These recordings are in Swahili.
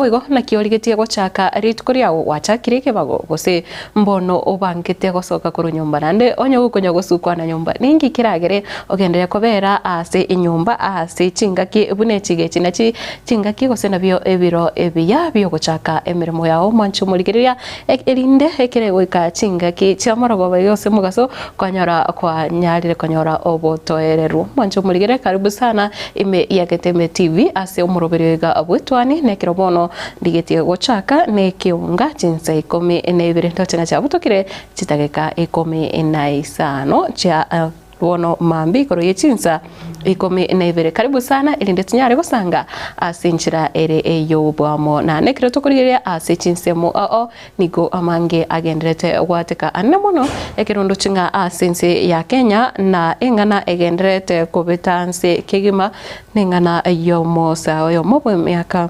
Oigo na kiorigetie gochaka rituko riao wachakire kibago gose mbono obangite gosoka kuru nyumba nande onyo gukonya gosukwa na nyumba ningi kiragere ogendere kobera ase inyumba ase chingaki bune chigeci na chingaki gose nabyo ebiro ebiya byo gochaka emirimo yao manchu muligiria erinde ekere goika chingaki chamorogo bayose mugaso konyora kwa nyarire konyora obotoereru manchu muligiria karibu sana ime yageteme TV ase umuroberiga abwetwani nekiro bono ndigetie gochaka ne kiunga chinsa 12 ntochena cha butokire chitageka 15 cha wono mambi koro yechinsa 12 karibu sana ilinde tunyare gosanga asinchira ere eyo bwamo na nekiro tukuriria asichinsemo nigo amange agendrete gwateka annemono ekirondo chinga asense ya Kenya na engana egendrete kobetanse kegima nengana yo mosa yo mobwe miaka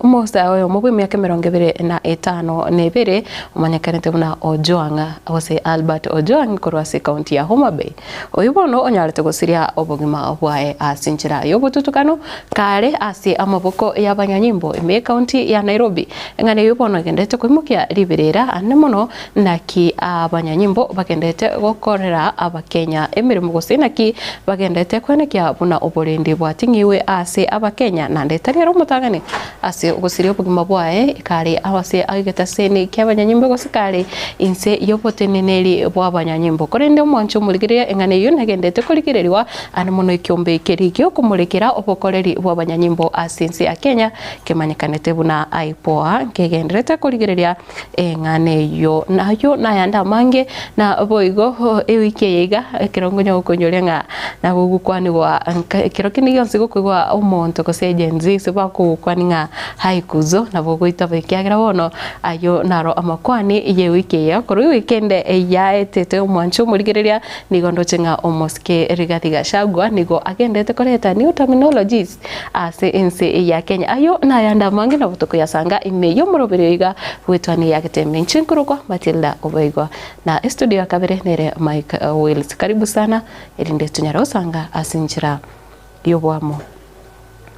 Mosa oyo mubwe miaka 25 nebere umanyakanete buna Ojwanga ose Albert Ojwang korwase county ya Homa Bay oyibono onyarete gosiria obogima bwae asinchira yobututukano kare ase amaboko y'abanyanyimbo ime county ya Nairobi engane yobono gendete kwimukia liberera anemono naki abanyanyimbo bagendete gokorera abakenya emirimo gose naki bagendete kwenekia buna oborindi bwatingiwe ase abakenya nandete rero mutagane ase ugosirio bugima bwae kare awase ageta sene kyabanyanyimbo gosikare inse yoboteneneri bwabanyanyimbo korende mwancho muligiria engane yo nagendete kuligiririwa anamono ikyombe kerigyo kumurekera obokoreri bwabanyanyimbo asense ya Kenya kemanyikanete buna aipoa kegendrete kuligiriria engane yo nayo nayanda mange na boigo ewike yega kirongo nyokonyorenga na gugukwanirwa kirokini yonse gukugwa umuntu gose genzi sebako kwaninga haikuzo na bogoita bekiagira bono ayo naro amakwani ye wiki ya kuru weekende ya etete mwancho muligereria nigondo chenga omoske Rigathi Gachagua nigo agendete koleta new terminologies ase ense ya Kenya ayo na yanda mange na butoko yasanga imeyo muroberiga wetwani yagetembe nchinkuru Matilda Obaigwa na studio kabere nere Mike Wills karibu sana elinde tunyaro sanga asinchira yobwamo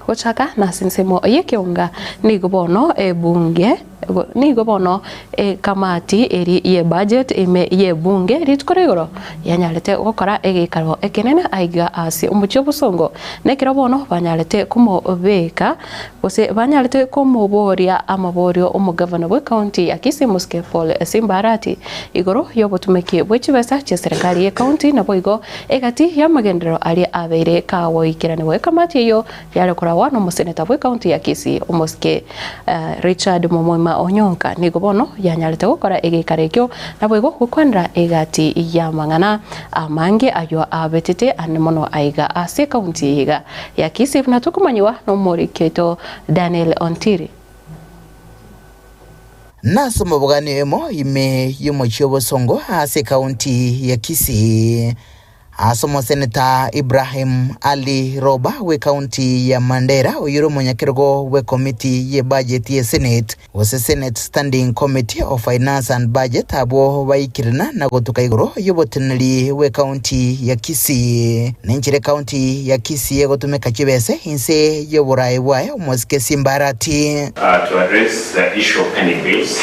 gochaka na sinsemo yekiunga nigobono ebunge nigobono kamati eri ye budget ime ye bunge ritkoregoro yanyalete gokora egikaro ekenene aiga ase umucho busongo nekirobono banyalete kumo beka bose banyalete kumuboria amaborio umugavana we county ya Kisumu Paul Simbarati igoro yobotumeke bwechibesa che serikali ye county na boigo egati ya magendero ali abere kawo ikirane we kamati yo yale kora wano museneta we county ya Kisumu umuske Richard Momoima Onyonka nigobono yanyalete gukora egikarekyo na boigo gukwanira egati ya mangana amange ayo abetete anemono aiga ase county yiga ya Kisumu na tukumanyiwa no muri keto Daniel Ontiri naso mubuganiremo ime y'umucyo songo ase county ya Kisumu asomo seneta Ibrahim Ali Roba we county ya Mandera oyuro monyakirgo we committee ye budget ye Senate wose Senate standing committee of finance and budget abo bayikirina na gotuka igoro yoboteneri we county ya Kisumu nenjire county ya Kisumu yegotumeka kibese inse yoborai bwaye Moske Simbarati to address the issue of pending bills.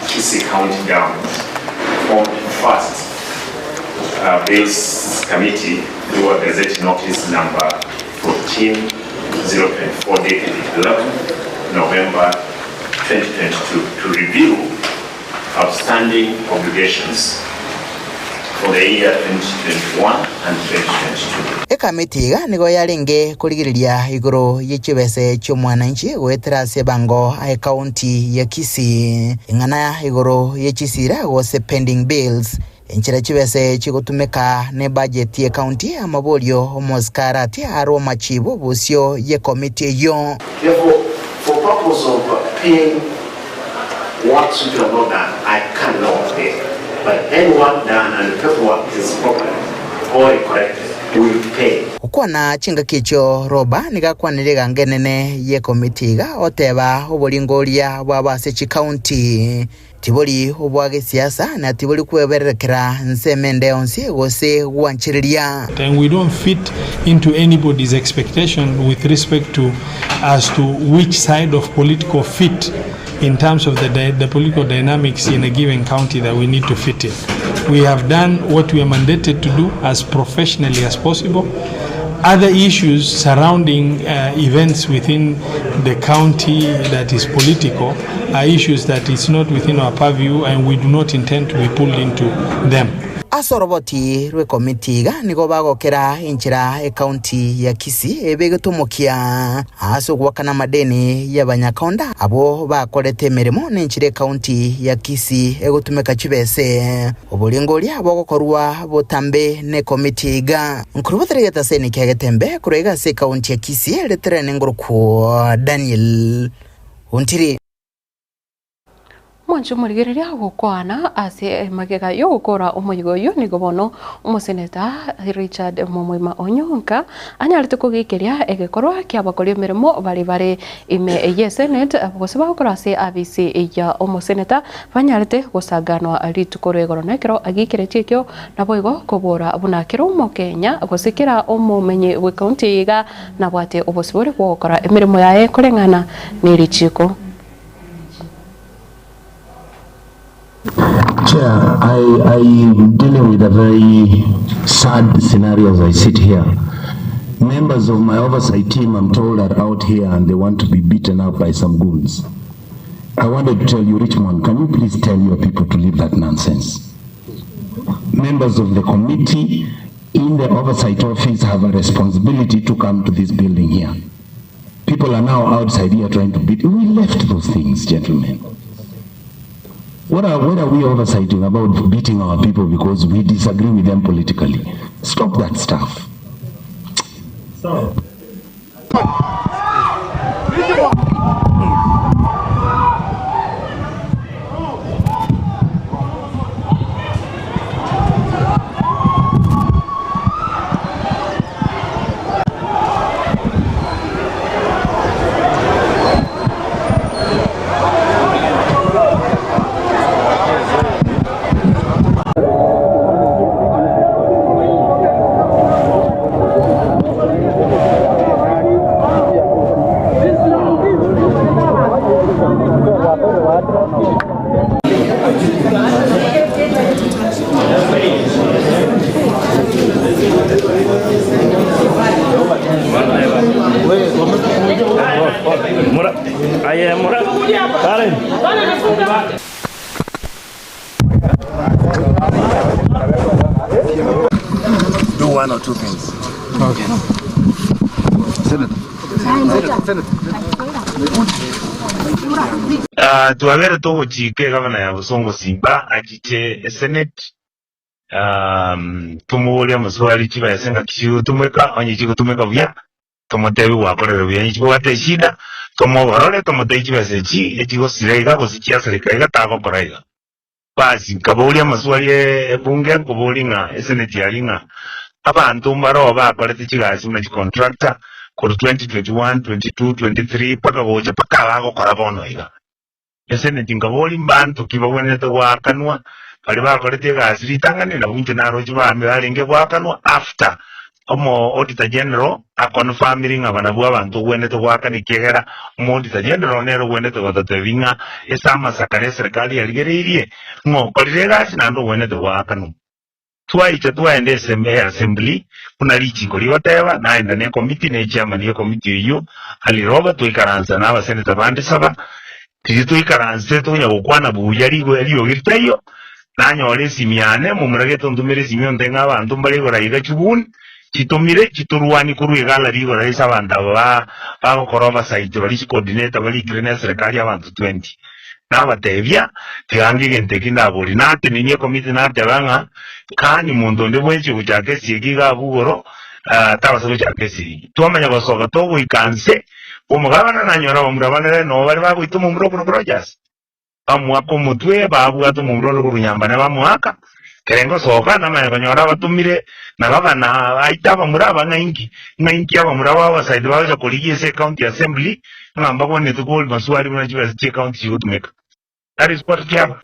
Kisumu County Government formed first Bills Committee through a Gazette Notice number 14/024 dated 11 November 2022 to review outstanding obligations for the year 2021 and 2022. Ekamitiga nigo yaringe kuligiriria igoro yechibese cy'umwananchi wetera sebango ai county ya Kisumu ingana igoro yechisira gose pending bills enchira chibese chigutumika ne budget ye county amabolio Moskarati aro machibo busyo ye committee yo. Therefore, for purpose of paying what should have not done, I cannot pay. But any work done and the paperwork is proper or corrected, will pay. Ukwana chinga kicho Roba nigakwanirega ngenene ye komitiga oteba obolingoria bwa Basechi County tiboli obwage siasa na tiboli kweberekera nsemende onsi gose gwanchiriria. And we don't fit into anybody's expectation with respect to as to which side of political fit in terms of the political dynamics in a given county that we need to fit in. We have done what we are mandated to do as professionally as possible. Other issues surrounding events within the county that is political are issues that is not within our purview, and we do not intend to be pulled into them. Asoroboti rwe komitiga nigo bagokera inchira e county ya Kisii ebegetumukia aso gwakana madeni y'abanyakonda abo bakorete mirimo n'inchire county ya Kisii egotumeka chibese obulingoria abo gokorwa botambe ne komitiga nkurubuteregeta seni kegetembe kurega se county ya Kisii letrene nguruko Daniel Untiri Mwancho murigereria gukwana ase magega yo gukora umuyigo yo nigobono umuseneta Richard Momwima Onyonka anyarite kugikiria egekorwa kyabakori mirimo bari ime ye senate bose bakora ase ABC ya umuseneta banyarite gusaganwa ritukore goronekero agikire kyo naboigo kobora bunakero mu Kenya gusikira umumenye we county yiga nabwate obosibore gukora emirimo yae kurengana nirichiko. Chair, I'm dealing with a very sad scenario as I sit here. Members of my oversight team, I'm told, are out here and they want to be beaten up by some goons. I wanted to tell you, Richmond, can you please tell your people to leave that nonsense? Members of the committee in the oversight office have a responsibility to come to this building here. People are now outside here trying to beat. We left those things, gentlemen. What are we oversighting about beating our people because we disagree with them politically? Stop that stuff. Stop. Do one or two things. Okay. Tuwabere toho chike gavana ya Busongo Simba achiche Senate tumuolia maswali chiba yasenga kishu tumweka onyichiko tumweka vya tomotebi wakorere vya nyichiko wate shida tomobarole tomotebi chiba sechi echiko sirega kosichia serikaiga tako koraiga basi kabolia maswali bunge kubolinga Senate yalinga abantu mbaro bakorete chigasi una contractor for 2021 22 23 paka goja paka bago korabono iga Senate ngaboli mbantu kibabonete wakanwa bali bakorete gasi litangane na bunje naro jibambe balinge wakanwa after omo auditor general confirming abana bwa abantu wenete wakani kegera omo auditor general nero wenete gotatevinga esama sakare serikali yaligereirie ngo kolire gasi nando wenete wakanwa twaicha twaende assembly kuna lichiko liwateba naenda ne committee ne chairman ya committee iyo aliroba tuikaranza na abaseneta bande saba tuikaranze tunya gukwana buyari go yaliyo girtayo nanyore simiane mumurageto ndumire simio ndenga abantu mbali gorayiga chubun chitumire chituruani kurwigala rigo raisa banda ba koroba site bali coordinator bali kirene serikali abantu 20 nabatebya tigangi genteki naburi nate ninye committee nate banga kani muntu ndi bwenchi buchake sigiga bugoro tabaso buchake sigi twamanya basoga to ikanse umugabana nanyora bamurabana no bari bagwita mu muro project bamwako mutwe babwato mu muro runyambana bamwaka kerengo soka na manya konyora batumire na gavana aita bamuraba ngaingi abamuraba basaidi baje kuligiese county assembly ngamba bone tukul maswali muna chiba che county yutumeka. That is what we have.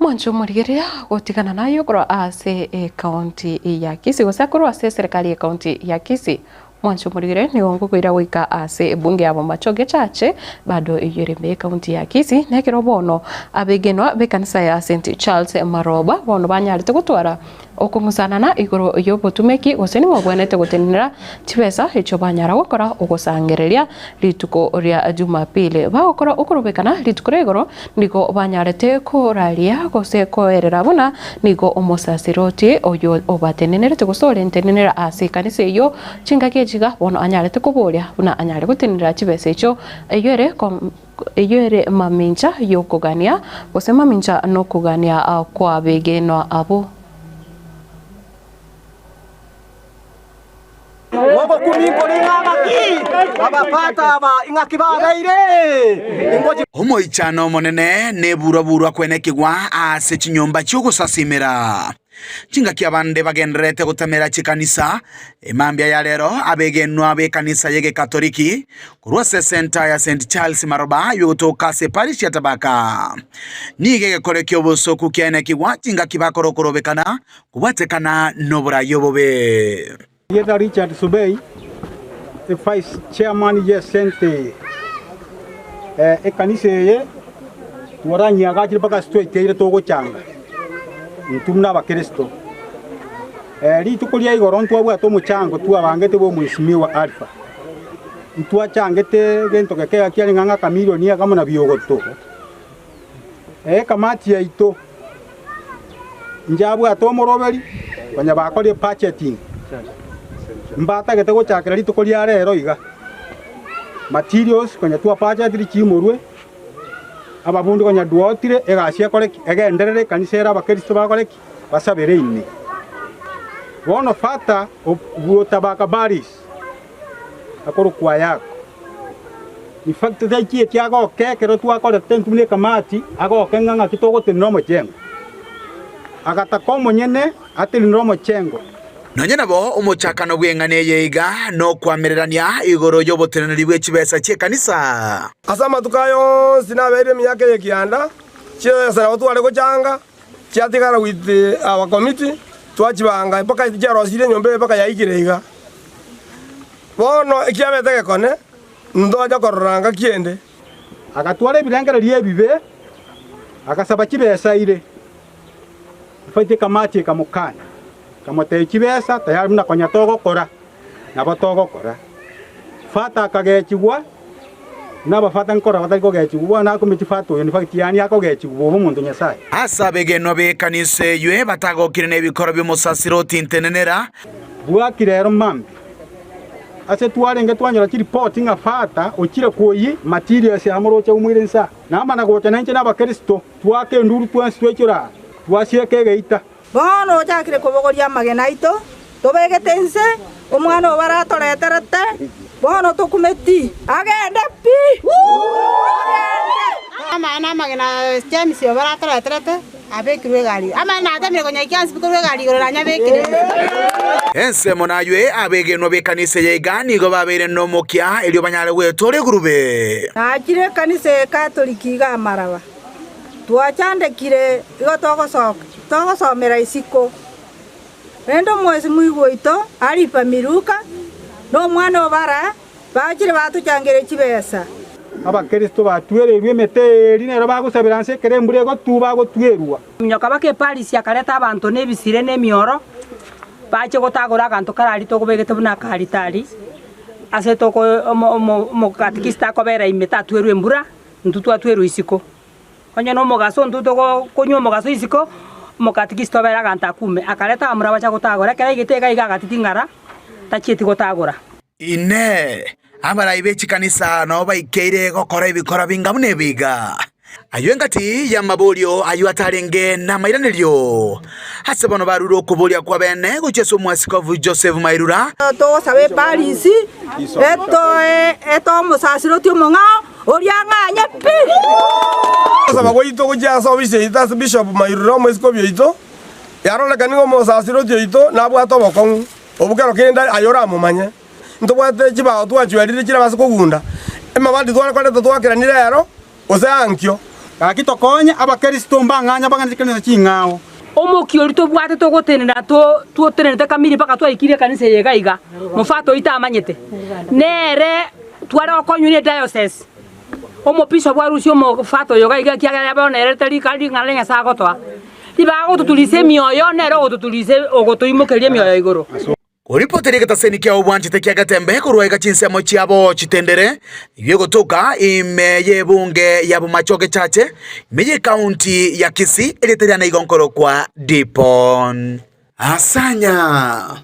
Mwancho murigeria gutigana nayo koro ase county ya Kisii gusakoro ase serikali ya county ya Kisii. Mwancho murigire ni ngukwira wika ase bunge ya Bomachoge Chache bado iyerembe county ya Kisii nekero bono abegenwa bekanisa ya St Charles Maroba bono banyarite gutwara okungusana na igoro yobotumeki goseni mobwenete gutenera chibesa echo banyara gukora ugusangereria rituko ria Jumapili bagokora ukurubekana rituko regoro nigo banyarete kuraria gose koerera buna nigo omosasiroti oyo obatenenere tegusore ntenenera ase kanisa yo chingakejiga bono anyarete kuboria buna anyare gutenera chibesa echo eyere mamincha yokugania gose mamincha no kugania kwa begenwa abo wako kumingo ng'amaki abapata aba ingakibagaire omoichano monene neburabura kwenekigwa ase chinyomba cy'ogusasimira chingaki abande bagenderete gutamera chikanisa emambia ya lero abegenwa bekanisa yege katoliki kurwa se center ya St Charles Maroba yotoka se parish ya Tabaka nige korekyo bosoku kyenekigwa chingaki bakorokorobekana kubatekana nobura yobobe. Yeda Richard Subei, the vice chairman ya sente kanisa ye tuwaranya gachiri paka straight ile togo changa ntumna bakristo litukulia igoro ntwa to muchango tu abangete bo mwishimiwa Alpha ntwa changete gento keke kiali nganga kamilioni ya kama na biogoto kamati ya ito njabu atomoroberi banya bakole budgeting mbata gete gochakira rituko ria rero iga materials konya tua pacha thiri chimurwe ababundu konya duotire egacia koreki egenderere kanisera abakristo bakoreki basabereine wono fata obuotabaka baris akoro kwa yako in fact dai kiago kekero tua kore tentumile kamati ago kenganga kitogo tenomo chengo agata komo nyene atilinromo chengo nonye nabo umuchakano bwengane yeiga no kwamererania igoro yoboteneri bw'ekibesa cy'ekanisa asama tukayo sinabere myaka yekianda cyesa batware ko cyanga cyatigara with our committee twachibanga paka cyarosire nyombe paka yaigireiga bono ikiabetege kone ndoja kororanga kiende agatware birengera riebibe akasaba kibesa ire fite kamati kamukana kamote kibesa tayari muna konya togo kora nabo togo kora fata akagechigwa nabo fata nkora batako gechigwa na ko mitifato ni fakti yani akogechigwa bo muntu nyasaye asa begeno bekanise ywe batagokire nebikoro by'umusasiroti ntenenera bwakirero mambi ase twarenge twanyora ki report nga fata okire koyi materials ya morocha umwirensa namana gocha nanche n'abakristo twake nduru twanswekira twasieke geita bono jakire kubogoria magena ito tobegetense omwana obaratoreterete bono tokumeti agende pi amana magena James obaratoreterete abekirwe gari amana atamire konya chance bikorwe gari goranya bekire ense monaywe abegenwa bekanise yegani go babere no mokia elio banyale wetore gurube nakire kanise katoliki ga Maraba twachandekire igotogosoka togosomera isiko rendo mwezi muigwito alipa miruka no mwana obara bachire batuchangere chibesa abakristo batwererwe meteri nero bagusabira nse kerembure go tuba go twerwa nyoka bake palisi akareta abantu nebisire nemioro bache gotagora kanto karari to gobegete buna karitari ase to ko mo katikista ko bera imeta twerwe mbura ntutu atwerwe isiko onye no mogaso ntutu ko konyo mogaso isiko mokatikista bera ganta kume akareta amura bacha gotagora kera igitega igagatitingara tachieti gotagora ine abara ibechi kanisa no baikeire gokora ibikora bingamune biga ayengati ya mabolio ayu atarenge na mairanelio hasebono baruro kubolia kwa bene gucheso mwasikovu Joseph Mairura to sabe parisi eto musasiroti omonga orianga pi saba goito kuja so bise ita bishop Mairura mwesiko byoito yaroleka nigo mosasiro joito nabwata obokong'u obukero kenda ayora mumanye ntobwate chibao twachwerire chira base kugunda emabandi twakorete twakiranire rero oseankio gakitokonya abakristo mbang'anya bagandikanisa ching'ao omoki ori tobwate togotenera tuotenerete kamiri mpaka twaikire kanisa yegaiga mufato itamanyete nere tware okonyune diocese omopiso bwarusi omofato yogaiga kiagera bonerete likali ng'alenya sagotwa ibago tutulise mioyo nero gotutulise ogotoimokerie mioyo igoro Kuripoteri gataseni kia obwanchite kia gatembe kuruega chinsemo chiabo chitendere ibyo gotoka imeye bunge ya Bomachoge chache imeye county ya Kisii ereteria na igonkoro kwa Dipon Asanya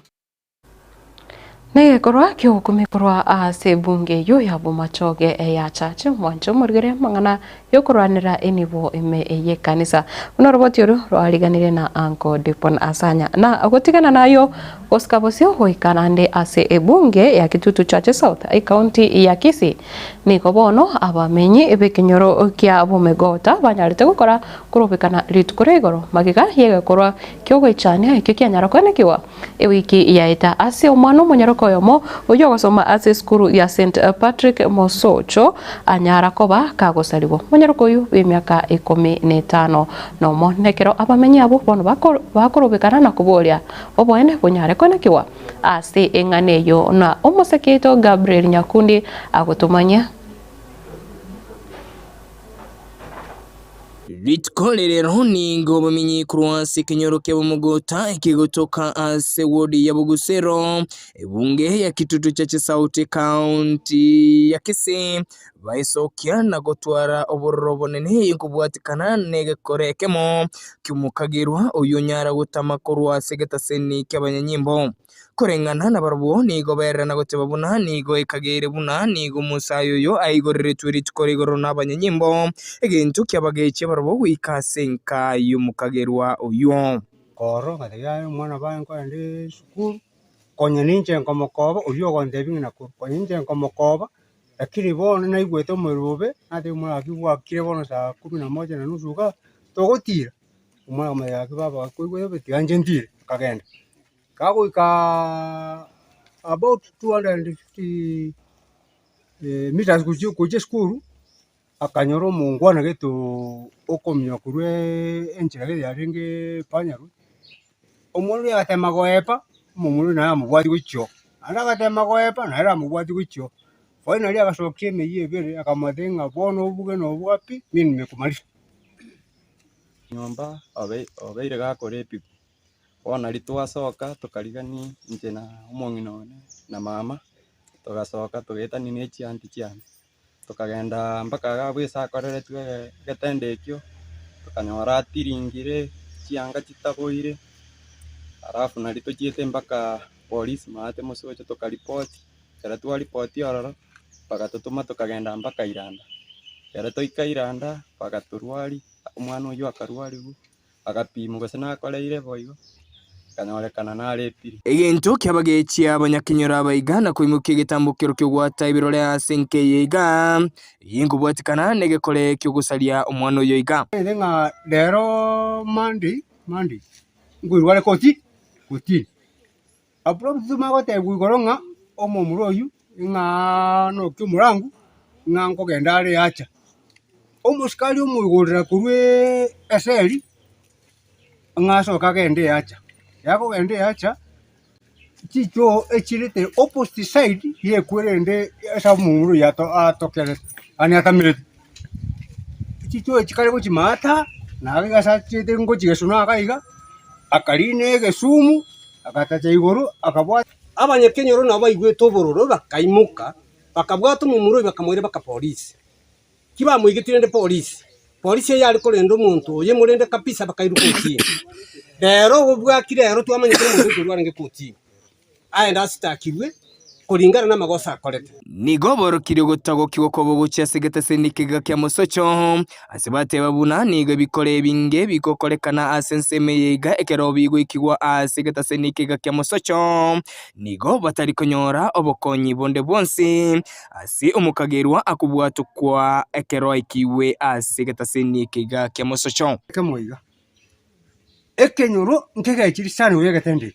Nege korwa kyo kumikorwa ase bunge yo ya Bomachoge ya chache mwancho murgere mangana yo korwanira enibo ime ye kanisa unaroboti yoru rwaliganire na anko Dipon Asanya na agotigana nayo Oscar Bosio hoikanande ase ebunge ya Kitutu Chache South ai county ya Kisii niko bono abamenyi ebekenyoro kia bomegota banyarite gukora kurobekana ritukore igoro magiga yege korwa kyo goichania ikyo kianyara kwanekiwa ewiki yaita ase omwana munyaroko yomo uyo gosoma ase skuru ya St Patrick Mosocho anyara koba kagosalibo munyaroko uyu w'imyaka 15 no monekero abamenyi abo bono bakorobekana na kuboria obwene bunyare konekiwa ase enganeyo na omoseketo Gabriel Nyakundi agotumanya Ritkolero ningo bamenyi kurwasi kenyoro kya Bomogota ikigotoka ase wodi ya Bugusero ebunge ya Kitutu Chache South county ya Kisii baisokia na gotwara obororo nene inkubwatikana nege korekemo kimukagirwa uyu nyara gutama kurwasi getaseni ky'abanyanyimbo korengana na barabo nigo berera na goteba buna nigo ikagere buna nigo musayo yo aigorere twirikorigoro n'abanyanyimbo egintu kyabageke barabo wikasenka yumukagerwa uyu koro ngatiga mwana banko ndi sukuru konya ninje ngomokoba uyu gondebi na konya ninje ngomokoba lakini bona naigwete murube ati mwana akibwa kire bona saa 11:30 ga togotira umwana mayaki baba kwigwe betiganje ndire kagenda kagoika about 250 meters kuche skuru akanyoro mungwana geto okomya kurwe enchira ge yaringe panyaru omulu yagatema goepa omulu na amubwati gwicho anagatema goepa na era amubwati gwicho finally agasokie meye bere akamadenga bono obuge no bwapi mimi nimekumalisha nyomba obeire gakore pipu ona litwasoka tukarigani nje na umong'inone na mama tugasoka tugetani ne chianti tukagenda mpaka gabwisa akorere twe getendekyo tukanyora tiringire chianga chitagoire arafu na litochiete mpaka polisi maate musocho tukaripoti kera twaripoti ororo bakatutuma tukagenda mpaka Iranda kera toika Iranda bakaturwari umwana uyu akarwarigu agapimwa gose nakoreire boigo kanyorekana nalepiri egintu kyabageki abanyakinyora abaigana kwimukia gitambukiro kyogwata ibirore asenke yiga yingubwatikana negekore kyogusalia umwana uyu iga nga lero mandi ngwirware koti aproxima gote gwigoronga omomuro uyu nga no kyumurangu nga nkogenda ari acha omusikali omwigorera kurwe eseri nga soka gende acha yako gende acha chicho echirite opposite side ye kwerende esa mumuru yato atokere ani atamire chicho echikale ko chimata na agasa chite ngo chigesuna akaiga akaline gesumu akatacha igoro akabwa abanyakenyoro nabo igwe tobororo bakaimuka bakabwata mumuru bakamwire baka police kiba muigitirende polisi yali kolendo muntu ye murende kapisa bakairukuti rero ubwakire rero twamanyikira muntu rwarenge kuti aenda sitakirwe kuringana n'amagosa akorete nigoboro kirigutago kigokobo gucia segeteseni kiga kya Mosocho asibate babuna nigo bikore binge bikokorekana asenseme yiga ekerobi gwikigwa asegeteseni kiga kya Mosocho nigo batari konyora obokonyi bonde bonsi asi umukagerwa akubwatukwa ekero ikiwe asegeteseni kiga kya Mosocho kemoiga ekenyoro nkegechiri sana uyegetende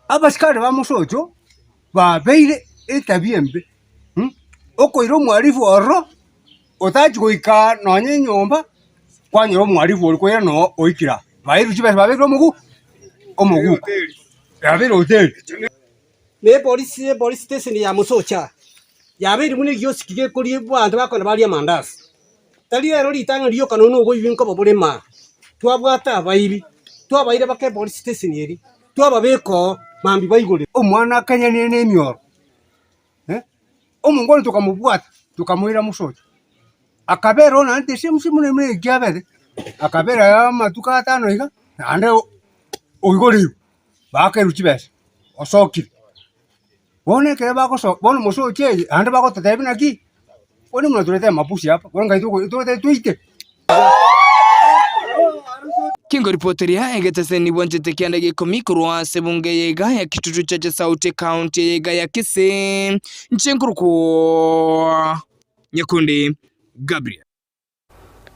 abasikari ba musocho babeire etabiembe okoiro mwarifu oro otachi goika nonye nyomba kwanyoro mwarifu ori koira no oikira bairu chibes babere omugu yabere hotel ne police station ya musocha yabere mune gyoski ge kuri bantu bakona bali mandazi tali rero litanga liyo kanono go yinko boburema twabwata abairi twabaire bake police station eri twababeko mambi baigore omwana kanyane ne myoro omungoni tukamubwata tukamuira musocha akabera ona ndese musimu ne gyabere akabera ya matuka atano iga ande oigori bakeruchi bese osokire bone kere bakoso bone musoche ande bakotetebi naki bone muna turete mapusi hapa bone ngaitu turete tuite Kingo ripoteria egeteseni bwanjete kianda gikomi kurwa sebunge yega ya kitutu cha Sauti County yega ya Kisii Nchenkuru Nyakundi Gabriel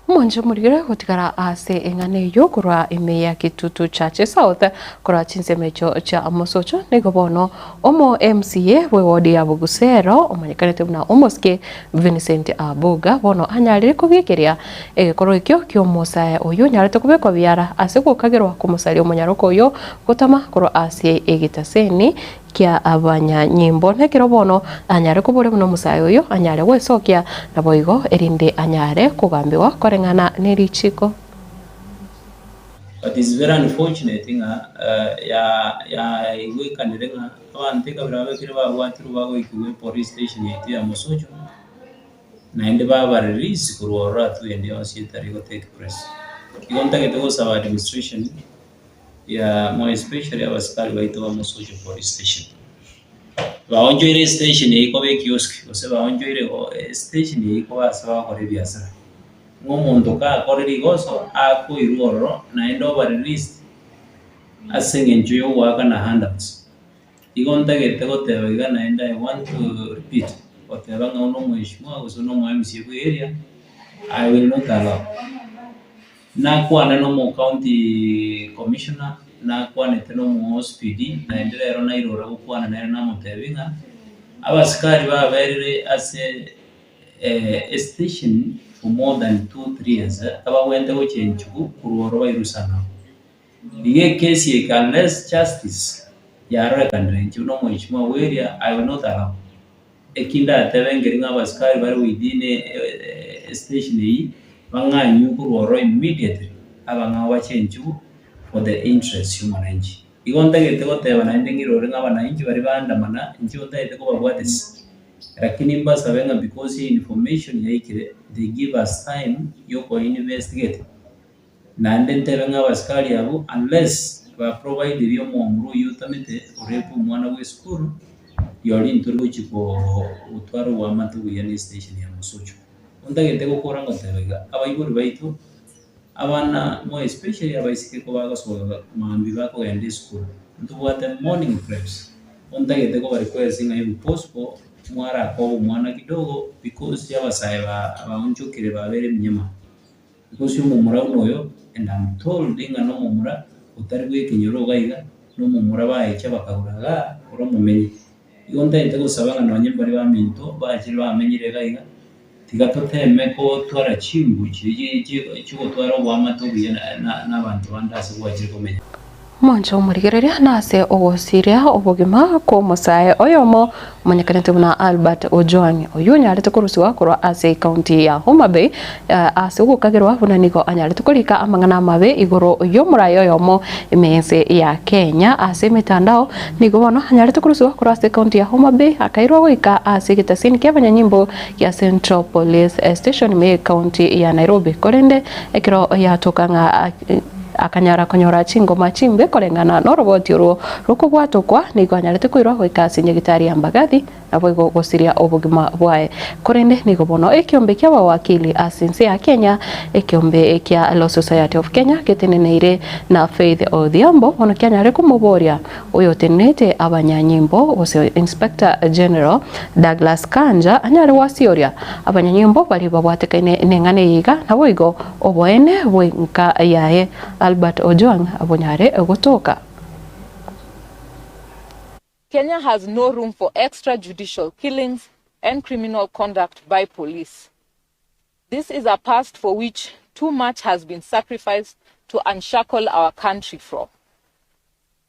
Monjo murigira gutigara ase engane yo kurwa ime ya kitutu cha South kurwa chinsemecho cha Musocho nigobono omo MCA we wodi ya Bugusero omanyekanete buna omoske Vincent Abuga bono anyarire kugikiria egikoro ikyo kyo musae oyo nyarete kubekwa biara ase gukagirwa kumusari omunyaroko oyo gutama kurwa ase egitaseni kia abanya nyimbo nekero bono anyare kubure muno musayo yo anyare gwesokia na boigo erinde anyare kugambiwa korengana nerichiko. But it's very unfortunate ya igwekanire abantu kabirabe kire bagwatiru bagoikiwe police station ya Musocho na ende baba release kurora tu ende ositari go take place igonta ke tego saba administration ya more especially abasikali baito wa Musocho police station baonjoire station yiko be kiosk ose baonjoire station yiko basaba kore biasara ngomuntu ka kore rigoso ako iroro na endo ba release asengenjo yo waka na handouts igonta ke tego tebega na enda I want to repeat whatever ngono mheshimiwa usono mwa MCA area I will not allow na kwa no county commissioner na kwa neteno mu SPD na endelero na irora kwa na mutebinga abasikari ba berire ase station for more than 2-3 years abawende go chenju kuroro bayirusana ige case unless justice ya rekandre njuno mheshimiwa weria I will not allow ekinda tebengeringa abasikari bari within station yi banganyu kuroro immediately abanga wachenju for the interest human range igonta gete goteba na ndingiro renga bananchi bari bandamana nchota ite ko babwatisi lakini mbasa benga because information yaikire they give us time yo ko investigate na ndente benga baskali yabo unless ba provide yo momru yutamete urepu mwana we school yoli nturu chiko utwaro wa matu ya station ya Musocho onda gete ko koranga tebega abayiburi baitu abana mo especially abaisike ko bagasoga mambi bako ende school ntuwate morning preps onda gete ko bari kwezinga hivi possible mwara ko mwana kidogo because yabasaiba abaunjukire babere mnyama because umumura unoyo and I'm told inga no mumura utarigwe kinyoro gaiga no mumura baecha bakaguraga oro mumenyi igonda itego sabanga no nyembari ba minto bakiri bamenyire gaiga tigatoteme ko twara chimbu chiko twara wamatobiye n'abantu bandase kwakiri kumenya Monjo murigereria nase ogosiria obogima ko musae oyomo manyakanete buna Albert Ojwang oyo nyarete kurusiwa kurwa ase county ya Homa Bay ase gukagirwa buna nigo anyarete kurika amangana mabe igoro yo murayo yomo imense ya Kenya ase mitandao nigo bono anyarete kurusiwa kurwa ase county ya Homa Bay akairwa wika ase gitasini kya nyimbo ya Central Police Station me county ya Nairobi korende ekiro ya tokanga akanyara konyora chingo machimbe kolengana no roboti ro rukugwatokwa nigo anyarete kwirwa gwika sinyegitari ya Mbagathi abo gosiria obugima bwae korende nigo bono ekiombe kya wakili asinse ya Kenya ekiombe kya Law Society of Kenya keteneneire na Faith Odhiambo ono kyanyare kumuboria oyo tenete abanyanyimbo ose Inspector General Douglas Kanja anyare wasioria abanyanyimbo bali babwatekaine nengane yiga nabo igo oboene bwenka yae Albert Ojwang abonyare gutoka. Kenya has no room for extrajudicial killings and criminal conduct by police. This is a past for which too much has been sacrificed to unshackle our country from.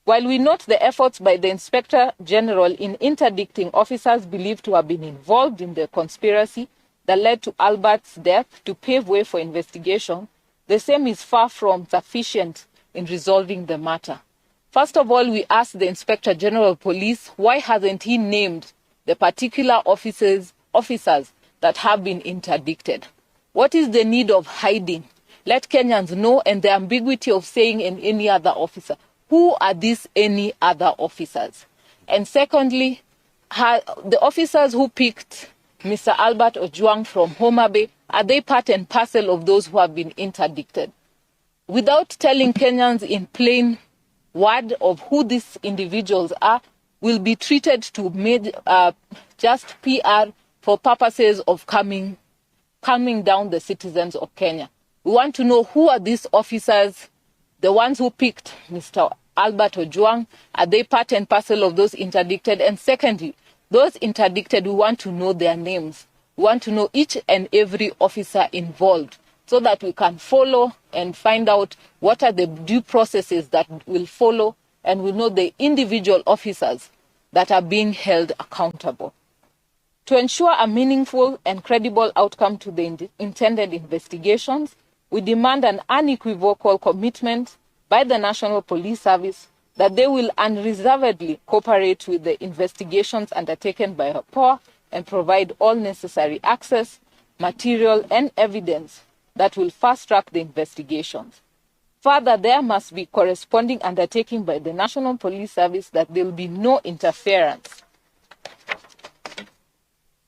While we note the efforts by the Inspector General in interdicting officers believed to have been involved in the conspiracy that led to Albert's death to pave way for investigation, the same is far from sufficient in resolving the matter. First of all, we asked the Inspector General of Police why hasn't he named the particular officers that have been interdicted. What is the need of hiding? Let Kenyans know, and the ambiguity of saying in any other officer. Who are these any other officers? And secondly, the officers who picked Mr. Albert Ojwang from Homa Bay, are they part and parcel of those who have been interdicted? Without telling Kenyans in plain word of who these individuals are, will be treated to just PR for purposes of calming down the citizens of Kenya. We want to know who are these officers, the ones who picked Mr. Albert Ojwang, are they part and parcel of those interdicted? And secondly, those interdicted, we want to know their names. We want to know each and every officer involved so that we can follow and find out what are the due processes that will follow, and we know the individual officers that are being held accountable. To ensure a meaningful and credible outcome to the intended investigations, we demand an unequivocal commitment by the National Police Service that they will unreservedly cooperate with the investigations undertaken by IPOA and provide all necessary access, material, and evidence that will fast-track the investigations. Further, there must be corresponding undertaking by the National Police Service that there will be no interference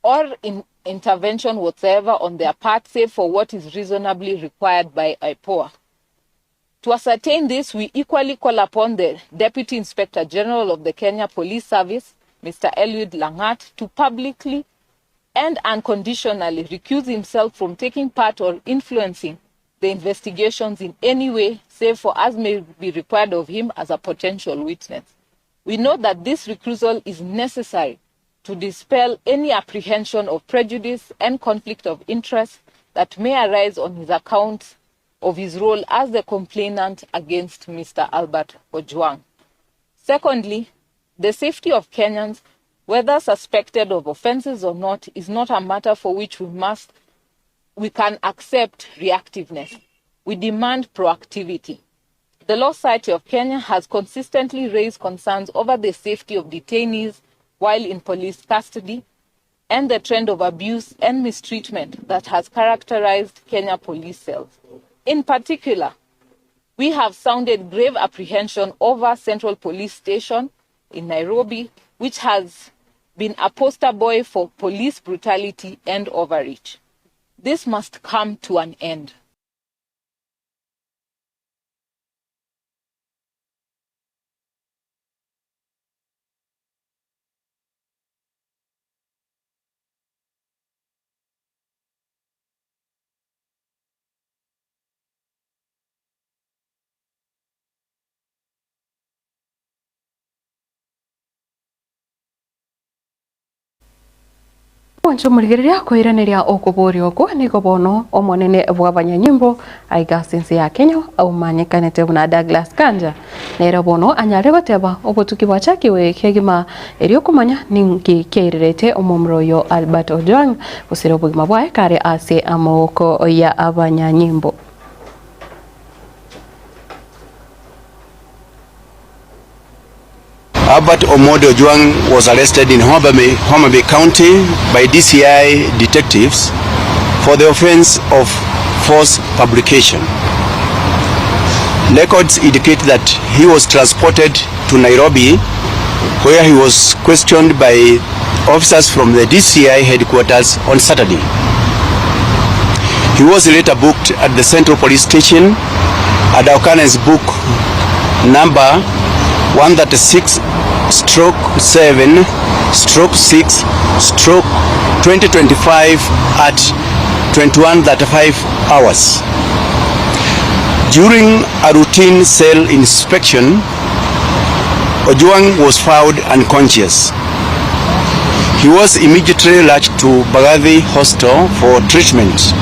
or intervention whatsoever on their part, save for what is reasonably required by IPOA. To ascertain this, we equally call upon the Deputy Inspector General of the Kenya Police Service, Mr. Eliud Langat, to publicly and unconditionally recuse himself from taking part or influencing the investigations in any way, save for as may be required of him as a potential witness. We know that this recusal is necessary to dispel any apprehension of prejudice and conflict of interest that may arise on his account of his role as the complainant against Mr. Albert Ojwang. Secondly, the safety of Kenyans, whether suspected of offenses or not, is not a matter for which we can accept reactiveness. We demand proactivity. The Law Society of Kenya has consistently raised concerns over the safety of detainees while in police custody and the trend of abuse and mistreatment that has characterized Kenya police cells. In particular, we have sounded grave apprehension over Central Police Station in Nairobi, which has been a poster boy for police brutality and overreach. This must come to an end. Wancho murigiria kuiraniria okuburi okwo niko bono omonene bwa banyanyimbo aiga sense ya Kenya au manyikanete buna Douglas Kanja nero bono anyare goteba obutuki bwachakiwe kegima erio kumanya ningi keirerete omomroyo Albert Ojwang usiro bugima bwae kare ase amoko ya abanyanyimbo. Albert Omondi Ojwang was arrested in Homa Bay County by DCI detectives for the offense of false publication. Records indicate that he was transported to Nairobi, where he was questioned by officers from the DCI headquarters on Saturday. He was later booked at the Central Police Station at occurrence book number 136/7/6/2025 at 21:35 hours. During a routine cell inspection, Ojwang was found unconscious. He was immediately rushed to Bagathi Hospital for treatment,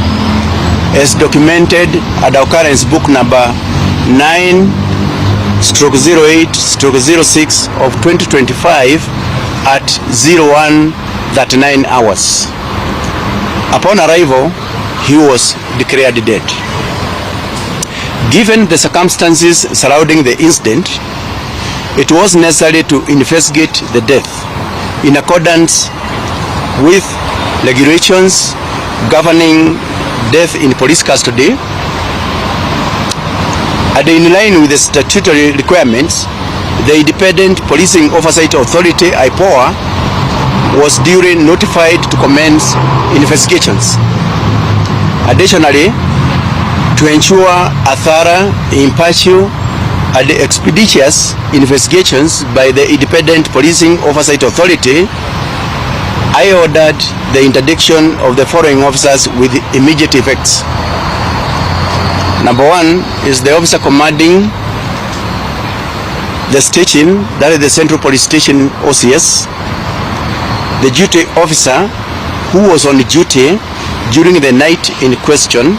as documented at occurrence book number 9/08/06 of 2025 at 01:39 hours. Upon arrival, he was declared dead. Given the circumstances surrounding the incident, it was necessary to investigate the death in accordance with regulations governing death in police custody, and in line with the statutory requirements. The Independent Policing Oversight Authority (IPOA) was duly notified to commence investigations. Additionally, to ensure a thorough, impartial, and expeditious investigations by the Independent Policing Oversight Authority, I ordered the interdiction of the following officers with immediate effects. Number one is the officer commanding the station, that is the Central Police Station OCS, the duty officer who was on duty during the night in question,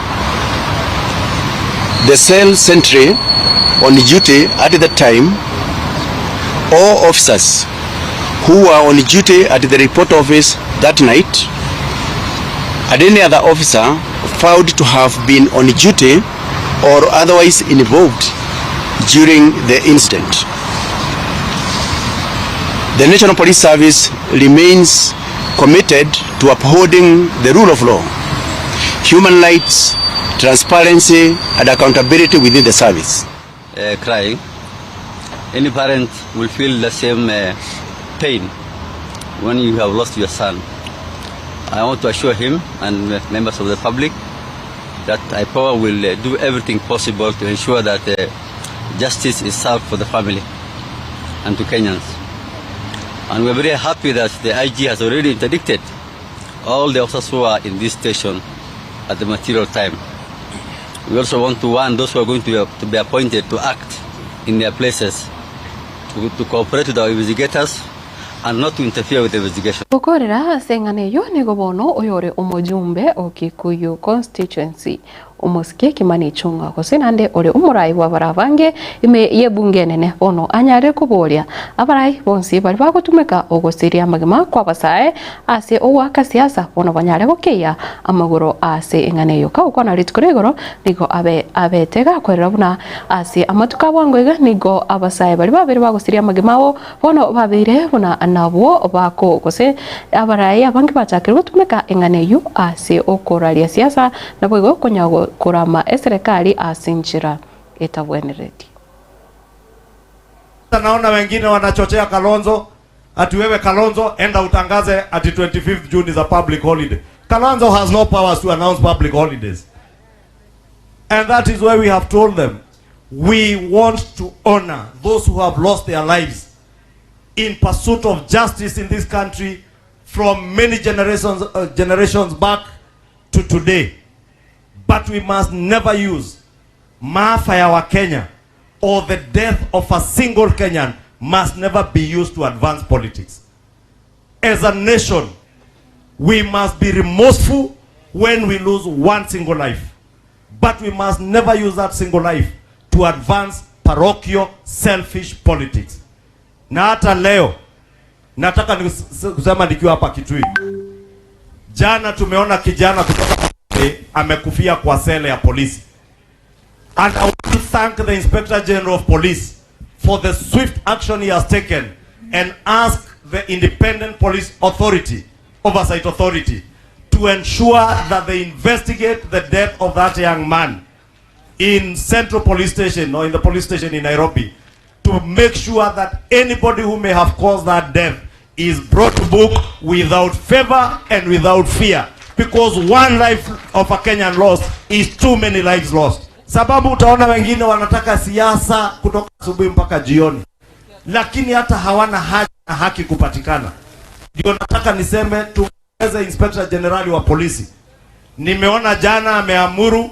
the cell sentry on duty at the time, all officers who were on duty at the report office that night, and any other officer found to have been on duty or otherwise involved during the incident. The National Police Service remains committed to upholding the rule of law, human rights, transparency, and accountability within the service. Crying. Any parent will feel the same pain when you have lost your son. I want to assure him and members of the public that IPOA will do everything possible to ensure that justice is served for the family and to Kenyans. And we're very happy that the IG has already interdicted all the officers who are in this station at the material time. We also want to warn those who are going to be appointed to act in their places, to cooperate with our investigators and not to interfere with the investigation. Gukorera sengane yo ni gobono oyore umujumbe o Kikuyu constituency umusikie Kimani Ichung'wa kusinande ore umurai wa baravange ime ye bunge nene bono anyare kuboria abarai bonsi bari bagutumika ogosiria magima kwa basae ase owaka siasa bono banyare gokeya amagoro ase engane yo ka ukona ritkuregoro nigo abetega kwerera buna ase amatuka bwangwega nigo abasae bari babiri bagosiria magima bo bono babire buna nabo bako gose abarai abangi bachakire gutumika engane yo ase okoraria siasa nabo go konyago kurama serikali asinchira etawenereti. Naona wengine wanachochea Kalonzo ati wewe Kalonzo enda utangaze ati 25th June is a public holiday. Kalonzo has no powers to announce public holidays. And that is why we have told them we want to honor those who have lost their lives in pursuit of justice in this country from many generations back to today. But we must never use maafa ya Kenya or the death of a single Kenyan must never be used to advance politics. As a nation, we must be remorseful when we lose one single life. But we must never use that single life to advance parochial, selfish politics. Na hata leo, nataka kusema nikiwa hapa Kitui. Jana tumeona kijana kutoka amekufia kwa sele ya polisi. And I want to thank the Inspector General of Police for the swift action he has taken and ask the Independent Police Authority, Oversight Authority, to ensure that they investigate the death of that young man in Central Police Station or in the police station in Nairobi, to make sure that anybody who may have caused that death is brought to book without favor and without fear. Because one life of a Kenyan lost is too many lives lost. Sababu utaona wengine wanataka siasa kutoka asubuhi mpaka jioni, lakini hata hawana haki kupatikana. Ndio nataka niseme tuongeze Inspector General wa polisi. Nimeona jana ameamuru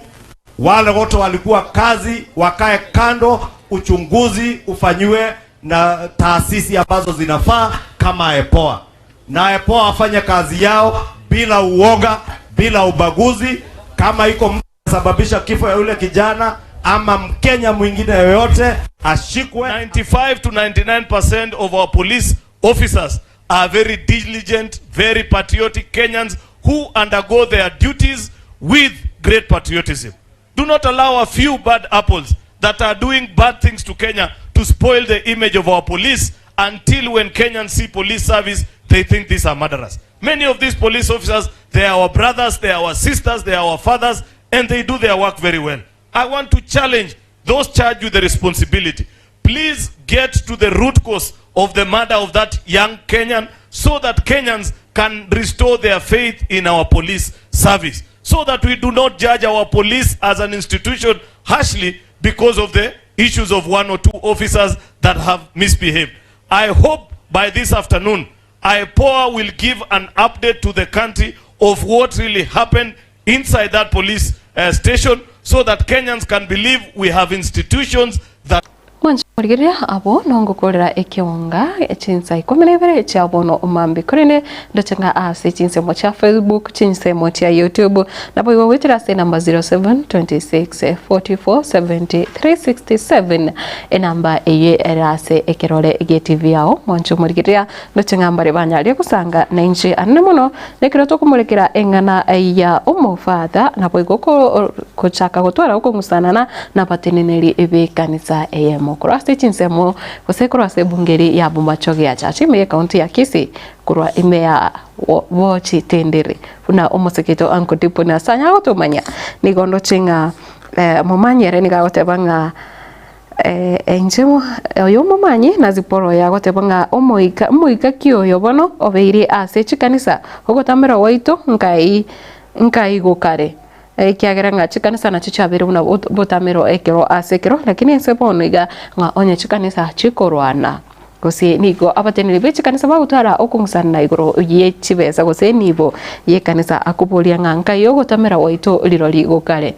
Wale wote walikuwa kazi wakae kando, uchunguzi ufanyiwe na taasisi ambazo zinafaa kama EPOA. Na EPOA wafanye kazi yao bila uoga, bila ubaguzi. Kama iko mtu sababisha kifo ya yule kijana ama Mkenya mwingine yoyote ashikwe. 95 to 99% of our police officers are very diligent, very patriotic Kenyans who undergo their duties with great patriotism. Do not allow a few bad apples that are doing bad things to Kenya to spoil the image of our police until when Kenyans see police service, they think these are murderers. Many of these police officers, they are our brothers, they are our sisters, they are our fathers, and they do their work very well. I want to challenge those charged with the responsibility. Please get to the root cause of the murder of that young Kenyan so that Kenyans can restore their faith in our police service. So that we do not judge our police as an institution harshly because of the issues of one or two officers that have misbehaved. I hope by this afternoon, IPOA will give an update to the country of what really happened inside that police station so that Kenyans can believe we have institutions that Murigiria abo nongo korera ekionga echinsa ikomenevere chabono umambi korene ndochenga ase chinsemo cha Facebook chinsemo cha YouTube na boyo witira se number 0726447367 enamba eye erase ekerole GTV yao mwancho murigiria ndochenga mbare banyali kusanga na inje anemono nekiro tokumulekera engana ya umufada na boyo kochaka gotwara uko ngusanana na pateneneri ebe kanisa eyemo kurase chinsemo kusekura se bungeri ya Bomachoge ya chachi me kaunti ya Kisii kurwa ime ya wochi tendere una omosekito anko tipo na sanya otomanya ni gondo chinga momanyere ni gagotebanga enjemo oyo momanyi na ziporo ya gotebanga omoika kioyo bono obeire ase chikanisa ogotamera waito nkai gokare kiageranga chikanisa na chichabere una botamero ekero asekero lakini sebono iga nga onye chikanisa chikorwana gose nigo abatenere be chikanisa bagutara okungusana igoro ye chibeza gose nibo ye kanisa akubolia nganka yo gotamera waito liroli gokare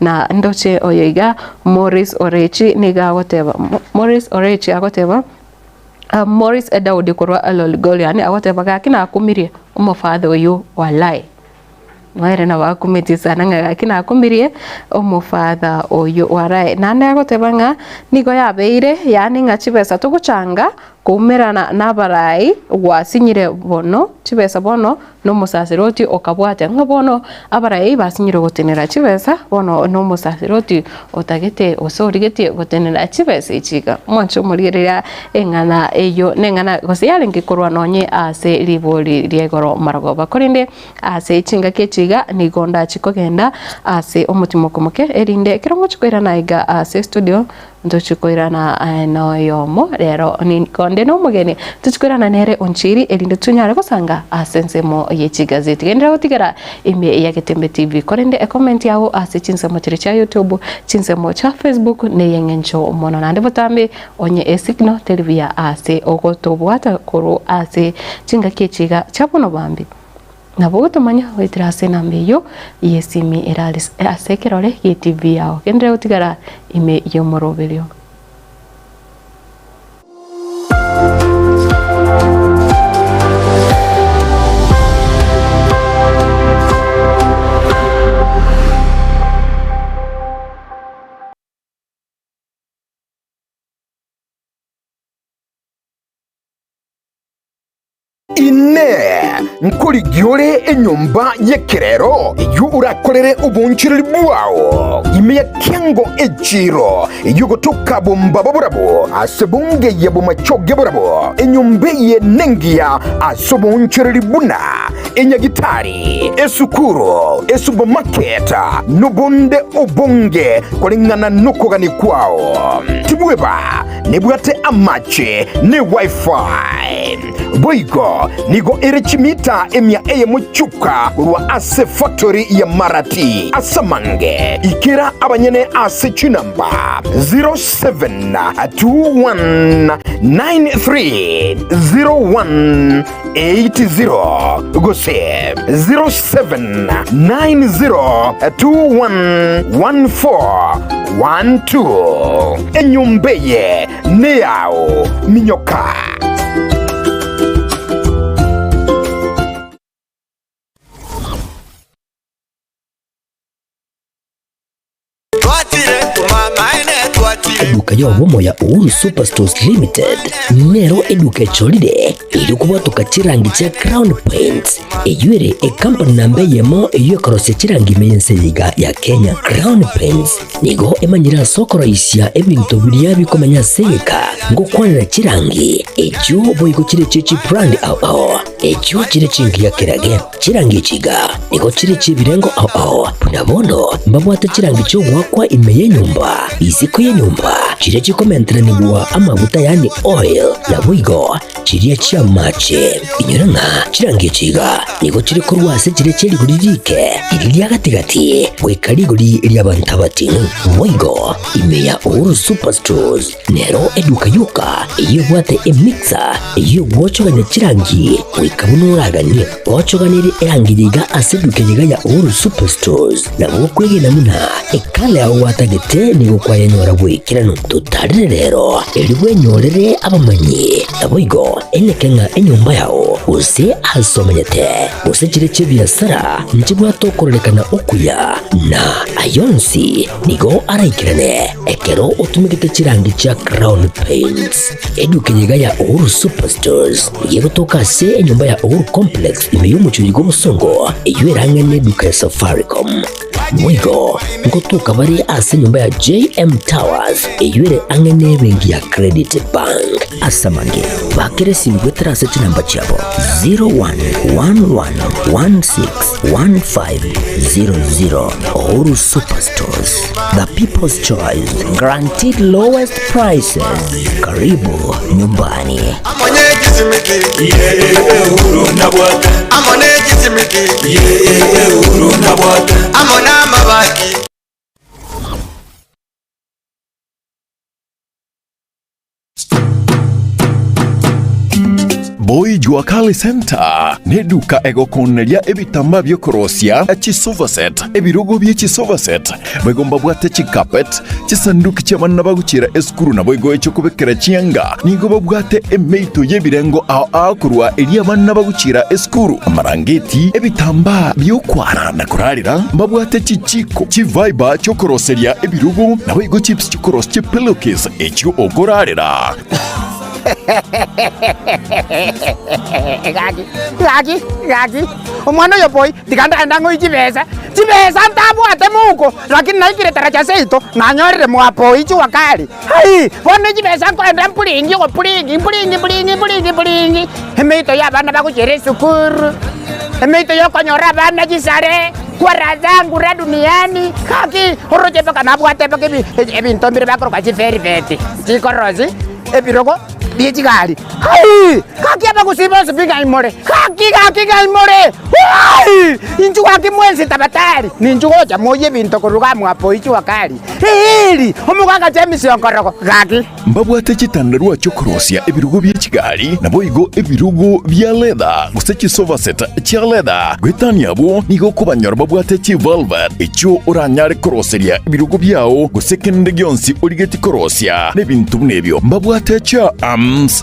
na ndoche oyoiga Morris Orechi niga goteba Morris Orechi agoteba Morris Edaudi korwa alolgol yani agoteba gakina akumirie umufadho yo walai Mwere na wakumeti sana nga kina akumirie omufadha oyo warae nane agotebanga nigo yabeire yani nga chibesa tuguchanga kumerana nabarai wasinyire bono chibesa bono no musasiroti okabwate ngabono abarai basinyire gotenera chibesa bono no musasiroti otagete osorigete gotenera chibesa ichiga mwancho murigirira engana eyo nengana gosiyale ngikorwa nonye ase liboli riegoro maragoba korinde ase ichinga kechiga nigonda chikogenda ase omutimo komoke erinde kirongo chikwira naiga ase studio ndochikoirana no yomo rero ni konde no mugeni tuchikoirana nere onchiri erinde tunyare gusanga asensemo yechigazeti gendera gutigara ime ya Getembe TV korende comment yawo ase chinsemo cha YouTube chinsemo cha Facebook ne yengencho mono nande botambe onye signal televia ase ogotobwata koro ase chinga kechiga chapono bambi nabo tumanya wetrase nambeyo yesimi eralis asekerole GTV yao gendera gutigara ime yo moroberio nkuri gyore enyumba yekerero yu urakorere ubunchiriri bwawo ime kengo echiro yugo tukabumba baburabo asebunge ye Bomachoge burabo enyumbe ye nengia asobunchiriri buna enyagitari esukuro esupermarket nubunde obonge kolingana nokogani kwao tibweba nebwate amache ne wifi boigo nigo erechimita emia eye muchuka rwa ase factory ya Marati asamange ikira abanyene ase chinamba 0721930180 gose 0790211412 enyumbeye neao minyoka. Eduka ya Womo ya Uhuru Superstores Limited nero eduka cholide ili kubwatuka chirangi cha Crown Paints eyuere company nambe yemo eyo korose chirangi meyense liga ya Kenya. Crown Paints nigo emanyira sokoro isya ebintu biriya bikomanya seka ngo kwanira chirangi ejo boyiko chire chichi brand ao ejo chire chingi ya kirage chirangi chiga nigo chire chibirengo ao punabono mbabwata chirangi cyo wakwa imeye nyumba iziko ye nyumba chire chikomentera nibwa amavuta yani oil na bwigo chiriya chia mache inyuranga chirangi chiga nigo chire kurwase chire cheri guririke iri gatigati wekari guri iri abantu batinu bwigo imeya Uhuru Superstores nero eduka yuka iyo bwate emixer iyo wochoganya chirangi wikabunuraganye wochoganire erangiriga aseduke yiga ya Uhuru Superstores na bokwege namuna ekale aho watagete nigo kwayanyora bwikirano tutarire rero eriwe nyorere abamanyi nabwigo enekenga enyumba yao use asomanyete use chire biasara njibwa tokorelekana okuya na ayonsi nigo araikirane ekero utumikite chirangi cha Crown Paints eduke yiga ya Uhuru Superstores yego tokase enyumba ya Uhuru Complex imeyumuchuri g'Obusongo eyuerange neduka ya Safaricom mwigo ngotuka bari ase nyumba ya JM Towers eyuere ange nebengi ya Credit Bank asamange bakere simbwetera ase chinamba chabo 0111161500. Uhuru Superstores, the people's choice, guaranteed lowest prices. Karibu nyumbani. Boy Juakali Center neduka egokoneria ebitamba byokorosia chisovaset ebirugo bye chisovaset bagomba bwate chikapet chisanduku cy'abana bagucira eskuru na boygo cyo kubekera chianga nigo babwate emeito yebirengo ao kurwa eri abana bagucira eskuru amarangeti ebitamba byokwara na kurarira babwate chichiko chiviber cyo koroseria ebirugo na boygo chips cyo korosia pillowcase ekyo ogorarira Gagi. Umwana yo boy, diganda ndango ichibesa ntabwate muko, lakini naikire taracha seito, nanyorere mwapo ichi wakali. Hai, bone chibesa kwenda mpulingi. Emeito ya bana bakuchere sukuru. Emeito yo konyora bana chisare. Kwa razangu ra duniani. Kaki, horoche paka nabwate paka ebinto mbire bakoro kwa chiferi vete. Chikorozi, ebirogo. Diechigari. Hai! Kaki apa kusiba sepinga imore. Kaki imore. Hai! Inchu waki mwenzi tabatari. Ninchu goja moye binto kuruga mwapo ichi wakali. Hili, omuganga temisi onkoroko. Kaki. Mbabwate chitandarua chokorosia ebirugo by'ekigari nabo igo ebirugo bya leather gusechi sofa set cha leather gwetania abo nigo kubanyora babwate chi velvet echo oranyare koroseria ebirugo byao gusekende gyonsi origeti korosia nebintu nebyo mbabwate cha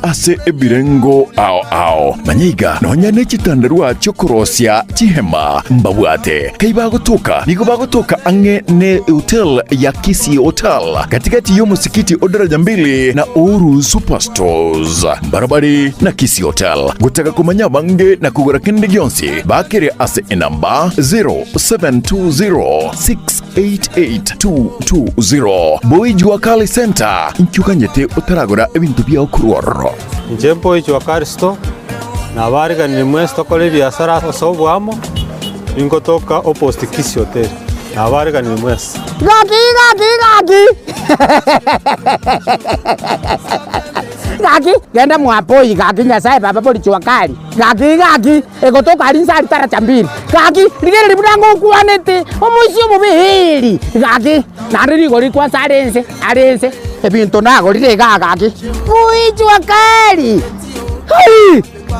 ase ebirengo ao manyiga nonyane chitandarua chokorosia chihema mbabwate kaiba gutoka nigo bagutoka ange ne hotel ya Kisii Hotel katikati yo musikiti odaraja mbili na Uhuru Superstores barabari na Kisii Hotel gutaka kumanya bange na kugura kende gyonsi bakere ase enamba 0720688220 Boy Juakali Center inkyukanyete utaragura ebintu bya okuruoro nje Boy Juakali Store na bariga ni mwesto kole biasara osobwamo ingotoka opposite Kisii Hotel Abarika ni mwesi. Gaki genda mwapoi gaki nyasaye baba boli chwakali gaki ego to kali sari tara chambiri gaki ligere libudango kuanete omusio mubihiri gaki nariri gori kwa sarense arense ebinto nago lire gaki ui chwakali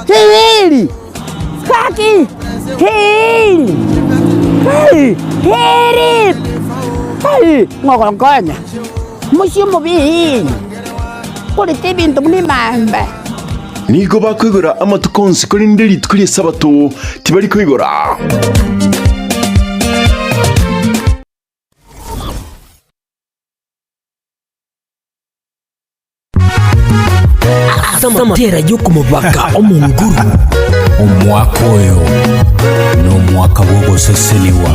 hiri gaki hiri ngogongonya musio mubihiri Polite bintu muri mamba. Nigo bakwigora amatukonsi kuri nderi tukuri sabato tibari kwigora. Asamatera yo kumubaka omunguru. Omwaka oyo n'omwaka gw'oguseseniwa.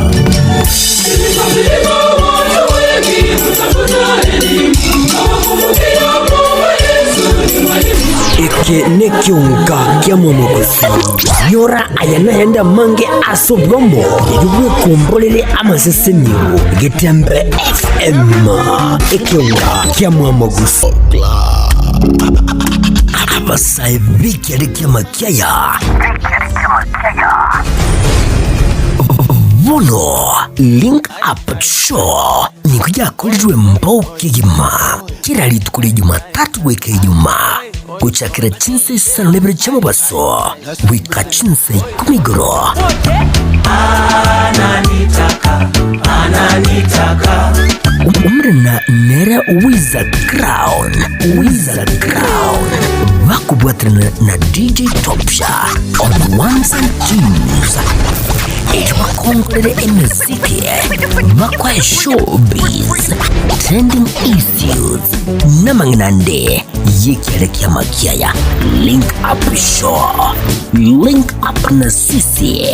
Eke nekyonka kya mwamogosi yora ayanayanda mange asobromo yubwe kumbolele amasesenyo Getembe FM ekyonka kya mwamogosi abasaibiki alikia makiaya Bono Link Up Show nikuja kulirwe mbauki jima kira litukuli Jumatatu weke Ijumaa kuchakira chinse sana lebere chamo baso wika chinse kumigoro umrena nera Wizard Crown wakubuatrana na DJ Topsha on ones and twos Kongere muziki makwa showbiz trending issues namangnande yekielekea makiaya Link Up Show Link Up na sisi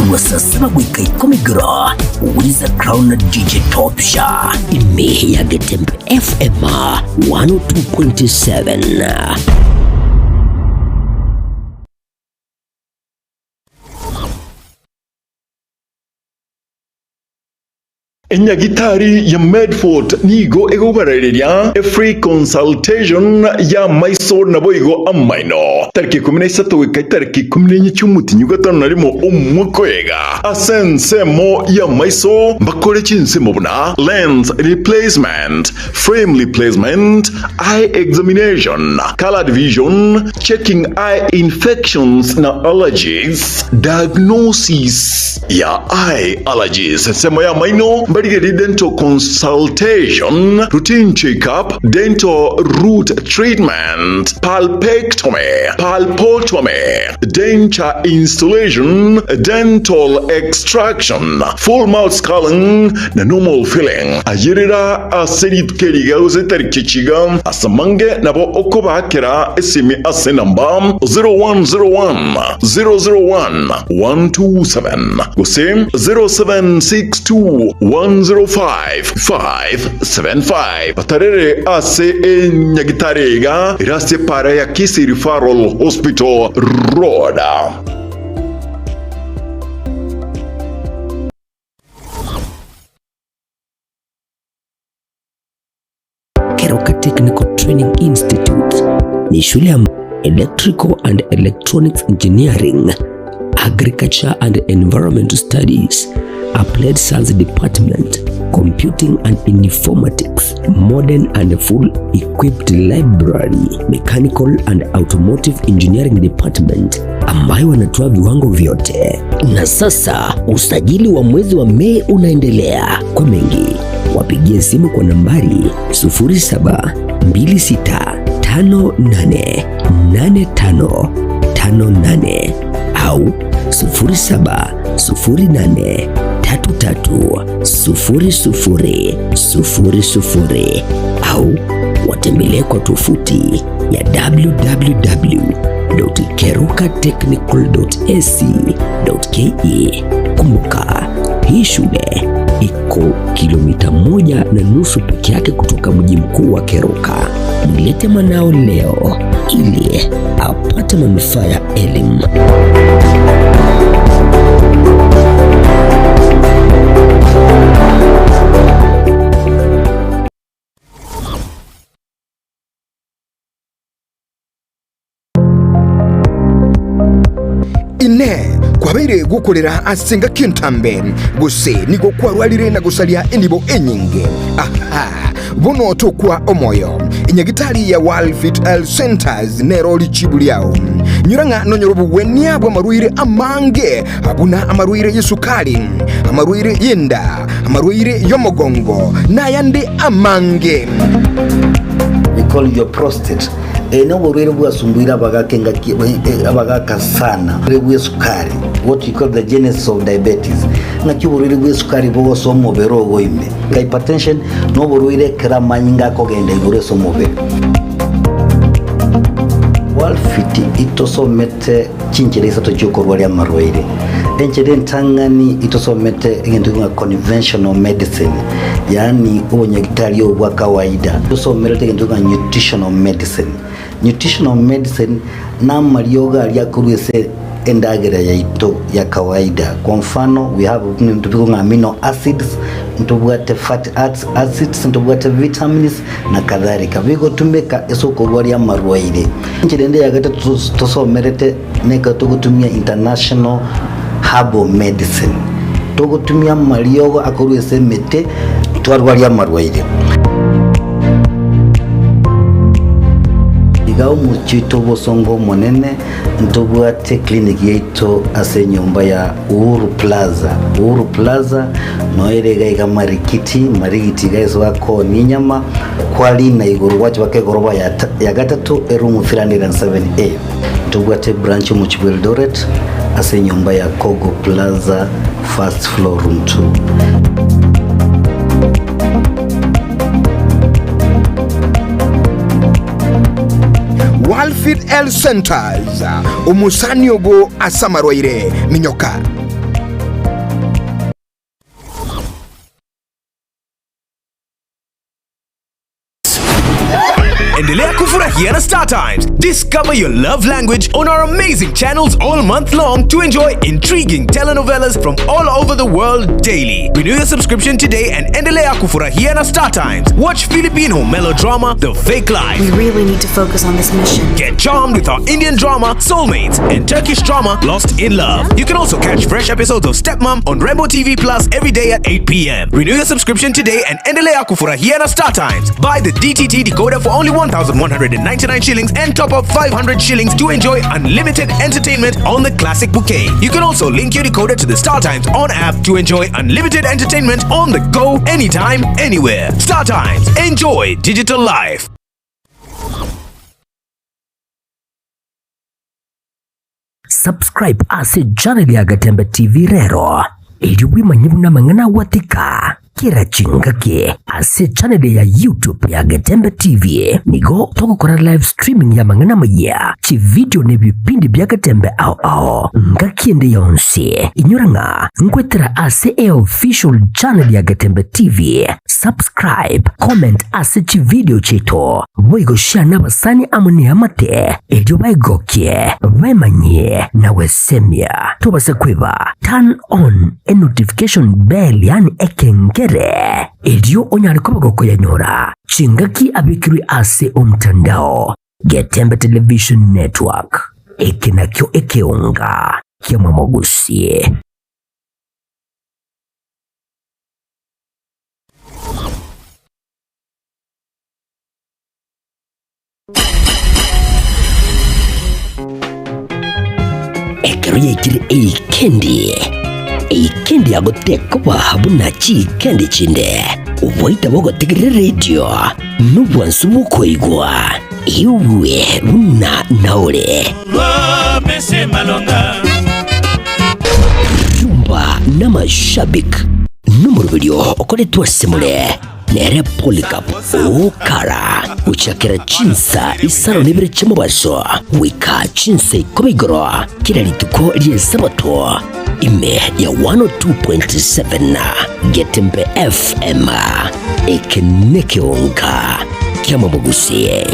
kwa sasa wika 10 Wizard Crown na DJ Topsha imehe ya Getembe FM 102.7 Enyagitari ya Medford nigo egobarariria free consultation ya maiso na boigo amaino tariki 13 wika tariki 14 cy'umutinyu gatano narimo umwakega asensemo ya maiso mbakore chinsemo buna lens replacement frame replacement eye examination color vision checking eye infections na allergies diagnosis ya eye allergies semo ya maino dental consultation, routine checkup, dental root treatment, pulpectomy, pulpotomy, denture installation, dental extraction, full mouth sculling, na normal filling. Ayirira aserit keriga uzetarkichiga asamange nabo okobakera esimi asenamba 0101 001 127 gusim 0762 105-575 Patarere ase Nyagitarega Irase para ya Kisi Referral Hospital Road. Keroka Technical Training Institute ni shule ya Electrical and Electronics Engineering, Agriculture and Environmental Studies, Applied Science Department, Computing and Informatics, Modern and Full Equipped Library, Mechanical and Automotive Engineering Department, ambayo wanatoa viwango vyote. Na sasa usajili wa mwezi wa Mei unaendelea. Kwa mengi wapigie simu kwa nambari 0726588558 au 0734330000 au watembelee kwa tovuti ya www.kerukatechnical.ac.ke. Kumbuka, hii shule iko kilomita 1.5 peke yake kutoka mji mkuu wa Keroka. Mlete mwanao leo ili apate manufaa ya elimu. one kwabaire gukorera asenga kintambe guse nigo kwarwarire na gusalia indibo enyinge. Aha, bono tokwa omoyo inyagitari ya Walfit Health Centers nero lichibuliao nyuranga nonyorobu weniabo amaruire amange abuna amaruire yesukari, amaruire yenda, amaruire yomogongo na yande amange. We call your prostate. No borwere bwasumbuira abagaka sana bwe sukari, what you call the genesis of diabetes. Ngaki borwere bwe sukari bo somo bero goime. Hypertension no borwere kera manyinga ko genda igure somo be. Walfit itosomete chinchereza to chokorwa ya marwaire. Enchede ntangani itosomete ngendu nga conventional medicine, yani ubonyagitari obwa kawaida. Itosomete ngendu nga nutritional medicine. Nutritional medicine na marioga aliakurwese endagera ya ito ya kawaida. Kwa mfano we have ntubiko nga amino acids, ntubwate fatty acids, ntubwate vitamins na kadhalika. Bigo tumeka esoko rwari ya marwaire. Nchirende ya gata tosomerete neka tugutumia international herbal medicine. Tugutumia marioga akurwese mete twarwari ya marwaire. Igao muchito bosongo monene ntobwate clinic yeito ase nyumba ya Uhuru Plaza noerega iga marikiti guys wako ninyama kwali na iguru wacho wake goroba ya gatatu room 307A. Ntobwate branch mu Eldoret ase nyumba ya Kogo Plaza first floor room 2. Walfit Health Centers umusani ogo asamarwaire minyoka. Endelea kufurahia na Star Times. Discover your love language on our amazing channels all month long to enjoy intriguing telenovelas from all over the world daily. Renew your subscription today and endelea kufurahia na Star Times. Watch Filipino melodrama The Fake Life. We really need to focus on this mission. Get charmed with our Indian drama Soulmates and Turkish drama Lost in Love. You can also catch fresh episodes of Stepmom on Rainbow TV Plus every day at 8 p.m. Renew your subscription today and endelea kufurahia na Star Times. Buy the DTT decoder for only 1,199 shillings and top up 500 shillings to enjoy unlimited entertainment on the classic bouquet. You can also link your decoder to the Star Times on app to enjoy unlimited entertainment on the go anytime, anywhere. Star Times. Enjoy digital life. Subscribe ase channel ya Gatembe TV rero ili wimanyibu na mangana watika kira chingake ase channel ya YouTube ya Gatembe TV nigo toko kora live streaming ya mangana maya chi video ne vipindi bya Gatembe ao ngakiende yonse inyuranga ngwetera ase official channel ya Gatembe TV. Subscribe, comment ase chi video chito boigo share na basani amuni amate elio baigokie baimanye na wesemia tubase kwiba turn on a notification bell yani ekengere elio onyari kubagoko yanyora chingaki abikiri ase umtandao Gatembe Television Network ekinakyo ekeunga kiamamogusie. Ekero yekiri eikendi agoteka bahabuna chikendi chinde uboita bogotegere radio nubwansu bukoigwa iwe buna naure Mese malonga rumba na mashabik numurubiryo okoretwa simule nere Polycarp ukara uchakira chinsa isaro nibire chemubaso wika chinsa ikomigoro kira lituko liye sabato ime ya 102.7 Gatembe FM ekeneke onka kiamamugusie.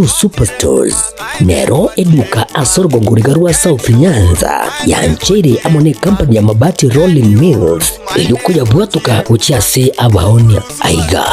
Superstores nero eduka asorgo nguriga rwa South Nyanza yanchere amone company ya mabati Rolling Mills ilikuya bwatuka uchiase abaonia aiga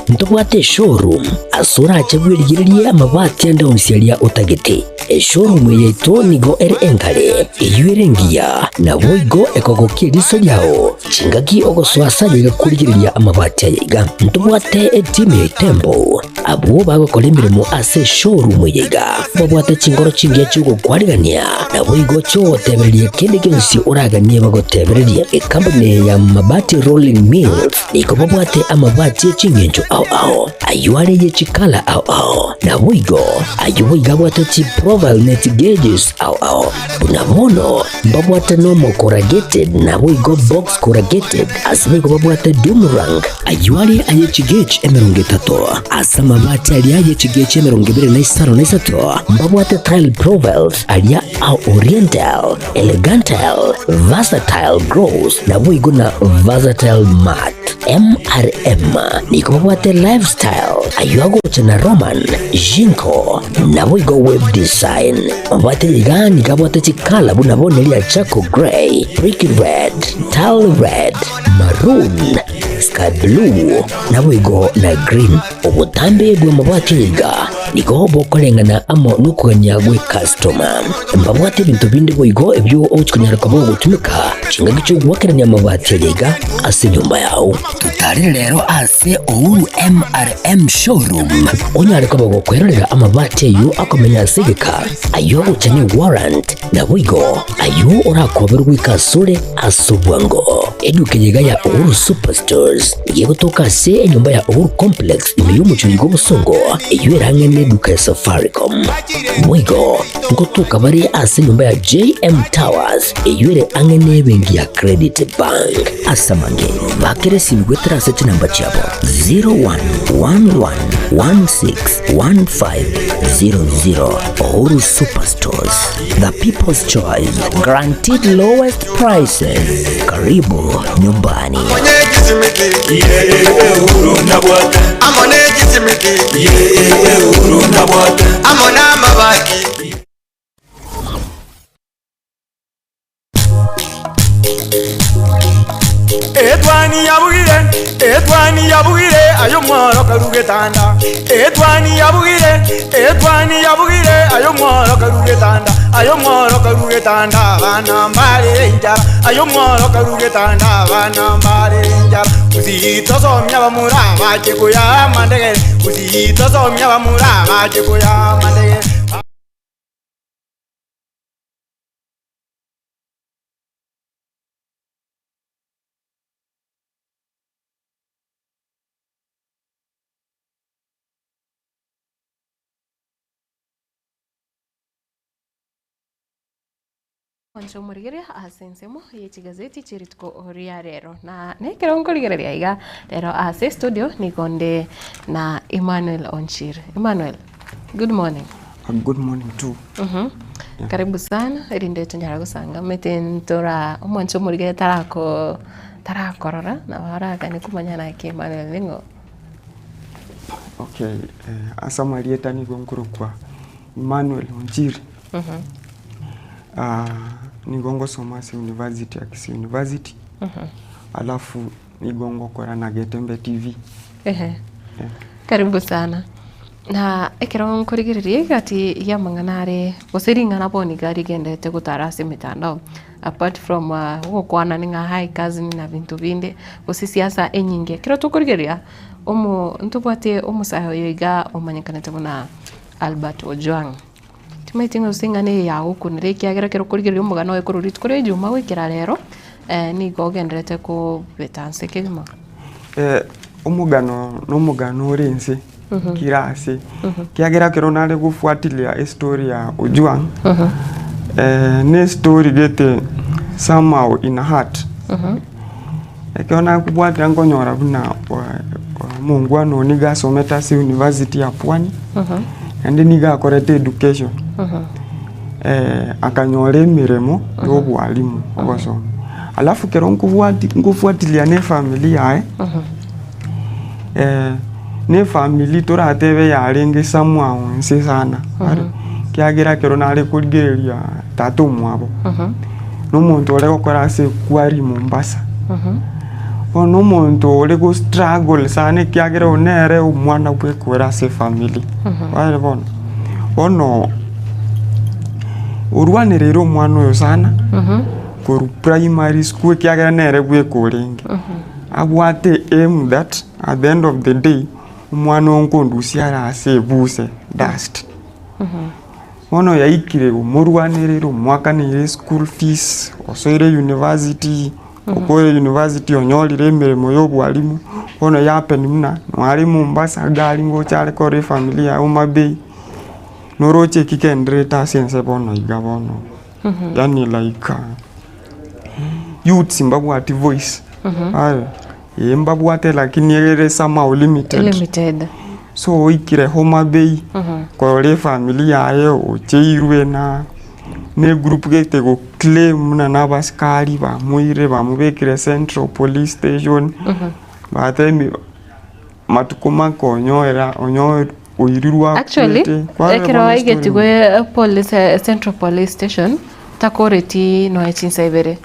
ntobwate showroom asura achabwirigirie amabati ande onsialia utagete showroom yeto nigo enkale eyuerengia na boigo ekogokiriso yao chingaki ogoswasa yiga kurigiriria amabati yiga ntobwate team Tembo abo bagokora imirimo ase showroom yiga babwate chingoro chingia chugo kwarigania na boigo cho tebererie kende kensi uraganie bagotebererie company ya mabati Rolling Mills niko babwate amabati chingenjo ao ayuare ye chikala ao na boigo ayuiga bwate chi profile net gauges ao bunamono babwate normal corrugated na boigo box corrugated asibe babwate Dumrang ayuare aye chigage emerongetato asa mabati ali aye chigage emerongibere na isaro na isato babwate tile profiles alia au oriental elegantal versatile gross na boigo na versatile mat MRM niko babwate lifestyle ayuago chana Roman Jinko na boigo web design babwate ligani kabwate chikala bunabone lia Chaco Grey, Brick Red, Tile Red, Maroon, Sky Blue na boigo na green obutambe gwe mabwate liga niko bokolengana amo nukuganyagwe customer mbabwate bintu bindi boigo ebyo ochikunyara kabo gutumika chingagicho gwakeranya mabwate liga ase nyumba yao tutari rero ase Ouru MRM showroom onyare kabo gukwerera amabwate yu akomenya sigika ayo uchane warrant na boigo ayo urakoberwa ikasure asubwango edukenyega ya Ouru Superstores yegotoka se nyumba ya Ouru Complex imeyumucho yigo busongo eyuerange neduka ya Safaricom boigo ngotoka bari ase nyumba ya JM Towers eyuere ange nebengi ya Credit Bank asamange bakere simgwetera sete namba chabo 0111161500 Ouru Superstores, the people's choice, guaranteed lowest prices. Karibu nyumbani. Etwani yabugire ayo mwaro karugetanda etwani yabugire ayo mwaro karugetanda bana mbare njara ayo mwaro karugetanda bana mbare njara uzito somya bamura baje kuya mandege uzito somya bamura baje kuya mandege. Wancho murigeria asensemo yechi gazeti chiritko oria rero na nekero ngorigeria iga rero ase studio nikonde na Emmanuel Onchir. Emmanuel, good morning. Good morning too. Yeah. Karibu sana irinde tunyara gusanga metentora umwancho murigeria tarakorora na waraga nikumanyana ke Emmanuel ningo. Okay, asamalieta ni gonkuru kwa Emmanuel Onchir. Nigongo Somasi University ya Kisii University. Alafu nigongo kora na Getembe TV. Karibu sana. Na ekero nkurigiririe gati ya manganare gosiringa boni gari gendete gutarase mitandao apart from gukwana ninga high kazi na bintu binde gosisiasa enyinge kero tukurigiria ntubwate umusaho yiga omanyekanete buna Albert Ojwang. Tumaitinga usingane ya huku nirekiagera kero kurigiria umugano we kururi tukore juma wikira rero ni gogenderete ku betanse kegima umugano urinse kirasi kiagera kero nale gufuatilia history ya Ojwang ne story gete somehow in heart ekiona kubwata ngonyora buna mungwano niga someta si university ya Pwani and niga korete education akanyore miremo y'obwalimu obosoma alafu kero ngufuatilia ne familia ne family turatebe yarenge samwa onse sana ari kiagira kero nari kurigeria tatu mwabo no muntu ole gukora ase kwari Mombasa ono muntu ole go struggle sana kiagira onere umwana bwe kwera ase family wale bono ono urwaniriro umwana oyo sana koru primary school kiagira nere bwe korenge abwate aim that at the end of the day umwana onkondusia arase buse dust ono yaikire umurwaniriro mwakanire school fees osoire university okore university onyolire emirimo y'obwalimu ono yapeni muna nwari Mombasa gali ngo chale kore familia Homa Bay noroche kikendreta sense bono iga bono yani like youth Zimbabwe voice Zimbabwe lakini yere somehow limited so ikire Homa Bay kore familia ayo ocheirwe na ne group gete go claim na nabaskari ba muire ba mubekire Central Police Station batemi matukuma konyoera oyirirwa actually ekero igetigwe police Central Police Station takoreti no echinsaibere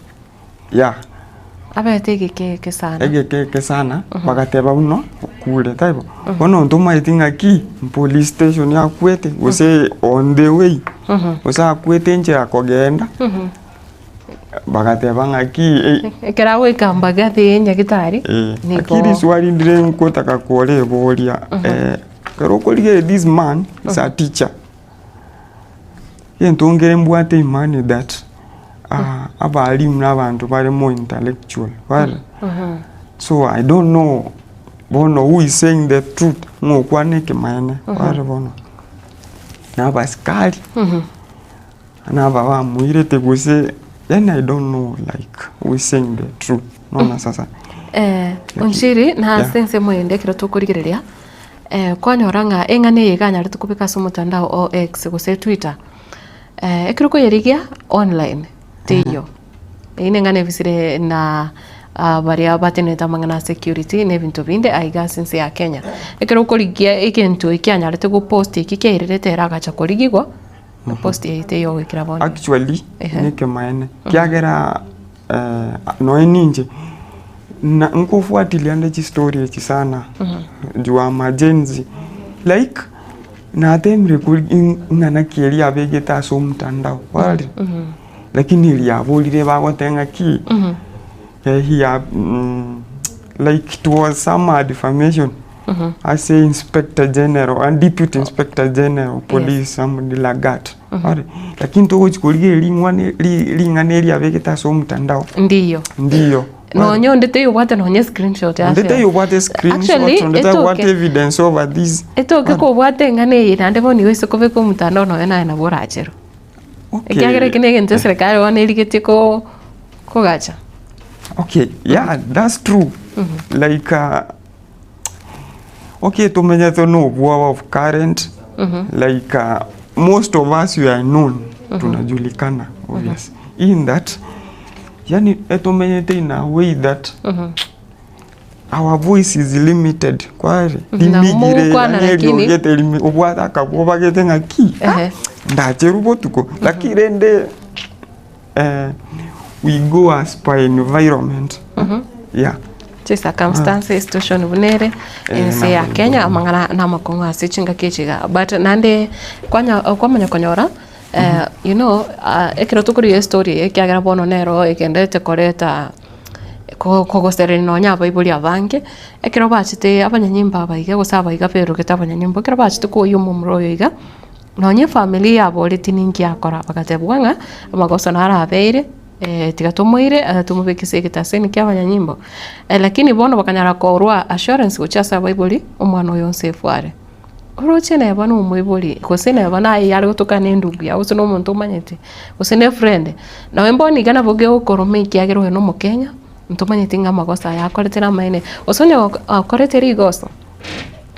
abetege ke sana ke sana bagateba uno kule taibo ono ntoma itinga ki police station ya kwete ose on the way osa kwete nje akogenda bagateba ngaki ekerawe kambaga thenya gitari niko akiri swali ndire nkotaka kole bolia kero kolige this man is a teacher yentongere mbwate imani that abalimu n'abantu bari more intellectual right so I don't know bono who is saying the truth ngokwaneke maene right bono nabaskali nababa muire tegose then I don't know like who is saying the truth nona sasa onshiri na sense moyende kiro tukurigereria kwanyoranga engane yeganya ritukubika su mutandao OX gose Twitter ekiro ko yerigia online tiyo ine ngane visire na baria bateneta mangana security ne bintu binde aiga sense ya Kenya ekero korigia ikintu ikyanyarete go post ikikeirete ragacha korigigwa post ite yo ikirabona actually nike maene kiagera no eninje na nkufuatilia ndechi story echi sana jua majenzi like na temre ngana kieli abegeta so mtandao wali lakini liabolire bagotenga ki here like it was some defamation I say Inspector General and Deputy Inspector General Police somebody like that lakini to kuliye lingane abegeta so mtandao ndiyo no nyondete yobate no screenshot ya ndete yobate screenshot ndete what evidence over this etoke ko bwate ngane irande boni wese ko beko mutandao no na borachero ekiagere kinege nte serikali wana iligete ko gacha okay yeah that's true like okay to menya to no war of current like most of us we are known tunajulikana obvious in that yani etomenyete in a way that our voice is limited kware limigire yani gete obwata kaboba gete ngaki ndacherubo tuko lakini rende we go as per environment yeah the circumstances situation bunere ense ya Kenya amangana na makongo asichinga kechiga but nande kwamanya konyora you know ekero tukuri story ekiagera bono nero ekendete koreta kogosere no nyaba ibuli abange ekero bachite abanyanyimba baige gusaba iga pero ketabanyanyimba ekero bachite ko yumo mroyo iga nonye family yabo litiningi yakora bakatebwanga amagoso narabeire tigatomoire tumubekise kitaseni ky'abanyanyimbo lakini bono bakanyara korwa assurance guchasa baibuli omwana oyo nsefware urochene bano umwibuli kosene bana yari gutokana endugu ya uso no muntu manyete usene friend na wemboni gana boge ukorome ikiagero no mukenya ntumanyete nga magosa yakoretera maine usonye akoretera igoso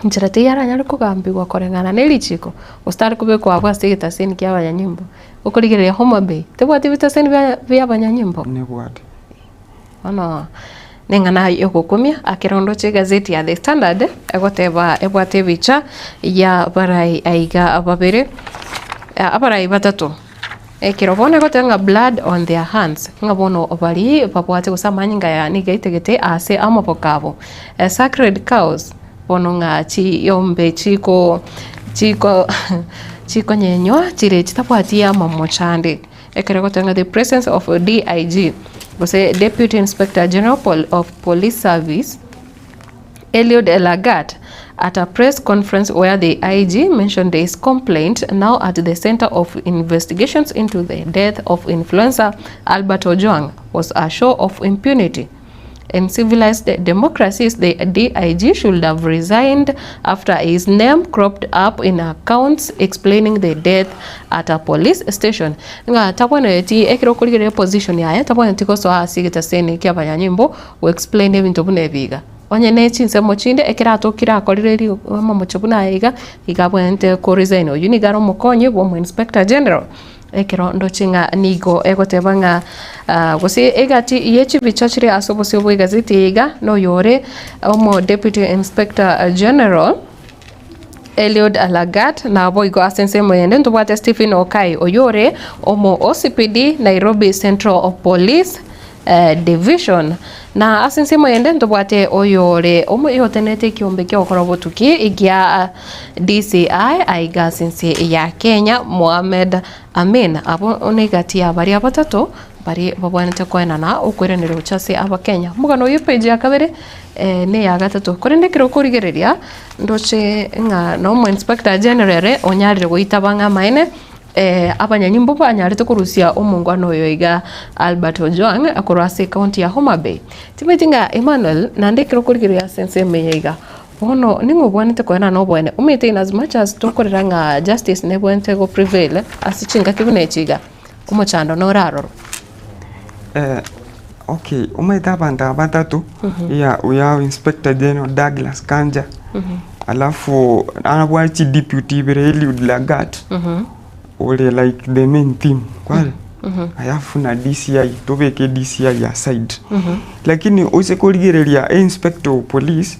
nchirate yara nyari kugambirwa korengana nelichiko ustari kubekwa abwase kitaseni ky'abanyanyimbo ukurigereria Homa Bay tebwate bitaseni by'abanyanyimbo nebwate ana nengana yogukumia akirondo che gazeti ya The Standard egoteba ebwate bicha ya barai aiga babere abarai batatu ekirobone gotenga blood on their hands ngabono obali babwate gusamanyinga ya nigaitegete ase amabokabo sacred cows bono nga chi yombe chiko nyenywa chire chitabwatia mamochande ekeregotenga the presence of DIG was a Deputy Inspector General of Police Service Eliud Lagat at a press conference where the IG mentioned his complaint now at the Center of Investigations into the death of influencer Albert Ojwang was a show of impunity. In civilized democracies, the DIG should have resigned after his name cropped up in accounts explaining the death at a police station. Nga tabone ti ekiro kuligere position yaye tabone tiko so asigita sene kya banyanyimbo we explain ebintu bunebiga. Onye nechinse mochinde ekirato kirakorereri mamochobuna yiga igabwente ko resign unigaro mukonye bo Inspector General. Ekero ndochinga nigo egotebanga gosi egati yechi bichachire asobosi obwe gazeti iga no yore omo Deputy Inspector General Eliud Lagat na boigo asense moyende ntubwate Stephen Okai oyore omo OCPD Nairobi Central Police Division na asense moyende ntubwate oyore omo yotenete kiombe kyo korobotuki igia DCI aiga sense ya Kenya Mohamed Amin abo onegatia bari abatatu bari babwanete kwenana ukwerenere uchase aba Kenya mugano yo page ya kabere ne ya gatatu korendekero kurigereria ndoche nga no Inspector General onyarire goitabanga maine abanyanyimbo banyarite kurusia omungwano yoiga Albert Ojwang akorase county ya Homa Bay timetinga Emmanuel nandekero kurigereria sense meyega ono ningo bwanete kwena no bwane umete in as much as tokorera nga justice ne bwente go prevail asichinga kibune chiga umuchando no raroro okay umeta banda batatu ya uya Inspector General Douglas Kanja alafu anabwachi deputy Eliud Lagat ole like the main team kwale ayafu na DCI tobeke DCI aside lakini usekoligereria inspector of police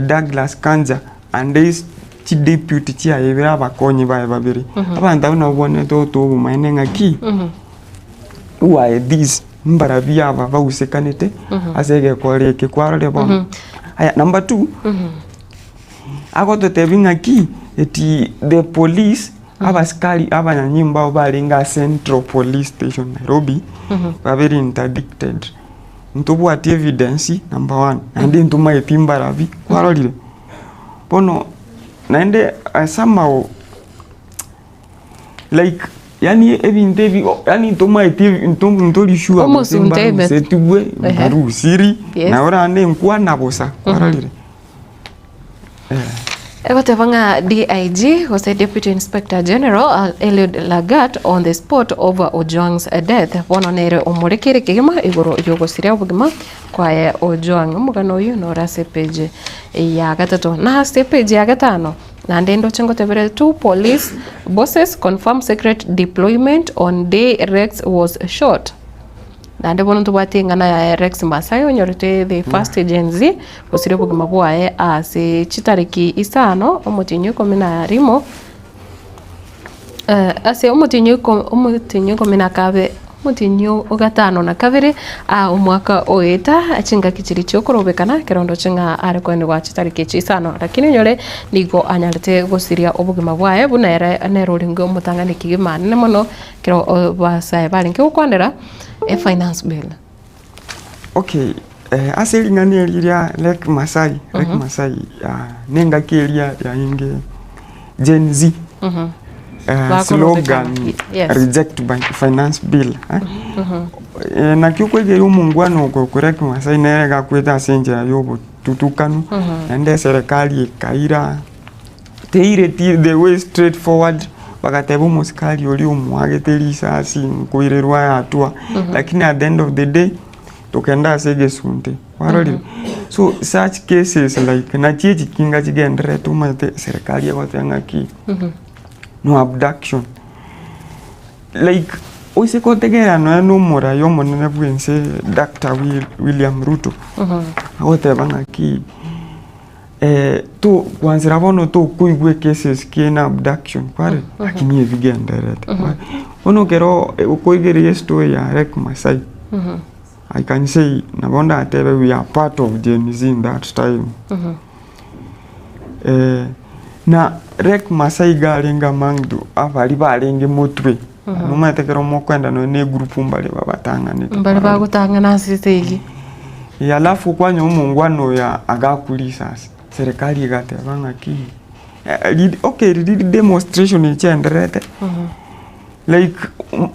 Douglas Kanja and this deputy chia ebera bakonyi bae babiri abanda no bone to mainenga ki why this mbarabia aba bausekanete asege koreke kwarole bon aya number 2 agoto tebinga ki eti the police abaskari abanyanyimba obalinga Central Police Station Nairobi babiri interdicted ntubwati evidence number 1 and ntuma epimba rabi kwarolire bono naende somehow like yani ebintebi yani ntuma etivi ntori shua musimba setubwe baru siri na ora ande nkwana bosa kwarolire Evatevanga DIG was the Deputy Inspector General Eliud Lagat on the spot over Ojwang's death. Bononere omurekere kigima igoro yogosiria obugima kwa Ojwang mugano uyu no rase page ya gatatu na page ya gatano na ndendo chengo tebere 2 police bosses confirm secret deployment on day Rex was shot. Nande bono tubati ngana ya Rex Masayo nyorite the first agency kusire bugima bwae ase chitariki isano omutinyo komina rimo ase omutinyo komina kabe mutinyo ogatano na kabere umwaka oeta achinga kichiri chokorobekana kerondo chinga arekwende wa chitariki chisano lakini nyore nigo anyarite gosiria obugima bwae bunere neroringo mutangani kigima nemono kero basae balinke ukwandera finance bill. Okay, aselingani elia Lek Masai nenga kelia ya inge Gen Z slogan reject by finance bill na kiukwege umungwano ko correct Masai nerega kweta senja yobo tutukanu ende serikali kaira teire the way straight forward bakatebo musikali oli umwagetelisa asi nkuirerwa yatua lakini at the end of the day tokenda sege sunte waroli so such cases like na chiji kinga chigendere tumate serikali yakotenga ki no abduction like Oise kotegera no mura yo monene bwense Dr. William Ruto. Agote banga ki tu kwanzira bono tu kuigwe cases kina abduction kware lakini evigenderete. Ono kero ukoigere story ya Rek Masai. I can say nabonda atebe we are part of Gen Z in that time. Na Rek Masai galinga mangdu abali balenge motwe. Numa tekero mokwenda no ne group mbali babatanga ne. Mbali bagutanga na sisigi. Ya alafu kwanya umungwano ya agakulisa serikali igatebanga ki. Okay, did demonstration ichenderete. Like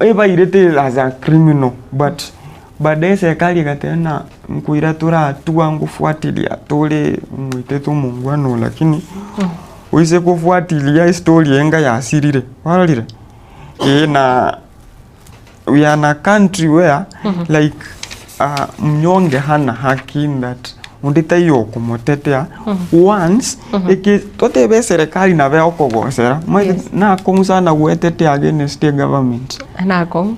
eba irete as a criminal but baadaye serikali igatena nkuira tura atua ngufuatilia tole mwitetu mungwano lakini uise kufuatilia story enga ya asirire waralire na we are in a country where like mnyonge hana haki in that undita yo kumotetea once eke totebe serikali na veo kogosera na komusana gwetete against the government anako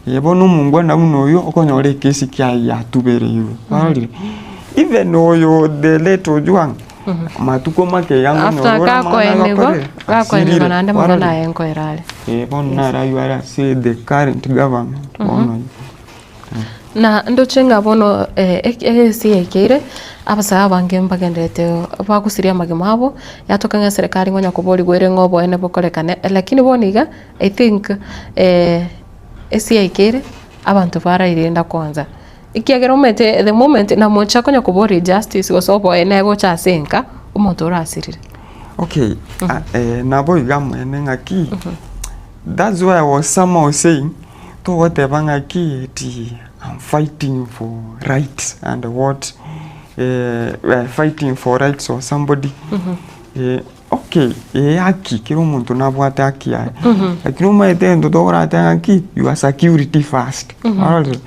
yebono mungwana unoyo okonyore kesi kya ya tubereyo waralire even oyo the late Ojwang matuko make yangu after kako enigo nande mwana yenko irale bonna you are say the current government na ndo chenga bono ekire abasa bange mbagendete bakusiria magimabo yatokanga serikali ngonya kubori gwere ngobo ene bokorekane lakini boniga I think ekire abantu barairinda kwanza ikiagera umete the moment na mocha konya kubori justice gosobo ene go cha senka umuntu urasirire. Okay, nabo igamwe ngaki. That's why I was somehow saying to whatever ngaki I'm fighting for rights and what fighting for rights or somebody. Okay, haki kiro muntu nabwata haki ya. Lakini umete ndo dora haki you are security first. Alright.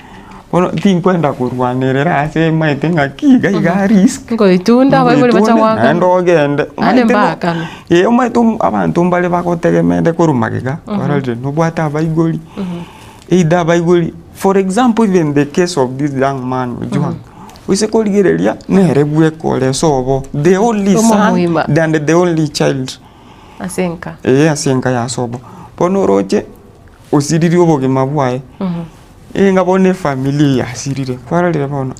Ono tinkwenda kurwanirira ase maitenga kiga iga risk ngo itunda bayibuli bacha waka ndo gende ane mbaka umaitum abantu mbale bakotegemende kurumagiga already no bwata bayigoli ida bayigoli for example even the case of this young man Ojwang wise koligereria nerebwe kole sobo the only son and the only child asenka asenka ya sobo ponoroche osiriri obogima bwae ngabone familia asirire kwaralira bono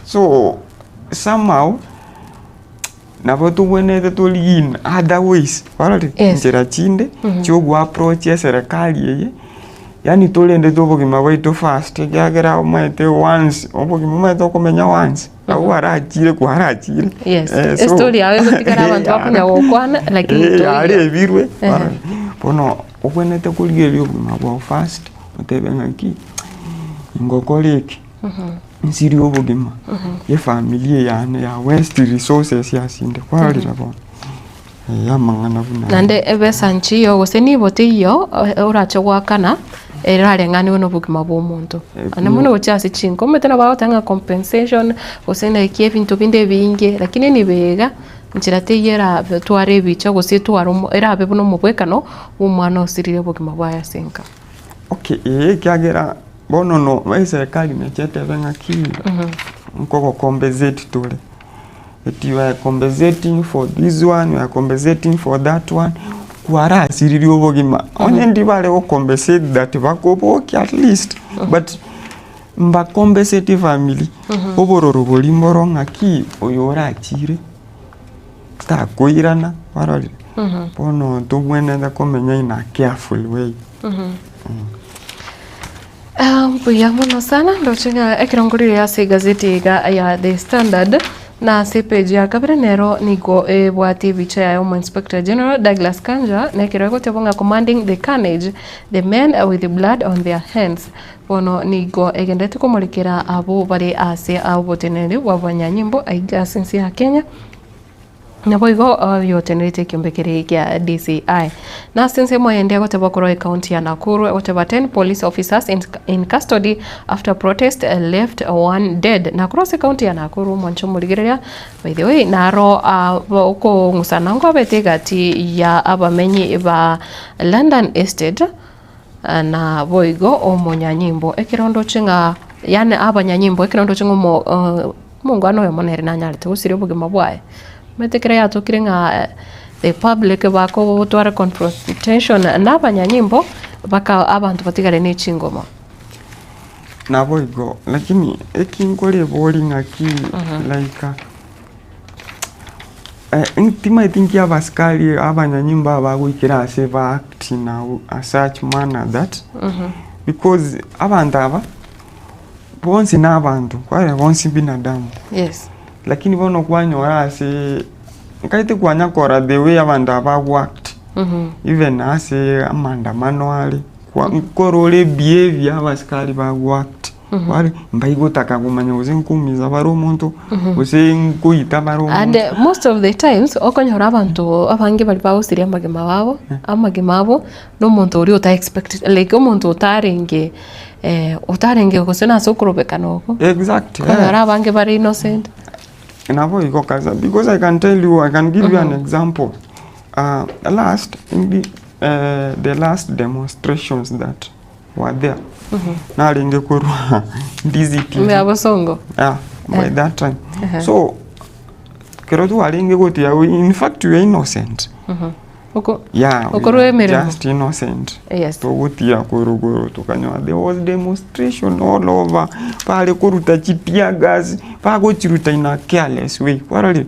so somehow nabo tubonete tolin other ways kwaralira njera chinde cyo approach ya serikali yeye yani tolende tobogima bwaito fast yagera umaite once obogima umaite komenya once au arachire kwarachire story yawe gutikara abantu bakunya gokwana lakini to ari birwe bono obonete kuligerio obogima bwa fast mutebenga ki ngokoleki nsiri obogima ye familia ya West Resources ya sinde kwarira bono ya mangana buna nande ebesanchi yo goseni botiyo uracho gwakana erare ngani wono bugima bo muntu ane muno gochase chinko metena baotanga compensation gosena ikievinto binde binge lakini ni bega njirate yera tware bicho gose twaro era bebuno mubwekano umwana osirire bugima bwaya senka. Okay kyagera bono no serikali mechete benga ki nkoko compensate tole that you are compensating for this one, you are compensating for that one kwara asiriri obogima onye ndi bale o compensate that bakoboki at least but mba compensate family obororo bolimboro ngaki oyora achire sta koirana warali bono tubwene da komenya ina careful way. Buyamuno sana ndo chenga ekirongorire ya gazeti ya The Standard na page ya kabrenero nigo bwati bicha ya Home Inspector General Douglas Kanja na kirego tebonga commanding the carnage the men with the blood on their hands bono nigo egendete kumulikira abo bari ase abo tenere wabanyanyimbo aiga sensi ya Kenya na boigo yote nilite kimbekere ya DCI na sense moyende goteba koro county ya Nakuru goteba 10 police officers in custody after protest left one dead na cross county ya Nakuru mwancho muligereria by the way naro uko ngusanango betegati ya abamenyi ba London Estate na boigo omonyanyimbo ekirondo chinga yani abanyanyimbo ekirondo chinga mungu anoyo monere na nyarite gusire obugima bwaye metekere yatokire nga the public bako gutwara confrontation n'abanyanyimbo baka abantu batigare n'ikingoma nabo igo lakini ekingore bori ngaki like intima thinki abaskali abanyanyimba bagwikira ase ba act now a such manner that because abantu aba bonsi n'abantu kware bonsi binadamu yes lakini bono kwanyora ase nkaite kwanya kora the way abantu aba worked even ase amandamano ali kwa korole behavior abaskali ba worked wale mbaigotaka kumanya uzinkumiza bari omuntu uzinkuita bari and most of the times okonyora abantu abange bali bawusiria amagema babo amagema abo no muntu uri uta expected like omuntu utarenge gusena sokurobeka noko exactly konyora abange bari innocent nabo iko kaza because I can tell you I can give you an example last in the last demonstrations that were there nalinge kurwa ndiziti mbabosongo by that time so kerotu alinge goti in fact you are innocent just innocent yes to gutia kuruguru tukanywa there was demonstration all over pale kuruta chitia gas pago chiruta in a careless way warali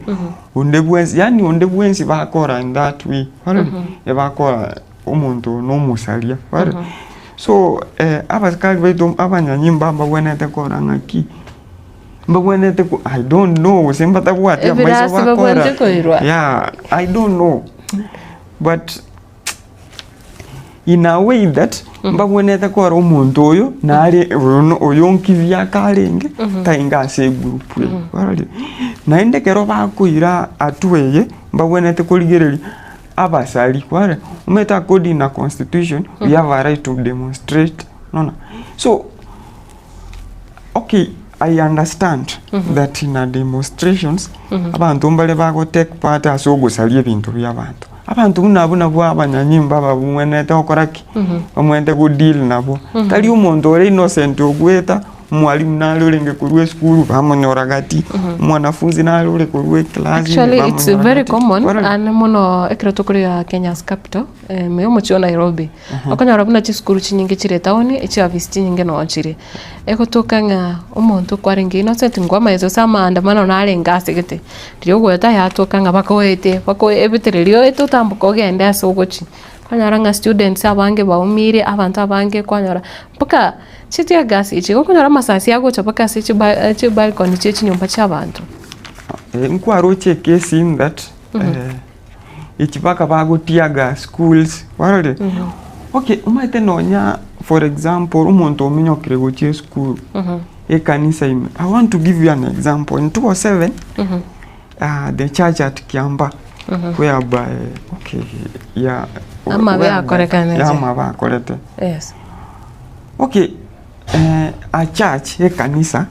ondebwensi bakora in that way warali bakora umuntu no musalia warali so abaskali beto abanyanyimba babwenete kora ngaki babwenete ko I don't know sembata bwati amaiso bakora I don't know but in a way that babwenete kora umuntu oyo nari oyo nkivya kalenge tainga se group warali naende kero bakuira atweye babwenete kuligereri abasali kware umeta code in a constitution we have a right to demonstrate no so okay I understand that in a demonstrations abantu mbale bago take part aso gusalie bintu by'abantu abantu nabo nabo abanyanyimba babumwenete okoraki bamwente go deal nabo kali umuntu ore innocent ogweta mwalimu nalolenge kurwe school bamonyora gati mwanafunzi nalole kurwe class actually it's very common and mono ekrotokoria Kenya's capital meyo mucho Nairobi okonyora buna chi school chinyingi chire town echi avisi nyingi no chire ekotokanga umuntu kwaringi innocent ngoma ezo sama andamano nalenga segete rio gweta yatokanga bakoete bako ebitererio etutambuko gende asogochi kwanyara students abange baumire abantu abange kwanyara paka chitia gasi ichi kwanyara masasi yago chapaka chi balcony chichi nyumba chabantu nkwaro cheke in that ichi baka bago tiaga schools warale okay umaite nonya for example umuntu ominyokire go chi school kanisa ime I want to give you an example in 2007 the church at Kiamba whereby yes okay a church kanisa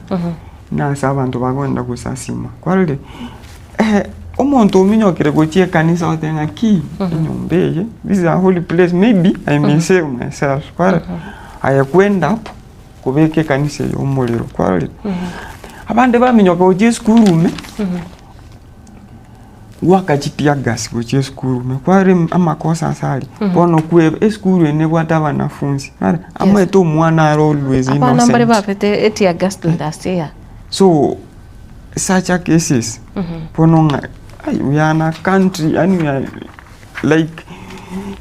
na sabantu bagenda kusasima kwalile omuntu ominyokire gochie kanisa otenga ki nyombeye this is a holy place maybe I may say myself kwalile ayakwenda hapo kubeke kanisa y'omuliro kwalile abande baminyoka gochie skurume wakachitia gas gochie skurume kware amakosa asali bono kwebe skuru ene bwata banafunzi amaito mwana always innocent apana mbale bapete etia gas last year so such a cases bono we are in a country and we are like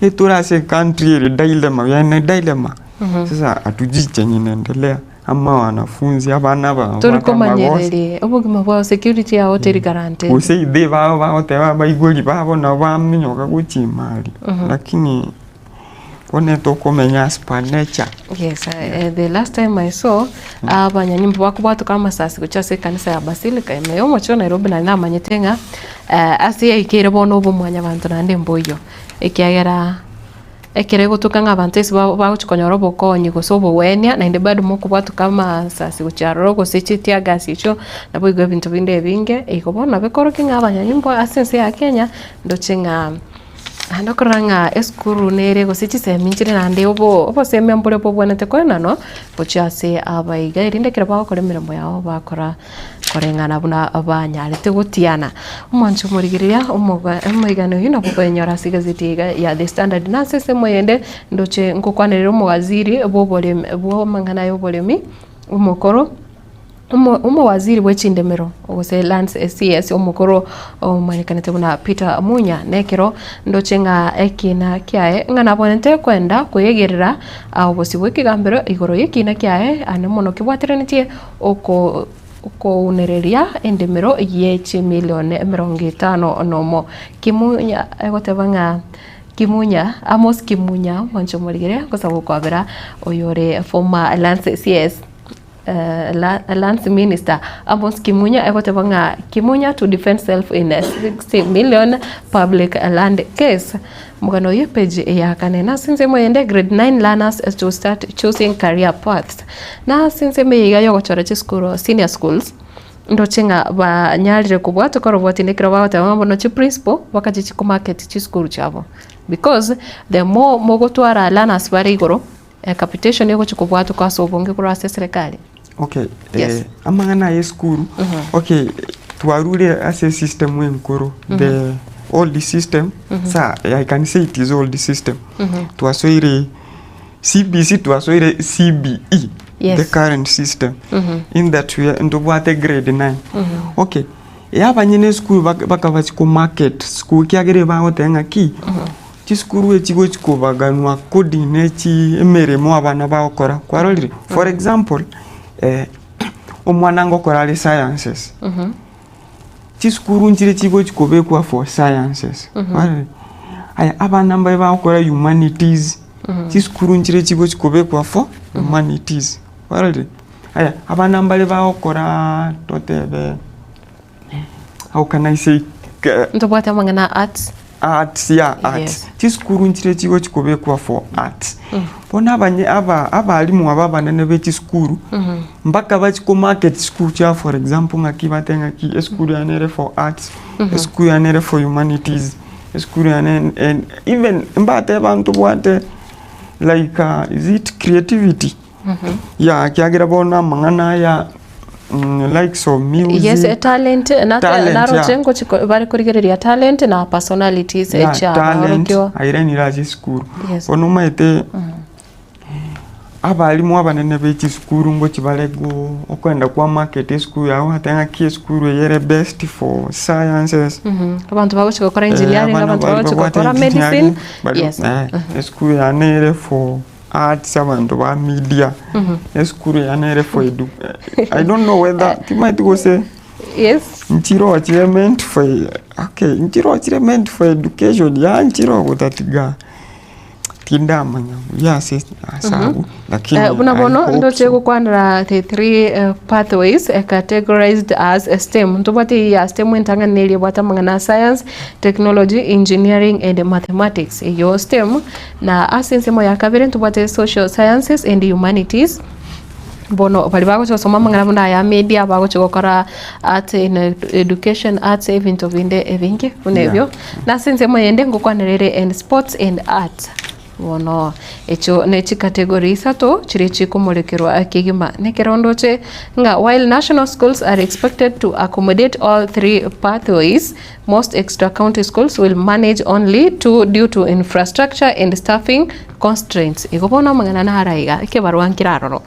eturase country dilemma we are in a dilemma sasa atujiche ninaendelea ama wanafunzi abana ba tulikomanyerere obugima bwa security ya hotel guarantee usei de ba hotel ba igoli babo na ba minyoka kuchimali lakini kone to komenya spanacha yes the last time I saw abanyanyimbo bakubatu kama sasi kuchase kanisa ya Basilica emeyo mocho Nairobi na namanyetenga asiye ikere bono bomwanya bantu nande mboyo ekiagera ekere gutukanga abantu esi baguchikonyora bokonyi gosobo wenia na inde bado mukubatu kama sasi gucharoro gosechitia gas icho nabo igwe bintu binde binge ikobona bekoro kinga abanyanyimbo asense ya Kenya ndochenga Anokoranga eskuru nere gosichi seminchire nande obo semya mpore po bwanete kwena no pochase abaiga irinde kira ba kore mirimo yao bakora korengana buna abanyarete gutiana umanchu murigiria umugano hino kubenyora sigazitiga ya The Standard na sese moyende ndoche ngokwanere umugaziri bo mangana yo bolemi umukoro waziri w'echindemero ose Lance CS omukoro omanyikanite buna Peter Munya nekero ndochenga ekina kyae ngana bonente kwenda kuyegerera obosi bw'ekigambiro igoro yekina kyae ane mono kibwateranitie uko unereria endemero yechi milioni 50 nomo Kimunya egotebanga Kimunya Amos Kimunya mancho morigere kosabo kwabera oyore former Lance CS Lance Minister Amos Kimunya egotebanga Kimunya to defend self in a 60 million public land case. Mugano ye page ya kanena since moyende grade 9 learners to start choosing career paths. Na since meyiga yo gochora school senior schools ndochenga ba nyalire kubwato koroboti nekira bawata mambo no chi principal wakachi ku market chi school chabo because the more mogotwara learners bari igoro capitation yego chikubwato kwa sobonge kura serikali. Okay, yes. Amangana ye school. Okay, tuarule as a system wenkoro the old system. Sa I can say it is old system. Tuasoire CBC tuasoire CBE. Yes. The current system. In that we ndobwate grade 9. Okay. Yaba nyine school bakavachi ku market school kyagere bawo tenga ki. Chiskuru echigo chikobaganwa coding echi emeremo abana bakora kwarolire. For example, omwana ngokora sciences. Chiskuru nchire chigo chikobekwa for sciences. Aya abana mbaye bakora humanities. Chiskuru nchire chigo chikobekwa for humanities. Kwarolire. Aya abana mbaye bakora totebe. How can I say? Ndobwata mangana arts. Arts, yeah, arts. Yes. Chiskuru nchire chigo chikobekwa for arts. Pona abalimu ababana nebe chiskuru. Mbaka bachi ku market school cha for example ngakibatenga ki school yanere for arts, school yanere for humanities, school yanere and even mbate bantu bwate like is it creativity? Yeah, kyagira bona mangana ya like so music. Yes, talent na rojengo chiko bari kurigereria talent na personalities echa talent aireni raji school. Yes. Onumaite abalimu abanene bechi school ngo chibalego okwenda kwa market school yawo atenga ki school yere best for sciences. Abantu bago chikora engineering, abantu bago chikora medicine. Yes. School yanere for arts, abantu ba media. School yanere for I don't know whether you might go say yes. Nchiro achievement for nchiro achievement for education ya nchiro utatiga. Tindamanya yes asabu lakini unabono ndoche kukwandra the three pathways categorized as STEM ntobati ya STEM entanga neli bwata mangana science, technology, engineering and mathematics. Yo STEM na asensemo ya kabere ntobati social sciences and humanities. Bono bali bago chosoma mangana bunda ya media bago chokora art in education, arts event of inde evinke unevyo na sensemo yende ngokwanerere and sports and arts. Wono echo nechi category sato chirichi kumulekirwa akigima nekerondoche nga while national schools are expected to accommodate all three pathways, most extra county schools will manage only two due to infrastructure and staffing constraints. Igobona mangana na haraiga kebarwan kiraroro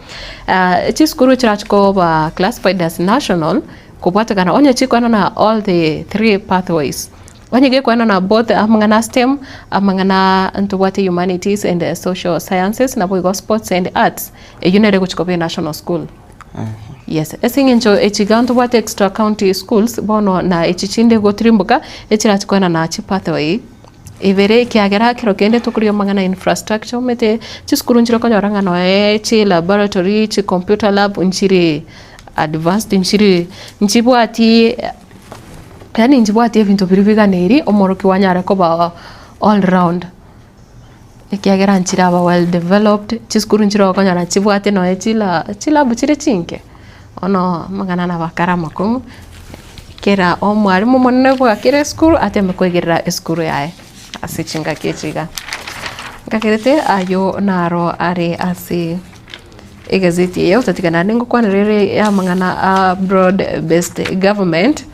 echi skuru chirachko ba classified as national kubata kana onye chikwana na all the three pathways. Wanyige kwa na both amangana STEM, amangana ntubwate humanities and social sciences na boy sports and arts. Yunere kuchikope national school. Yes, esingencho echiganto bwate extra county schools bono na echichinde go trimbuka echirachikwana na chipathway. Ivere kiagera kirokende tukuriyo mangana infrastructure mete chiskuru nchiro konyoranga no chi laboratory chi computer lab nchiri advanced nchibwati yani njibwati ebintu biribiga neri omoroki wanyara ko ba all round ekiagera nchira ba well developed chiskuru nchiro konyara chibwate no chila buchire chinke ono magana na bakara makungu kera omwarimu monne bwa kire school ateme kwegerera school yae asichinga kechiga ngakirete ayo naro ari asi egazeti yo tatikana nengo kwanirere ya mangana broad based government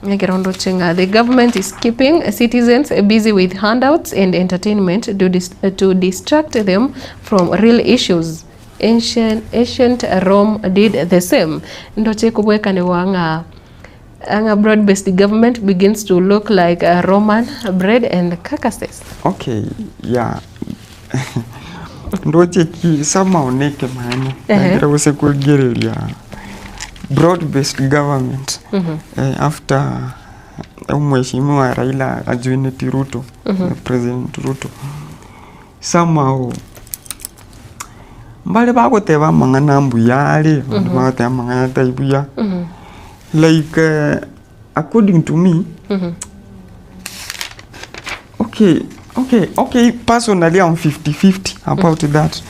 ngerondo chinga the government is keeping citizens busy with handouts and entertainment to distract them from real issues. Ancient Rome did the same. Ndoche kubweka ni wanga anga broad-based government begins to look like a Roman bread and carcasses. Okay, yeah. Ndoche ki sama oneke maana. Ngira wose kugerelia broad-based government after mheshimiwa Raila ajoine Ruto, President Ruto. Somehow mbale bagoteba mangana mbuyale bagoteba mangana taibuya like according to me okay personally I'm 50-50 about that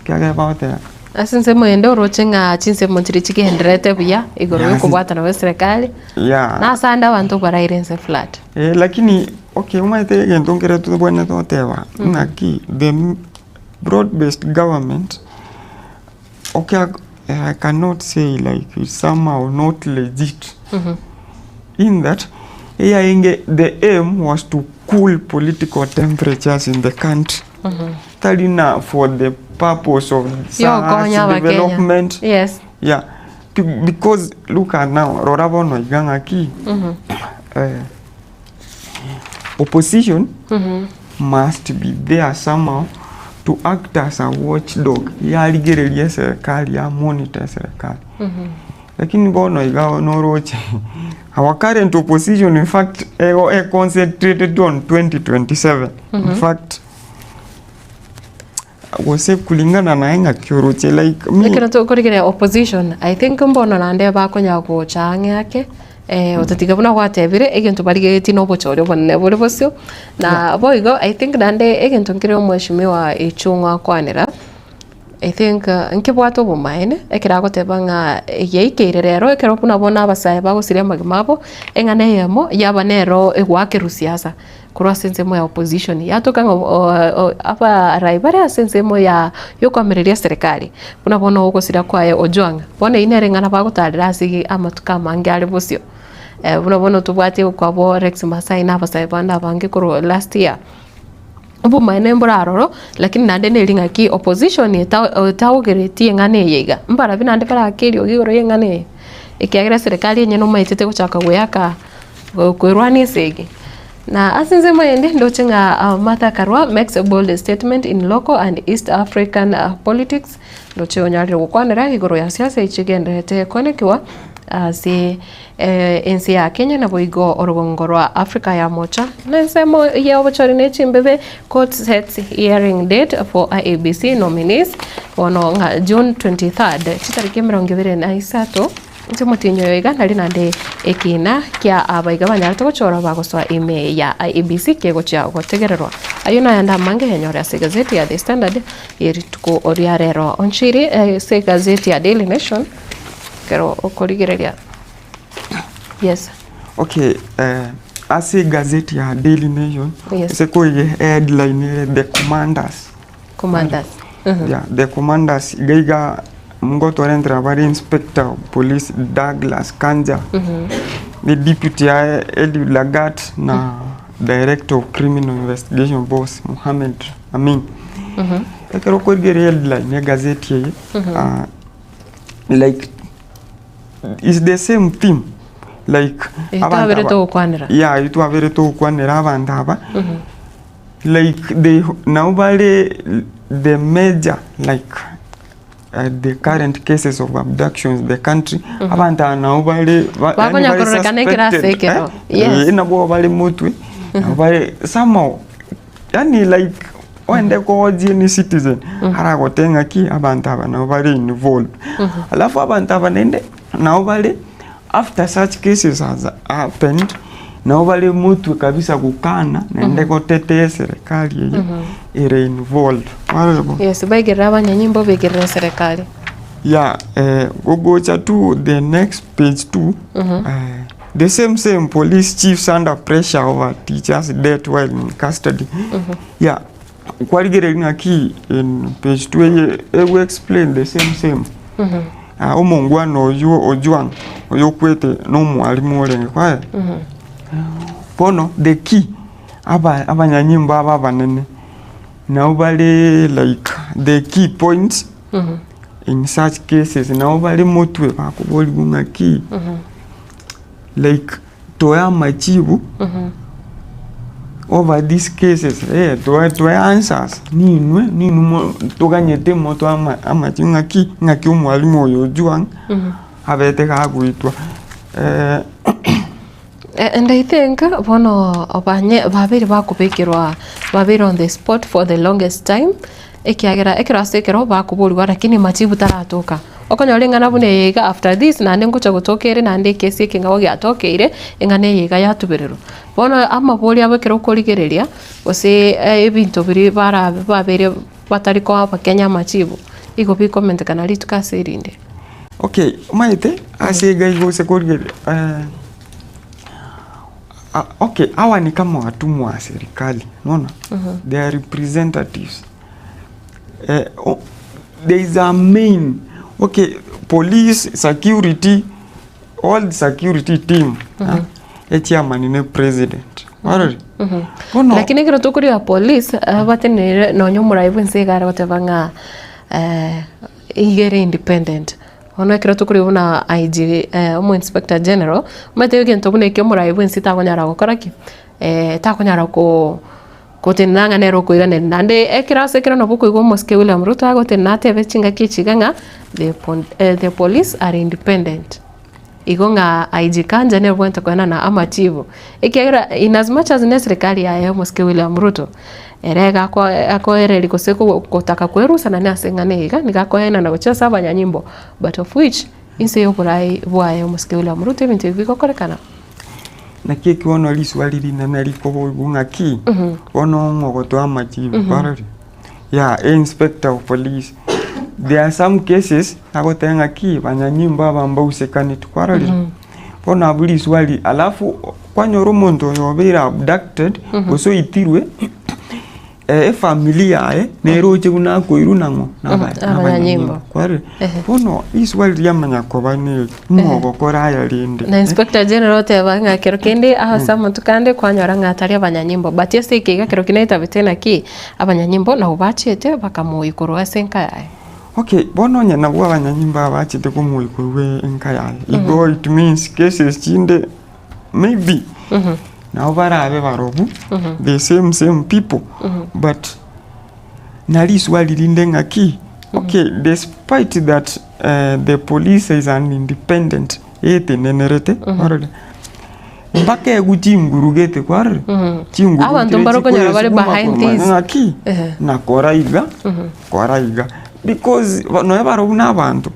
kaga about that asinse mwende urochenga chinse montiri chikihenderete buya igoro kubwata na serikali na sanda abantu barairense flat lakini okay umaite gento ngere tu bwana toteba naki the broad based government okay I cannot say like it's somehow not legit in that the aim was to cool political temperatures in the country Talina for the purpose of development. Yes. Yeah. Because look at now, Rorabo Noiganga ki opposition must be there somehow to act as a watchdog. Yaligerelia serikali, ya monitor serikali. Lakini bono igao no roche. Our current opposition, in fact, concentrated on 2027. In fact, was kulingana na enga kioroche like me. Lakini tukorigere opposition, I think mbono nande bakonya ko change yake. Otatiga buna watebire egento barige tino bochore bonne bore bosyo na boigo I think nande egento nkire omweshimiwa ichunga kwanira I think nkibwato bumaine ekira gotebanga yeikire rero ekero buna bona abasaye bagosiria magimabo engane yemo yabanero egwake siasa kurwa sensemo ya opposition yatokanga aba raibare sensemo ya yokwamireria serikali buna bona ogosira kwaye Ojwanga bona inerengana bagotarira asigi amatuka mangi ari bosyo buna bona tubwate kwabo Rex Masai na abasaye banda bange kuro last year ubu maene mburaroro lakini nande nelinga ki opposition tawogereti ngane yega mbara binande para akiri ogigoro yengane ikiagira serikali yenye no maitete guchaka guyaka kwirwani sege na asinze maende ndochenga Martha Karua makes a bold statement in local and East African politics ndoche onyari gukwanira igoro ya siasa ichigendete konekiwa si ensi ya Kenya na boigo orogongo rwa Africa ya mocha nsemo ya obochori nechimbebe court sets hearing date for IEBC nominees ono June 23rd chitariki 23 Timotinyo yoiga nari nande ekina kia abaiga banyarto gochora bagoswa ime ya IEBC kego cha gotegererwa ayuna yanda mange henyora se gazeti ya The Standard yerituko oriarero onchiri se gazeti ya Daily Nation kero okorigereria. Yes. Okay, ase gazeti ya Daily Nation se koye headline the commanders. Yeah, the commanders gaiga Mgoto Rendra bari Inspector Police Douglas Kanja, the Deputy Eli Lagat na Director of Criminal Investigation Boss Mohamed Amin. Ekero koigere headline ya gazeti ye like is the same theme like itavereto kwanira. Yeah, itavereto kwanira abantu aba like they nobody the major like the current cases of abductions the country abantu nobody bakonya korrekana kiraseke inabo bali mutwe bali somehow yani like wende ko ni citizen haragotenga ki abantu aba nobody involved alafu abantu aba nende nobody after such cases has happened nobody mutwe kabisa kukana nende kotetee serikali yeye ire involved. Yes, baigera nyimbo begera serikali. Yeah, gogocha to the next page 2. the same police chiefs under pressure over teachers' death while in custody. Yeah, Kwarigere Ngaki in page 2, we explain the same. Omongwano Ojuang, Oyokwete, no mwalimu ole ngekwae. Pono, the key, abanyanyimba abanene. Nobody like the key points in such cases. Nobody motwe bakuboli gunga key. Like toya machibu over these cases. Toya answers. Ni numo toga nyete moto amachi ngaki umwalimu Ojuang. Habete kaguitwa. And I think bono obanye babiri bakubikirwa babiri on the spot for the longest time ekira sekero bakubulwa lakini machibu taratoka okonyolenga nabune yega after this na nengocha gutokere na ndi kesi kinga wagi atokeire engane yega yatuberero bono amabuli abekero koligereria ose ebintu biri bara babere batari ko abakenya machibu iko bi comment kana litukasirinde. Okay, maite asega igo sekorigeria okay, hawa ni kama watumwa wa serikali, unaona? They are representatives. There is a main, okay, police, security, all the security team. Chairman ni president. Alright. Lakini kiro tukuri ya police batene no nyomura ibunse gara batevanga igere independent. Ono ekira tukuri una IG omo inspector general mate gento bune ke mura ibunse takonyara gukora ki takonyara ko tenanga nero ko irane nande ekira sekira no buko igo moske William Ruto ago tenate bechinga kichiganga the police are independent. Igonga IG kanja ne bwenta kwa na amachivu ikira in as much as serikali ya moske William Ruto erega ako ereli koseko kutaka kwerusa na nasengane iga nikakoena na gocha abanyanyimbo but of which inse yoburai bwaye moske William Ruto bintu bikokorekana na kiki wono liswaliri na naliko bunga ki wono ngogoto amachivu barari ya inspector of police. There are some cases agotenga ki banyanyimba bamba usekani tukwarali pona abuli swali alafu kwanyoro muntu yobera abducted oso itirwe familia neroje kuna koirunango n'abanyanyimbo kware pono iswali yamanya kobane mwogo koraya linde na inspector general tebanga kero kende ahasama tukande kwanyora ngatari abanyanyimbo but yese kiga kero kineta bitena ki abanyanyimbo na ubachete bakamuyikorwa senka yae. Okay, bono nyana bwa abanyanyimba bachete kumuyikorwe enka yae igo it means cases chinde maybe now barabe barobu the same people but nalis walilinde ngaki okay despite that the police is an independent nenerete warale mpaka eguchingurugete kwarre chinguru abantu baroko nyara bari behind this ngaki na koraiga because no barobu na abantu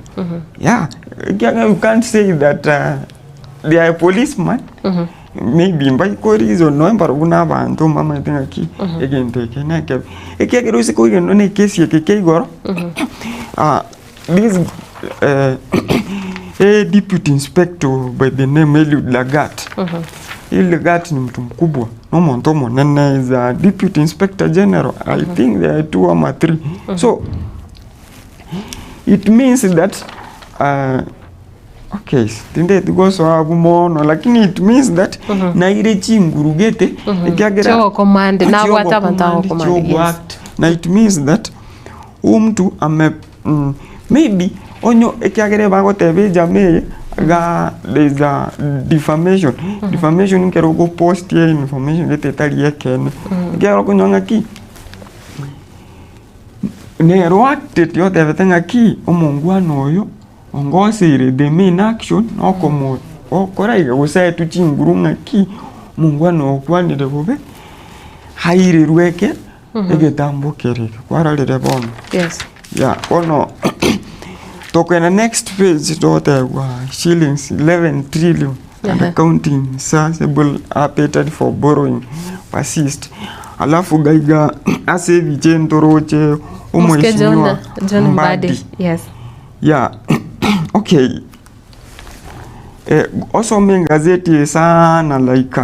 yeah you can't say that they are policemen maybe by reason no embaro una bantu mama tenga ki egente kena ke ekegero siko no ne kesi ekeke igoro this a deputy inspector by the name Eliud Lagat. Lagat ni mtu mkubwa no monto monene is a deputy inspector general. I think there are 2 or 3 so it means that okay, tinde tugoso abumono lakini it means that na ile chingurugete ikagera cho command na wata bantao command yes. Na it means that mtu ame maybe onyo ikagere bagote jamee ga there's a defamation defamation nkero go post ya information gete tali yekene ikagero kunyonga ki ne roacted yo devetenga ki omongwana oyo ongosire the main action okomo okoraiga gusetu chingurunga ki mungwano okwanire bobe haire rweke egetambokerere kwararire bono yes yeah ono tokena next page dote wa shillings 11 trillion and counting sizable appetite for borrowing persist alafu gaiga ase vicentoroche John Mbadi yes yeah okay osome gazeti sana like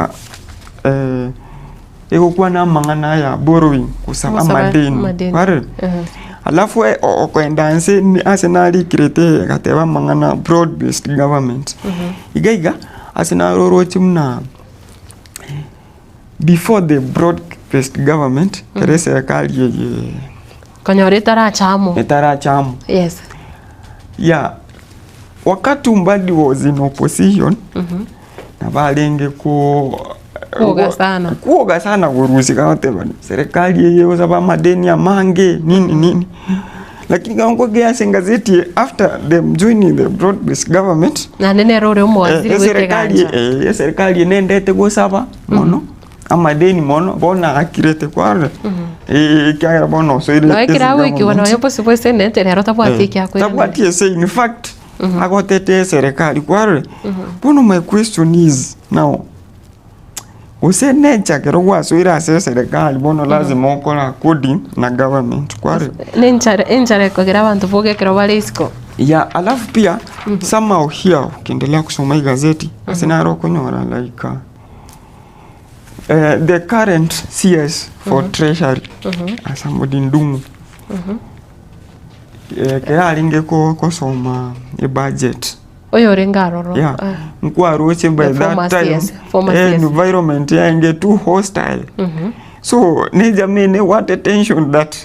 kuwa na mangana ya borrowing kusaba madeni kware alafu okwenda nse asenali kirete kateba mangana broad based government igaiga asenaro rochimna before the broad based government kare serikali ye kanyore tara chamo yes yeah wakati Mbadi was in opposition na balenge kuoga sana kurusi kaote serikali yeye usaba madeni ya mange nini lakini kaongo gea gazeti after them joining the broad based government na nene rore umwaziri wete serikali nendete gosaba mono amadeni mono bona akirete kware kya bono so ile no ikira wiki wana yopo sipoise nete rero tabwati kya kwenda tabwati say in fact agotete serikali kware bono my question is now usenecha kero waswira serikali bono lazima ukora coding na government kware nenchare kogera abantu boge kero balisco ya alafu pia somehow here ukiendelea kusoma gazeti asinaro kunyora like the current CS for treasury asambodi Ndungu kaya linge ko soma budget oyo rengaroro nkwa roche by that time environment yange too hostile so ne jamene what attention that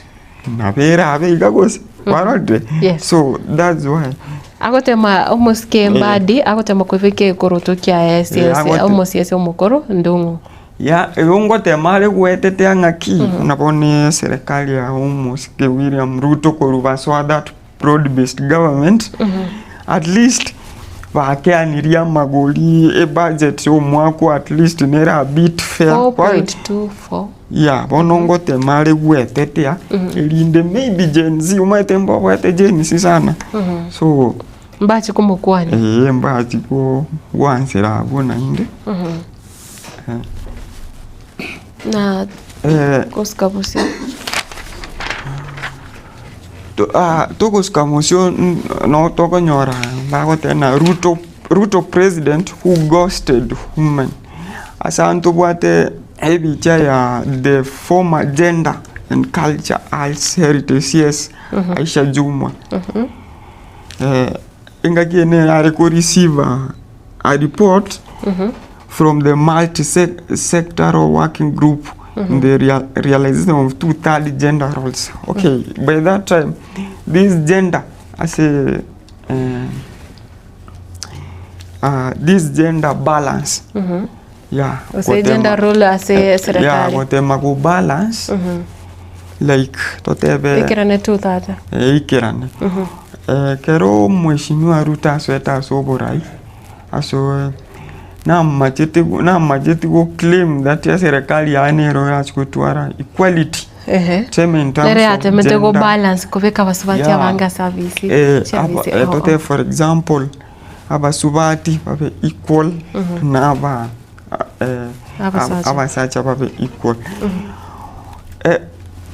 na vera abega gose warode so that's why agotema omoske Mbadi agotema kwifike koroto kya SS omosiese omukoro Ndungu ya yongo temale gwetete angaki unabone serikali ya omoske William Ruto korubaswa that broad based government at least bakeaniria magoli budget omwako at least nera a bit fair 4.24 ya bonongo temale gwetete elinde maybe Gen Z umatembo gwete Gen Z sana so mbachi kumukwani mbachi ko wansera bona inde na koskamusio koskamusio no toko nyora bago tena Ruto president who ghosted women asanto bwate ebicha ya the former gender and culture arts heritage yes Aisha Jumwa ingakene areko receive a report from the multi-sectoral working group in the realization of 2/3 gender roles. Okay, by that time, this gender as a this gender balance. Yeah. Say gender role as a serikali. Yeah, gotema go balance. Like totebe. Ikirane 2/3. Ikirane. Kero mheshimiwa Ruto asweta soborai. Aso na majeti go claim that ya serikali ya anero ya chukutwara equality teme in terms of gender go balance kuveka basubati abanga service tote for example abasubati babe equal na abasacha babe equal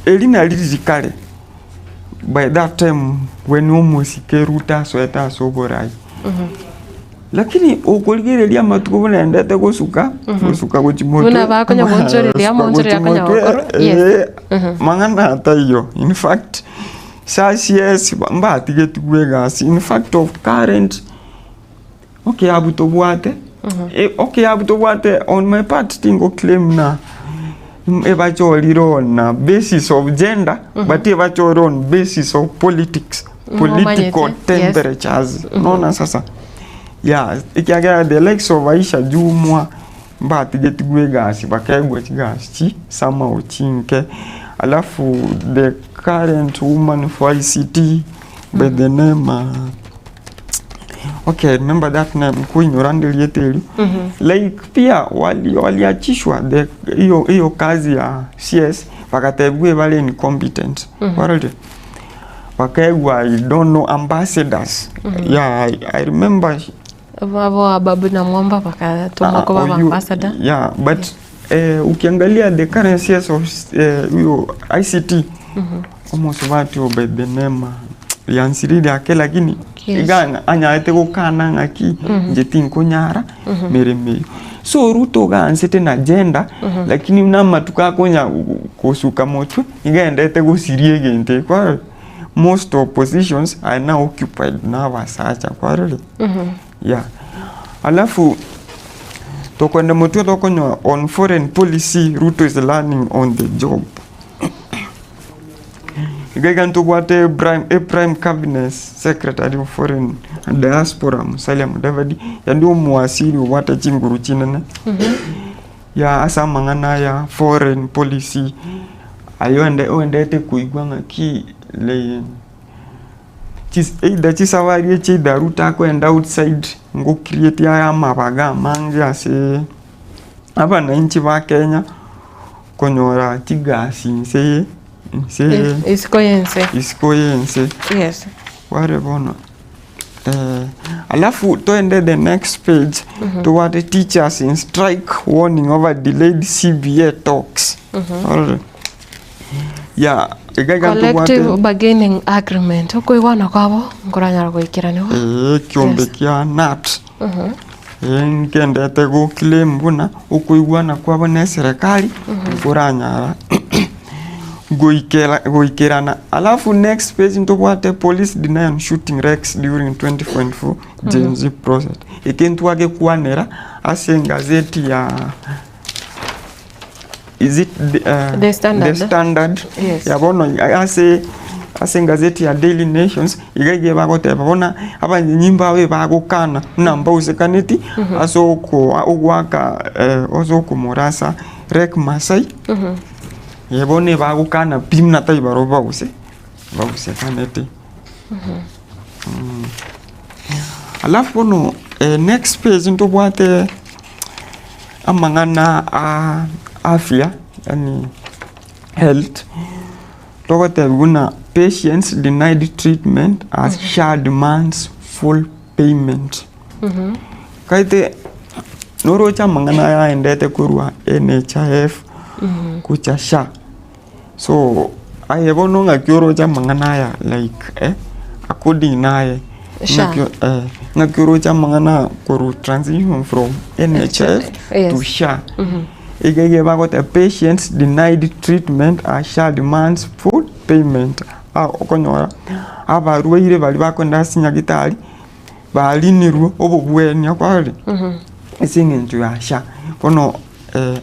elina lirikale by that time when umusike Ruto sweta soborai lakini okoligereria matuko bonendete gusuka guchimoto una bakonya bonchoreria kanya okoro yes mangana atayo in fact yes mbatige tugwegasi in fact of current okay abuto bwate on my part tingo claim na eba choliro na basis of gender but eba choro on basis of politics political temperatures nona sasa yeah, ikiaga the likes of Aisha Jumwa mbatige tigwegasi bakegwe tigasi sama ochinke alafu the current woman for ICT by the name okay remember that name Queen Randall Yeteli like pia waliachishwa hiyo kazi ya CS wakategwe wale incompetent warade wakegwa I don't know ambassadors yeah I remember babu na mwamba pakatuma kwa ambassador yeah but ukiangalia the current CS of ICT almost watu by the name yansiridi ake lakini iganga anyaete gukana ngaki jetin kunyara mereme so Ruto gansete na agenda lakini nama tukakonya kusuka motu igaendete gusirie gente kwa most oppositions are now occupied na wasacha kwa rele yeah alafu tokwenda motu tokonya on foreign policy Ruto is learning on the job Igaganto wate prime cabinet secretary of foreign diaspora Musalia Mudavadi ya ndio muasiri wate chinguru chinene ya asa mangana ya foreign policy ayo endete kuigwa ngaki le either chisawari chida Ruta kwenda outside ngo create ya mabaga manje ase abana inchi ba Kenya konyora tigasi se iskoyense yes ware bono alafu to ende the next page to what the teachers in strike warning over delayed CBA talks yeah collective bargaining agreement okoigwana kwabo ngoranyara goikira niho kiombe kia NAT nkendete go claim buna okoigwana kwabo ne serikali ngoranyara goikerana alafu next page ntobwate police deny on shooting Rex during 20.4 Gen Z process ikentwage kwanera ase gazeti ya is it the standard yes. Yabono ase gazeti ya Daily Nations igage bagote babona abanyimba we bagukana namba usekaneti asoko ogwaka osoko morasa Rek Masai yebone bagukana pimna tai baroba use kanete alafu no next page ndo bwate amangana afya yani health togote guna patients denied treatment as SHA demands full payment kaite noro cha mangana ya endete kurwa NHIF kucha SHA so ayebono ngakyoro cha mangana ya like according naye ngakyoro cha mangana koru transition from NHIF to SHA igege bagot patients denied treatment as SHA demands full payment okonyora abaruire bali bakonda sinyagitari balinirwo obugwenya kwali isingintu ya SHA kono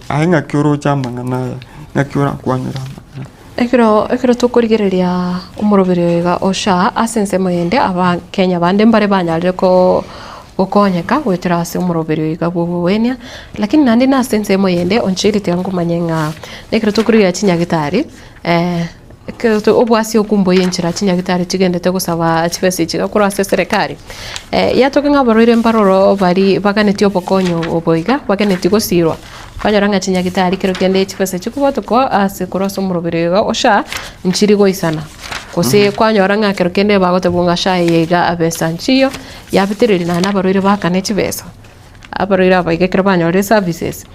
ainga kyoro cha mangana ya ngakyora kwanira ekiro tukurigereria umurobiri wega osha asense moyende aba Kenya bande mbare banyarire ko gukonyeka gwetera ase umurobiri wega bwobwenia lakini nandi na asense moyende onchiri tiangu manyenga ekiro tukurigeria chinyagitari ekiro obwasi okumbo yenchira chinyagitari chigendete gusaba chipesi chigakura ase serikali yatokenga baroire mbaroro bari baganeti obokonyo oboiga baganeti gosirwa kanyaranga chinyagitari kero kende chipesa chikuboto ko ase koroso murobiri wega osha nchiri goisana kose kwanyoranga kero kende bagote bunga SHA yega abesa nchiyo yabitiriri na nabaroire bakane chibesa abaroire abaigekero banyorire services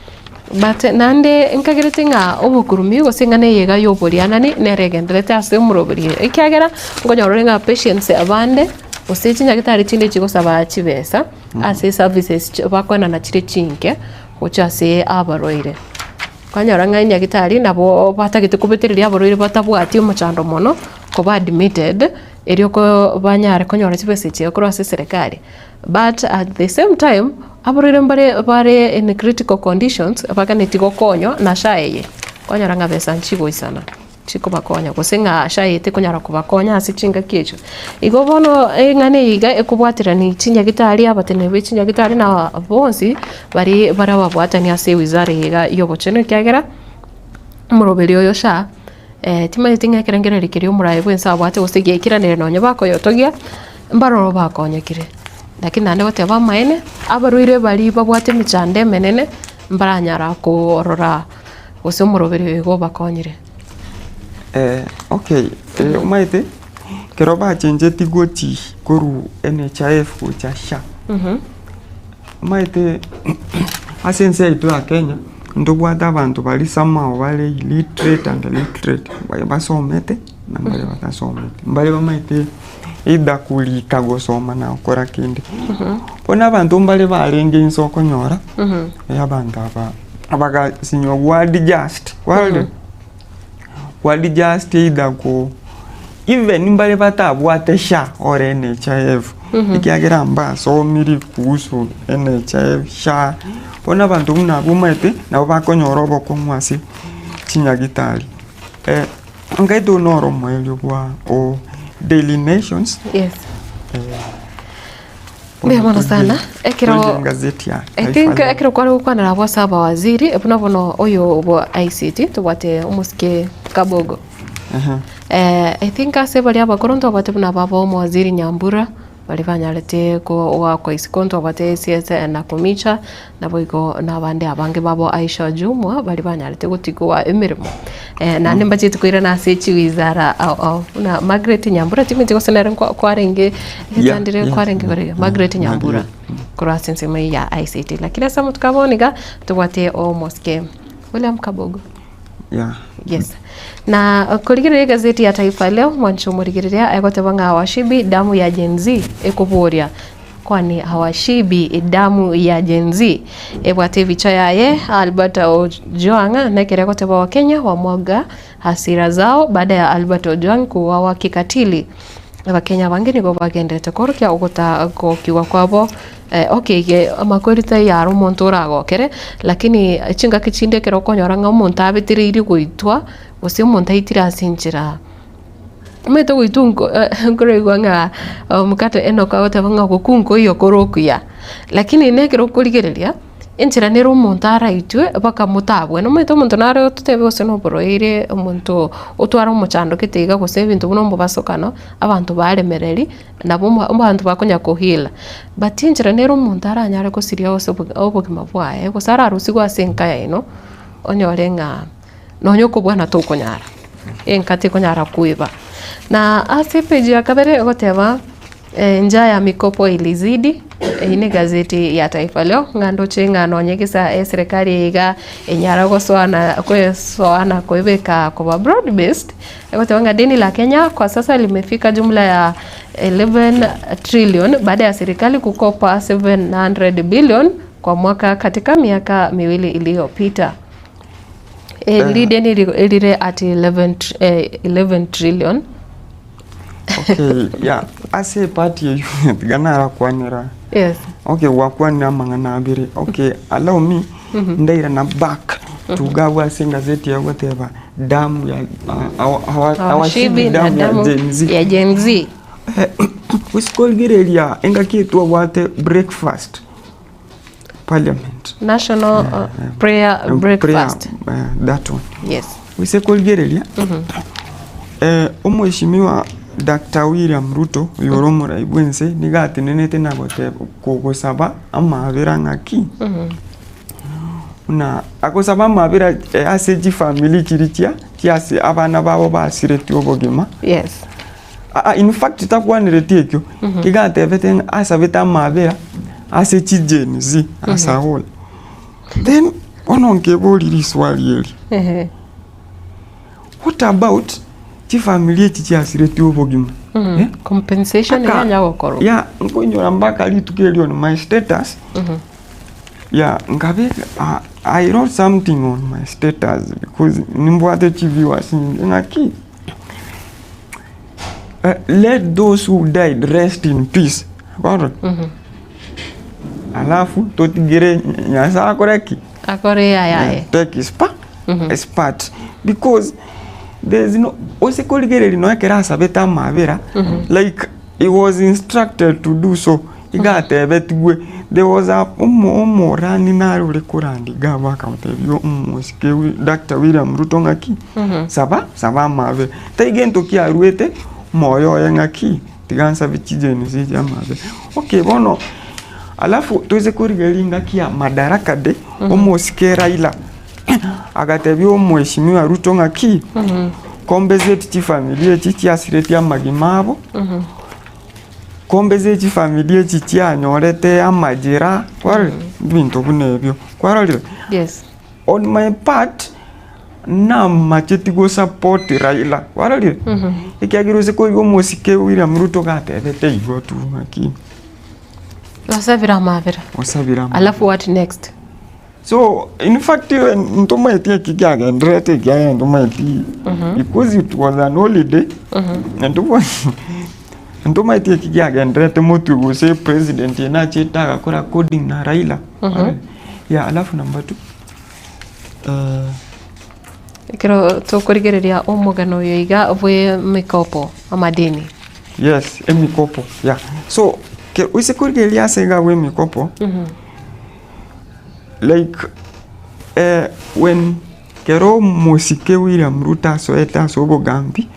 but nande nkagirete nga obukurumi gosingane yega yoboriana ni neregenderete ase murobiri ikyagera ngonyorore nga patients abande ose chinyagitari chinde chigosaba chibesa ase services bakwana na chire chinke ochase abaroire kanyora nga nyagitari nabo batagite kubeterera abaroire batabwati umuchando mono ko ba admitted erio ko banyare konyora chibese cyo kurase serikali but at the same time abaroire bare in critical conditions bakaneti gokonyo na SHA ye konyora nga besa nchigo isana chiko bakonya kusenga SHA yete konyara kubakonya asichinga kicho igo bono ngane yiga ekubwatira ni chinyagitari abatene be chinyagitari na bonsi bari barababwatani ase wizara yiga yobochene kyagera muroberi oyo SHA tima tinga kerengera rikiri umuraye bwensa abwate usigiye kiranire nonye bakoyotogia mbaroro bakonyekire lakini nande gote bamaene abaruire bari babwate michande menene mbaranyara korora ose muroberi oyo bakonyire okay umaite kero ba chenjeti goti koru NHIF kucha SHA umaite asense itu ya Kenya ndobwata abantu bali somehow bali illiterate and illiterate basomete na bali batasomete bali bamaite ida kulika gosoma na okora kindi bona abantu mbale balenge insoko nyora abantu abaga sinyo word just word just ida ko even mbale batabwate sha or NHIF ikiagera mba so miri kuhusu NHIF sha bona abantu mnabumete na bakonyora bokomwasi chinyagitali ngaito noro mwelyo kwa o Daily Nations. Yes. Mbona sana ekiro gazeti ya I think ekiro kwa na rabo saba waziri epuna bono oyo bo ICT tubate umuske Kabogo. I think asebali abakoronto abate buna babo mu waziri Nyambura bali banyalete ko wa isikonto abate CS na Kumicha na boigo na bande abange babo Aisha Jumwa bali banyalete gutiko wa emirimo na nimba chitu kuira na sechi wizara na Margaret Nyambura timiti kosenera kwa renge hitandire kwa renge gore Margaret Nyambura kwa sensema ya ICT lakini sasa tukaboniga tubate o moske William Kabogo. Yes. Na kuligirira gazeti ya Taifa Leo mwancho murigirira ayagotebanga hawashibi damu ya Gen Z ekuboria kwani hawashibi damu ya Gen Z ebwate bicha yaye Albert Ojwang na kirekoteba wa Kenya wamwaga hasira zao baada ya Albert Ojwang kuuawa kikatili. Abakenya bangeni go bagendete korkia ugota kokiwa kwabo okay amakorita yaro montora gokere lakini chinga kichinde kero konyoranga umuntu abitiriri guitwa ose umuntu ayitira asinjira meto guitungo ngoregwanga mukato enoka gotebanga gukunko iyo korokuya lakini nekero kurigereria enchira nero umuntu araitwe baka mutabwe no meto umuntu nare tutebe ose no boroire umuntu utwara umuchando kitega gose bintu buno mubasokano abantu baremereri nabo abantu bakonya kuhila batinjira nero umuntu aranyare ko siria ose obugima bwaye gusara rusigwa senka yaino onyorenga nonyo kubwana to konyara enkate konyara kuiba na ACPG yakabere goteba njaa ya mikopo ilizidi. Ine gazeti ya Taifa Leo ngando chenga nonyekisa serikali iga enyara gosoana kuibeka kwa broad based egotewanga deni la Kenya kwa sasa limefika jumla ya 11 trillion baada ya serikali kukopa 700 billion kwa mwaka katika miaka miwili iliyopita. Deni ilire at 11 trillion. Okay, yeah, ase party ganara kwanera. Yes. Okay, wakwana mangana abiri. Okay, allow me ndaira na back to gawa senga zeti ya whatever damu ya hawashibi damu ya Gen Z. Usikolgirelia enga kitu wate breakfast parliament national prayer breakfast that one. Yes. Usikolgirelia umheshimiwa Dr. William Ruto yoromora ibwense nigati nenete nagote kugosaba amabera ngaki na akosaba amabera aseji family kirikia kiasi abana babo basireti obogima. Yes. In fact takwanireti ekyo igate beten asabeta amabera aseji Gen Z asahol then ononke boliri swali eli what about family chichasireti obogima compensation yanya gokoro ya nkonyora mbaka litukeli on my status ya ngabe I wrote something on my status because nimbwate chiviewers ngaki let those who died rest in peace baro alafu totigere nyasa akoreki akore yaye take his part because there's no osikoligere no kerasa beta mabera like he was instructed to do so igate betwe there was a rani na rule kurandi gaba kautebyo musikewi Dr. William Ruto ngaki saba mabe taigento kia ruete moyo yangaki tigansa bichijeni zije mabe okay bono alafu tuze kurigeri ngaki ya madaraka de umusikera ila agatebyo mheshimiwa Ruto ngaki compensate ti familia chichi asireti amagimabo compensate familia chichi anyorete amajira kwari bintu bunebyo kwarali. Yes. On my part na macheti go support Raila warali ikiagiruse ko yo mosike William Ruto gatebete igo tu makini wasabira mavira alafu what next? So in fact ntoma etia kigaga ndrete gaya ntoma eti because it was an holiday ntoma etia kigaga ndrete motu go say president na cheta akora coding na Raila ya alafu number 2 kero tukurigereria omugano yoiga obwe mikopo amadeni. Yes, mikopo. Yeah. So ke usikurigereria senga we mikopo. Like when kero musike William Ruto so eta so go gambi.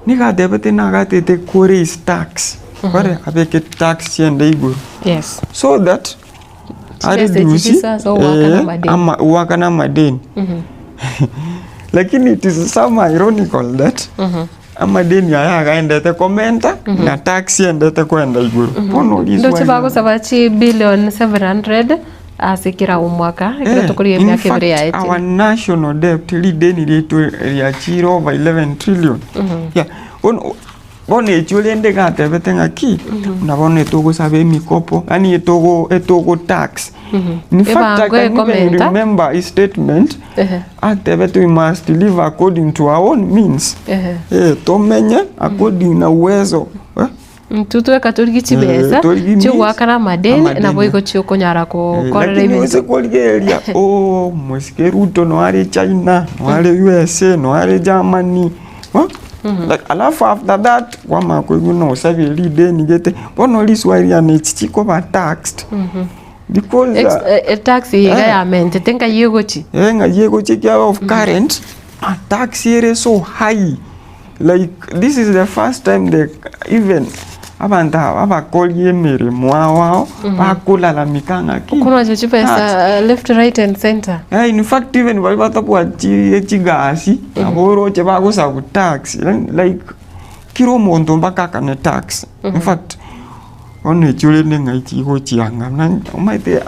Niga debete na gatete kore is tax. Kore abeke tax yende iguru. Yes. So that wakana madeni. Lakini it is some ironical that amadeni haya gaendete komenta na tax yendete kwenda iguru. Pono ndo chibago sabachi billion 700 asikira umwaka kira tukuriye myaka ibiri ya eti. Our national debt lideni letu ya chiro over 11 trillion. Yeah. Bone echulende gatebete ngaki nabone togo sabe mikopo ani etogo tax. In fact, I can even remember his statement. Atebete we must live according to our own means. Tomenye according na uwezo. Mtutu katoliki chibeza chiwakana madeni na boiko chikonyara ko korera ibintu. Lakini koligeria Mosike Ruto no are China, no are USA, no are Germany. Like alafu after that wama ko no sabe lide ni gete bono liswari ya chichiko ba taxed because tax ya mente tenga yegochi nga yegochi kia of current tax here so high, like this is the first time they even aba call yemere mwao bakula la mikanga ki kuna pesa left right and center. In fact even walibata kwa chigasi aboro chebago sa ku tax like kiro mondo mpaka kana tax. In fact one chule ngai chigo chianga na umaite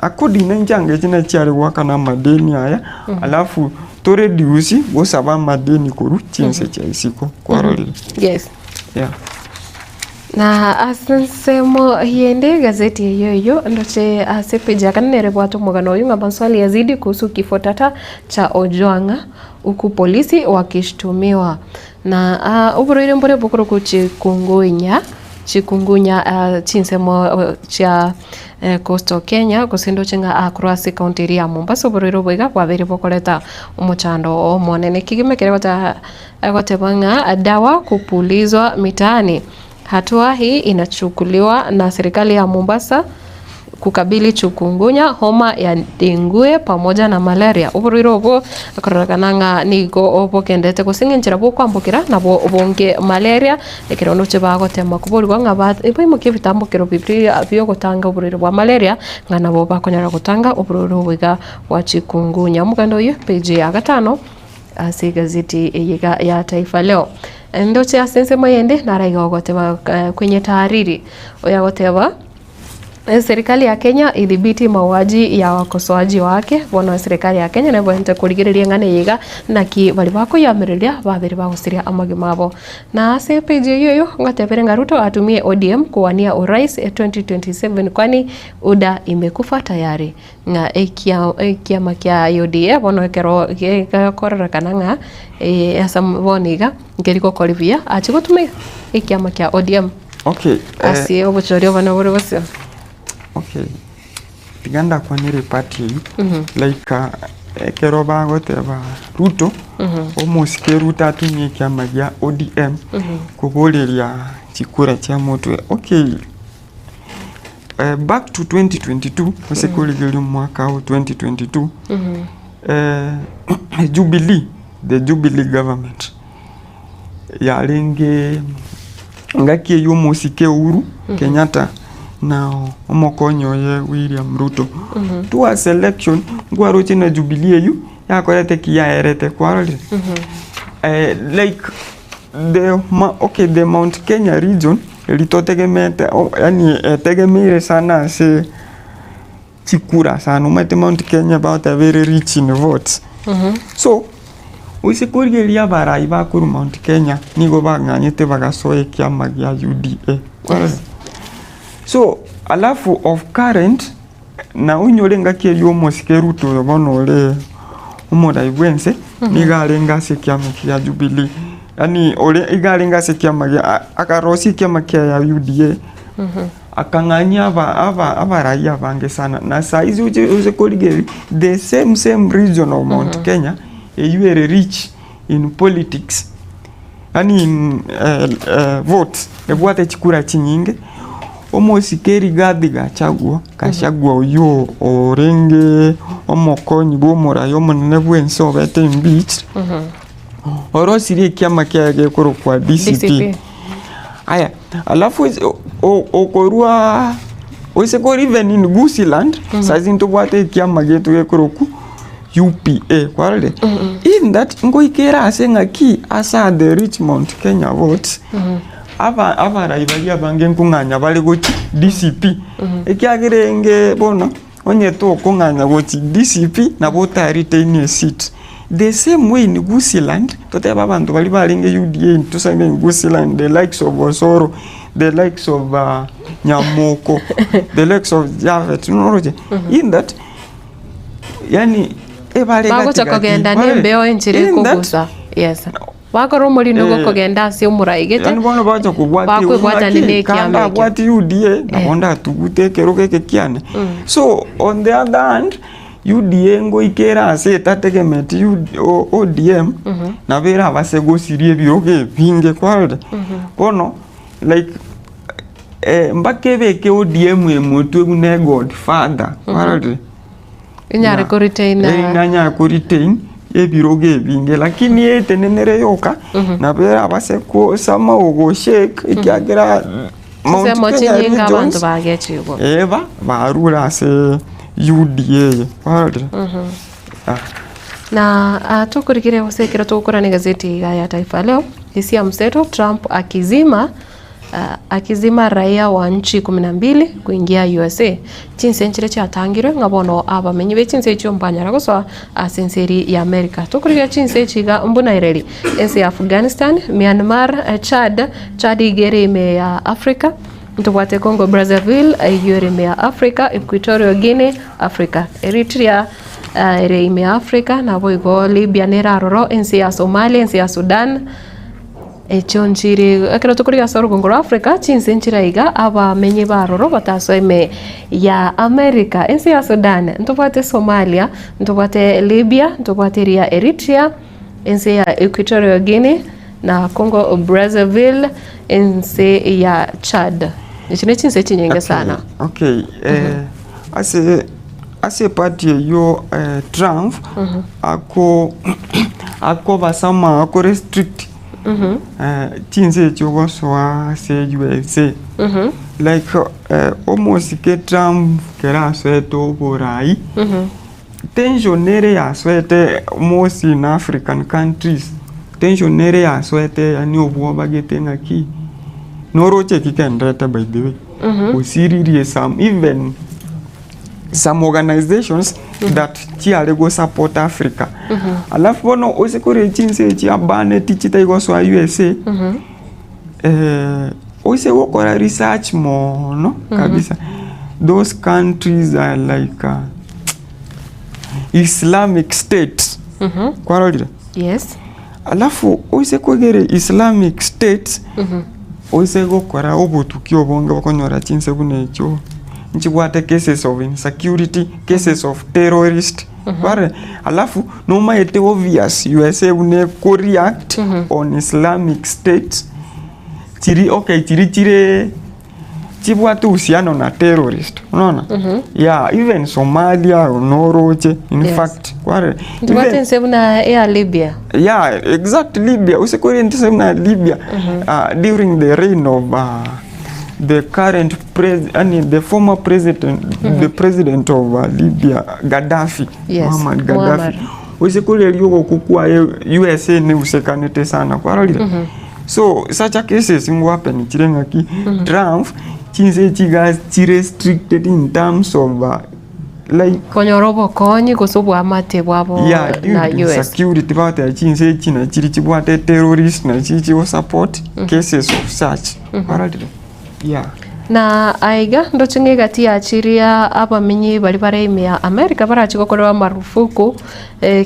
akodi nenjange china chari wakana madeni haya alafu to reduce go saba madeni koru chinse cha isiko kwa roli. Yes. Yeah. Na asensemo hiende gazeti yoyo ndoche asepeja kanere bwatu mugano uyu ngamba swali yazidi kuhusu kifo tata cha Ojwanga huku polisi wakishtumiwa na ubroire mbore bukuru kuchikungunya chinsemo cha Coastal Kenya kusindo chinga across county ya Mombasa ubroire bwega kwa beri bokoleta umuchando monene kigime kereta agotebanga dawa kupulizwa mitaani. Hatua hii inachukuliwa na serikali ya Mombasa kukabili chikungunya, homa ya dengue pamoja na malaria. Uburiro obo akorokananga nigo obo kendete kusingenjira bo kwambukira nabo obonge malaria ekirono chibago tema kuburwa ngaba ibo kivitambo bibiri byo gutanga uburiro bwa malaria ngana bo bakonyara gutanga uburiro bwiga wa chikungunya. Mugando uyu page ya 5 asi gazeti ya Taifa Leo. Ndoche asense mayende naraiga goteba kwenye tahariri oya goteba serikali ya Kenya idhibiti mauaji ya wakosoaji wake. Bona serikali ya Kenya nebo nte kurigereria ngane yiga naki bali bako yamereria babiri bagusiria amagimabo na ase page yoyo ngatebere Ruto atumie ODM kuwania urais 2027 kwani UDA imekufa tayari nga ekiama kya UDA bono kero korera kananga asamboniga ngeriko kolivia achigutume ekiama kya ODM. Okay. Asi obochorio bana bore bose. Okay. Tiganda kwa nire party like kero bango teba Ruto Mosike Ruto atumie kiama ya ODM kuboleria chikura cha moto. Okay. Back to 2022 wasekuligeli mwaka wa 2022 the Jubilee government yalenge ngakie yo Mosike Uhuru Kenyatta na omokonyo ye William Ruto to selection ngwaroche na Jubilee yu yakorete kiyaerete kwarole like the Mount Kenya region litotegemete yani tegemere sana se chikura sana umete Mount Kenya about a very rich in votes So usikurigeria barai bakuru Mount Kenya nigo bang'anyite bagasoe kiama gya UDA. So alafu of current na unyore ngaki yomosike Ruto bonole umodaiwense nigarenga se kiama kya Jubilee. Yani ole igarenga se kiama akarosi kiama kya UDA. Akang'anya abaraia bange sana na saizi uzikurigeri the same region of Mount Kenya you are rich in politics, yani in votes ebwate chikura chinyinge omosikeri Rigathi Gachagua uyo orenge omokonyi bomora yomonene bwenso bete impeached orosiri kiama kyage koro kwa DCP. Aya alafu okorua oisekori even in Gusiland sazi ntobwate kiama getu gekoro ku UPA kwalde in that ngoikera asenga ki asa the Richmond Kenya votes aba raivalia bange nkunganya bali go DCP ekyagirenge bona onye to kunganya go DCP na bota retain a seat the same way in Gusiland tote abantu bali balinge UDA tusanga in Gusiland the likes of Osoro, the likes of Nyamoko, the likes of Javet in that yani bagocha kugenda nembeo enchire kugusa yes wakoro muri nugo kugenda si umuraigete yani bono bacha kubwati bakwibwata nene kiameke bwati UDA nabonda tuguteke rokeke kiane so on the other hand UDA ngo ikera ase tategemeti ODM na vera basegosirie biroge binge kwalde bono like mbakebeke ODM emotwe gune Godfather kwalde inyare ko retain inganya ko retain ebiroge binge lakini etenenere yoka na bera baseko sama ogo shake ikyagera Mount Kenya abantu bagechigo eba barura se UDA kwalde na tukurikire usekera tukura ni gazeti ya Taifa Leo hisia mseto Trump akizima raia wa nchi 12 kuingia USA chinse nchire cyatangirwe ngabono abamenyi be chinse cyo mbanyara guswa asenseri ya America tukurikira chinse chiga mbunaireri ense ya Afghanistan, Myanmar, Chad igereme ya Africa ntubwate Congo Brazzaville igereme ya Africa, Equatorial Guinea Africa, Eritrea ireme ya Africa na boigo Libya neraroro ense ya Somalia, ense ya Sudan echonchiri akira tukuriga soro gongoro Africa chinse nchiraiga abamenyi baroro batasoeme ya America ense ya Sudan ntubwate Somalia ntubwate Libya ntubwate ya Eritrea ense ya Equatorial Guinea na Congo Brazzaville ense ya Chad ichine chinse chinyenge sana ase party yo Trump ako basama ako restrict chinse chogo soa se USA like almost ke Trump kera sweto borai tensionere ya swete most in African countries tensionere ya swete yani obwo bagete ngaki noroche kikendeta by the way usiriri some organizations that chiare go support Africa alafu bono osekore chinse chi abane tichita igo so USA ose wokora research mo no kabisa those countries are like Islamic states kwarolira yes alafu ose kogere Islamic states ose gokora obutukio bonga bakonyora chinse bunecho nchibwate cases of insecurity, cases of terrorist Ware, alafu noma ete obvious USA une react on Islamic State chiri chibwate uhusiano na terrorist unaona yeah even Somalia unoroche in fact ware chibwate nsebuna ya Libya yeah exactly Libya usekore nsebuna Libya during the reign of the current the former president the president of Libya Gaddafi Muhammad Gaddafi usekole liyo kukua USA ne usekanete sana kwaralira so such a cases happen chirenga ki Trump chinse chiga restricted in terms of like konyorobo konyi kusubwa mate bwabo na US security bate achinse china chiri chibwate terrorist na chichi support cases of such already na aiga ndochinge gati achiria abamenyi bari bareimia America barachikokorwa marufuku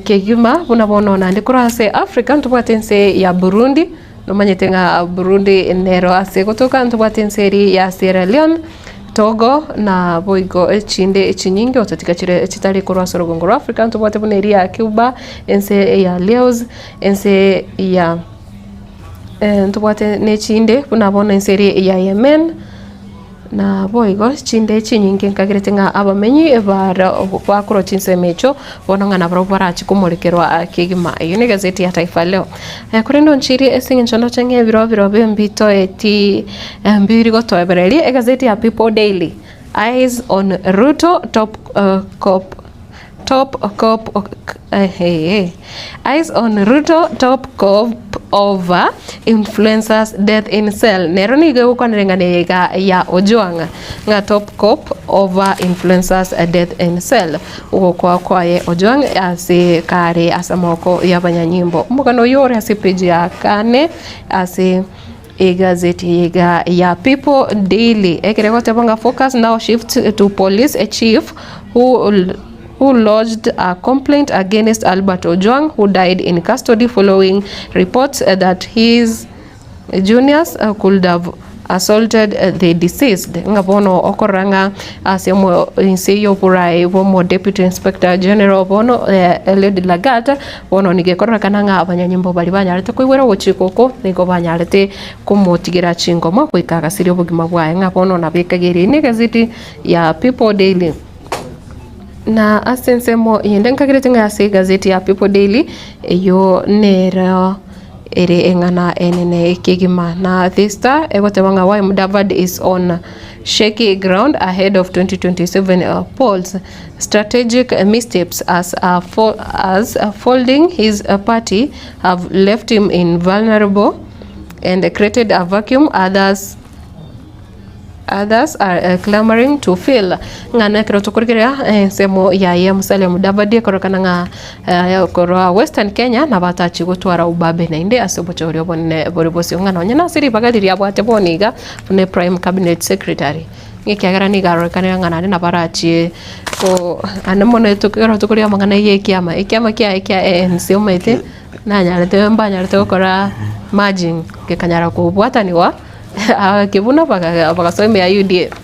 kegima buna bono na ndikurase Africa ntubwatense ya Burundi nomanyete nga Burundi nero ase gotoka ntubwatense ya Sierra Leone Togo na boigo chinde chinyingi otatika chire chitali korwa sorogongo rwa Africa ntubwate buneri ya Cuba ense ya Laos ense ya ntubwate ne chinde buna bono ense ya Yemen na boigo chinde chinyingi nkagirete nga abamenyi bara bakuro chinse mecho bononga na bro barachi kumulikerwa kigima yune gazeti ya Taifa Leo kurendo nchiri esinge nchondo chenge biro mbito eti mbiri go toebereli gazeti ya People Daily. Eyes on Ruto Eyes on Ruto top cop over influencers death in cell. Nero ni geu kwa nrengane ya Ojwang nga top cop over influencers death in cell. Ugo kwa ye Ojwang ase kare asamoko ya banyanyimbo. Mbukano yore ase page ya kane ase gazeti ya People Daily. Ekireko tebanga focus now shift to police a chief who lodged a complaint against Albert Ojwang, who died in custody following reports that his juniors could have assaulted the deceased. Ngabono okoranga asemo inseyo purai bomo Deputy Inspector General bono Lady Lagata bono nigekorra kananga abanyanyimbo bali banyarete kwibwera wochikoko nigo banyarete kumotigira chingoma kwikaga sirio bugima bwaye ngabono nabikagiri ni gazeti ya People Daily. Na asensemo yende nkagirete nga ase gazeti ya People Daily yo nero ere engana enene kigima na The Star egotebanga why Mudavadi is on shaky ground ahead of 2027 polls. Strategic missteps as folding his party have left him invulnerable and created a vacuum others are clamoring to fill. Ngana kero tukurikira semo ya Musalia Mudavadi korokana nga korwa Western Kenya na batachi gutwara ubabe na inde asobocho uri obone boribosi ngana nyana siri bagadiri yabwate boniga ne Prime Cabinet Secretary ngikiagara ni garokana ngana na barachi ko anamono tukuria mangana ye kiama kia ANC umete na nyarete mbanyarete gukora margin kekanyara kubwata niwa kibuna bakasoime ya UDA.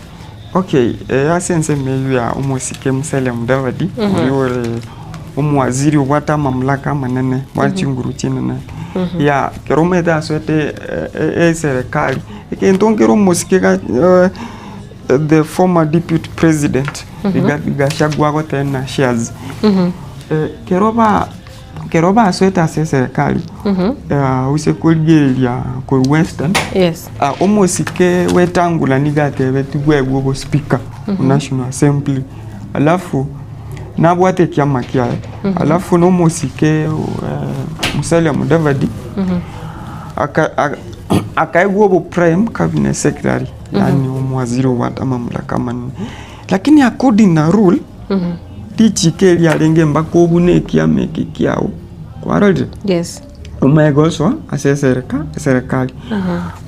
Okay, asense meyu ya umosike Musalia Mudavadi yore umwaziri wata mamlaka manene wachinguru chinene ya keromeda swete serikali ikentongero umosike the former deputy president Gachagua gotena shares keroba asweta serikali usekolgeria ko Western omosike wetangula nigatebe tugwego speaker National Assembly alafu nabwate kiama kia alafu no mosike Musalia Mudavadi akaigwo Prime Cabinet Secretary yani umwaziri wa mamlaka manene lakini according na rule tichike ya lenge mbako bune kiame kiao kwarode umegoswa ase serikali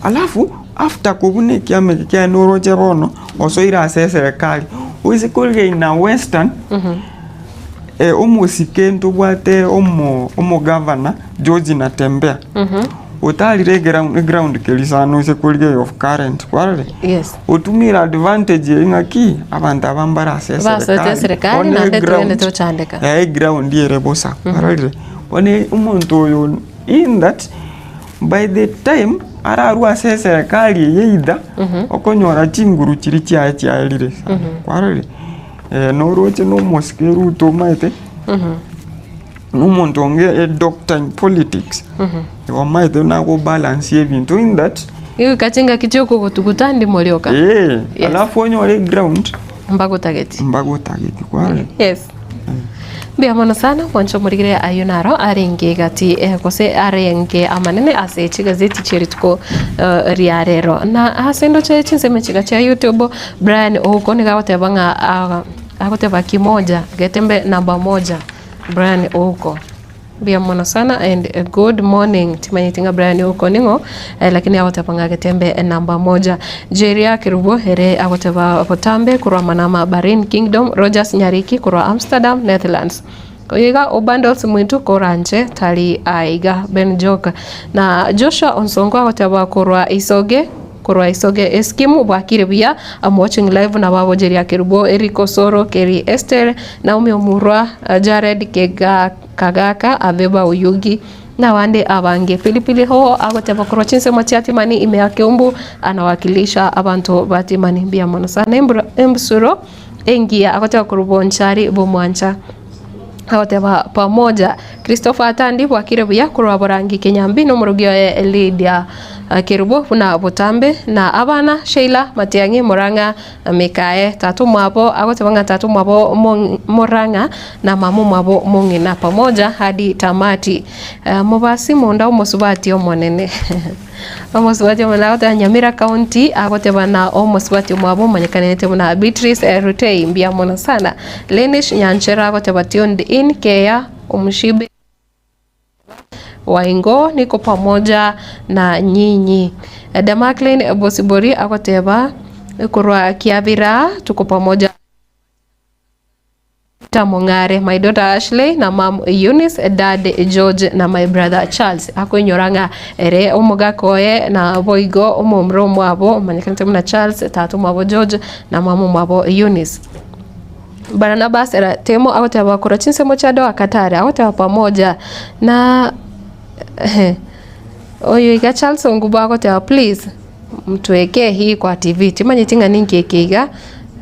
alafu after kubune kiame kia noroje bono osoira ase serikali uzikolge na Western omosike ntubwate omo governor George Natembea utalire ground kelisano sekolge of current kwarode utumira advantage ingaki abantu abambara ase serikali na ndetwende tochandeka ground yere bosa kwarode one umuntu oyo in that by the time araru ase serikali yeida okonyora chinguru chiri chialire kwarode noroche no moskeru to maite numuntu onge doctor in politics wamaite na go balance ebintu in that iyo kachenga kichoko kutukutandi molioka alafu onyore ground mbago target kwale biamono sana wancho murigire ayunaro arenge gati kose arenge amanene ase chigazeti cherituko riarero na hasendo che chinseme chiga cha YouTube Brian okone gawate banga akoteba kimoja getembe namba 1 Brian Ouko bia mwana sana and good morning timanyitinga Brian Ouko ningo lakini akoteba getembe namba 1 Jeria Kirubo here akoteba Potambe kurwa Manama Barin Kingdom Rogers Nyariki kurwa Amsterdam Netherlands Oiga Obandos mwitu koranje tali aiga Ben Joka na Joshua Onsongo akoteba kurwa Isoge Eskimu Bakire bia I'm watching live na babo Jeria Kirubo Eriko Soro Keri Esther Naomi Omurwa Jared Kagaka Abeba Uyugi na wande abange Pilipili ho agoteba kurwa chinse machati mani imeake umbu anawakilisha abantu batimani bia mwana sana embusuro engia akoteba kurubonchari bomwancha akoteba pamoja Christopher Atandi Bwakire buya kurwa Borangi Kenyambi no murugio Lydia Kirubo na Botambe na abana Sheila Matiangi Moranga Mikae tatu mwabo akoteba tatu mwabo Moranga na mamu mwabo mungi na pamoja hadi tamati mubasi munda umosubati omonene Omosubati omwana Nyamira County akoteba na omosubati mwabo manyekanete na Beatrice Rutei mbia mona sana Lenish Nyanchera akoteba tuned in Kea Umushibe Waingo niko pamoja na nyinyi Damaklin Bosibori akoteba kurwa Kiavira tuko pamoja Tamongare my daughter Ashley na mom Eunice dad George na my brother Charles akonyoranga ere omuga koye na boigo omomro mwabo manyakante na Charles tatu mwabo George na mama mwabo Eunice Barnabas era temo akoteba kurwa chinse mochado akatare akoteba pamoja na oyo iga Charles Onguba akoteba please mtuweke hii kwa TV timanyitinga ninkekeiga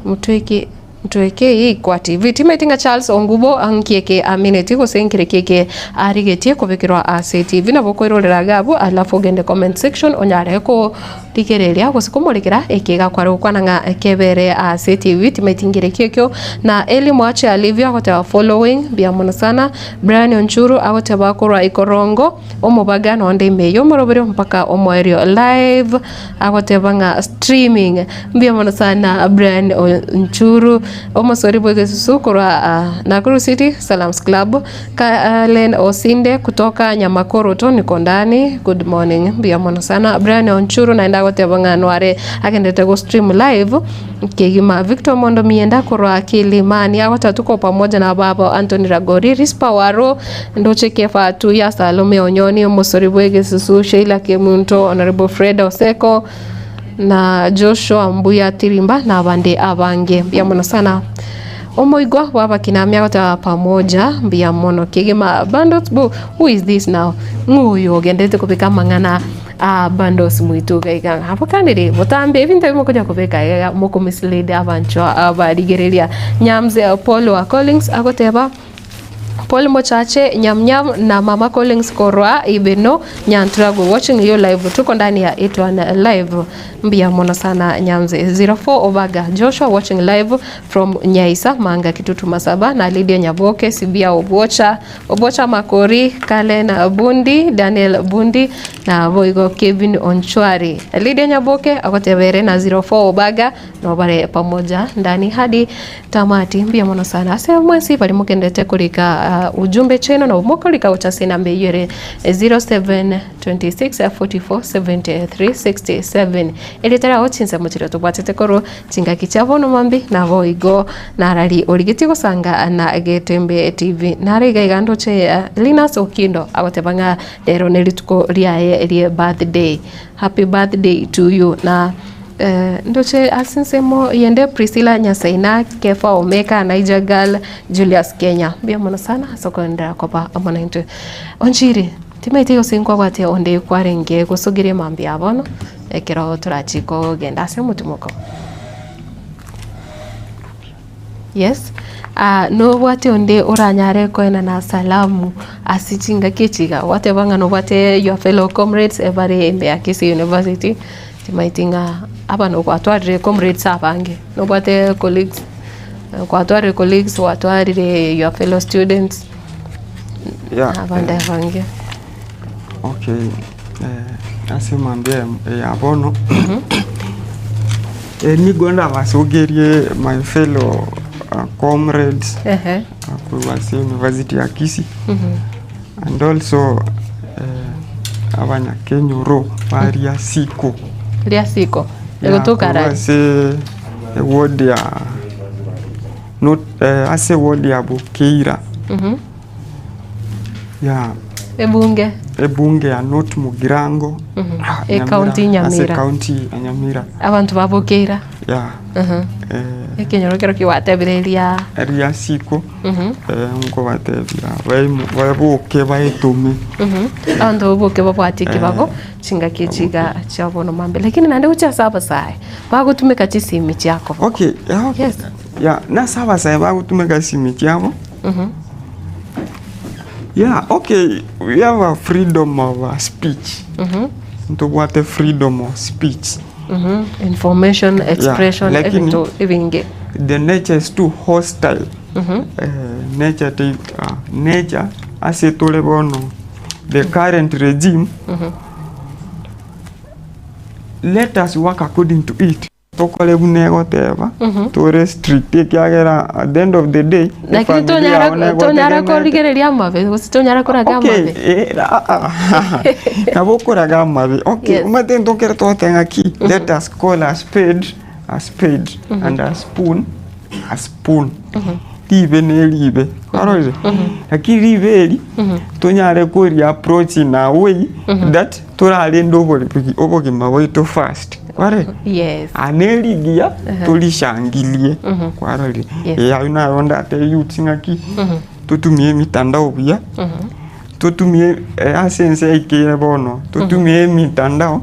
mtuweke hii kwa TV timetinga Charles Ongubo ankieke amineti kusenkire keke arigetie kubikirwa ase TV na bokoirorera gabo alafu gende comment section onyare ko tikereria gusikomorikira ekega kwa rukwananga kebere ase TV timetingire kekyo na Eli Mwache Olivia akoteba following bia mona sana Brian Onchuru akoteba kurwa Ikorongo omubaga nonde meyo morobero mpaka omoerio live akoteba streaming bia mona sana Brian Onchuru Omosori Bwege Susu kurwa Nakuru City Salams Club Kalen Osinde kutoka Nyamakoro niko ndani good morning bia mwana sana Brian Onchuru naenda gotebanga nware agendete go stream live kegima Victor Mondo mienda kurwa Kilimani tuko pamoja na baba Anthony Ragori Rispa Waro ndoche kefa tu ya Salome Onyoni Omosori Bwege Susu Sheila Kemunto Honorable Fred Oseko na Joshua Mbuya Tirimba na bande abange bia mwana sana omoigwa baba kinamya gota pamoja bia mono kigema bandos bu who is this now nguyo gendete kubika mangana bandos mwitu kaiga hapo kandire botambe evinta mokoja kubeka moko mislead abancho abarigereria nyamze Paul wa Collins agoteba Paul Mochache nyamnyam na mama Collins korwa ibeno nyantrago watching you live tuko ndani ya Etwan live mbia mona sana nyamze 04 Obaga Joshua watching live from Nyaisa Manga Kitutu Masaba na Lydia Nyaboke Sibia Obocha Makori Kalen Bundi Daniel Bundi na Boigo Kevin Onchwari Lydia Nyaboke akotebere na 04 Obaga na bare pamoja ndani hadi tamati mbia mona sana ase mwesi pali mukendete kulika ujumbe cheno na umokolika uchasina mbeyere 0726447367 elitera ochinse mutiro tubwatete koro chinga kichavono mambi na voigo na rali origiti gusanga na Getembe TV na riga igando che Linus Okindo agotebanga lero nelituko rie birthday happy birthday to you na ndoche asinsemo yende Priscilla Nyasaina Kefa Omeka Niger Girl Julius Kenya bia mona sana sokondera kwa amana into onchiri timaite yosinkwa kwate onde kwarenge gusugire mambi abono ekero turachiko genda se mutumoko yes no wate onde oranyare koena na salamu asichinga kichiga wate banga no wate your fellow comrades every in the Akisi University timaitinga abano kwatware comrades abange no wate colleagues kwatware colleagues watware your fellow students abanda abange okay asimambie abono ni gonda basugerie my fellow comrades kwa University ya Kisii and also abanyakenyoro baria siko egotukara ward ya not ase ward ya Bukeira ya ebunge ya not Mugirango county Nyamira county Nyamira abantu babukeira ekenyoro kero kiwatebireria ria siko ngo batebira babuke baitume ando babuke babwatiki bago chinga kichiga chabono mambe lakini nande ucha saba sai bagutumika chisimi chako okay yes na saba sai bagutumika simi chamo yeah, okay, we have a freedom of speech. To what a freedom of speech. Information, expression, yeah, the nature is too hostile. Nature, as a tolebono, the current regime, let us work according to it. Tokole whatever to restrict kiagera at the end of the day lakini tonyara korigereria mabe usitonyara koraga mabe nabokoraga mabe okay umate ndokere totenga ki let us call a spade and a spoon libe ne libe arose lakini libe tonyare kori approach na way that torale ndobole obogima waito fast kware yes aneligia tulishangilie kware ya unaonda te yutsingaki tutumie mitandao bia tutumie asense ikire bono tutumie mitandao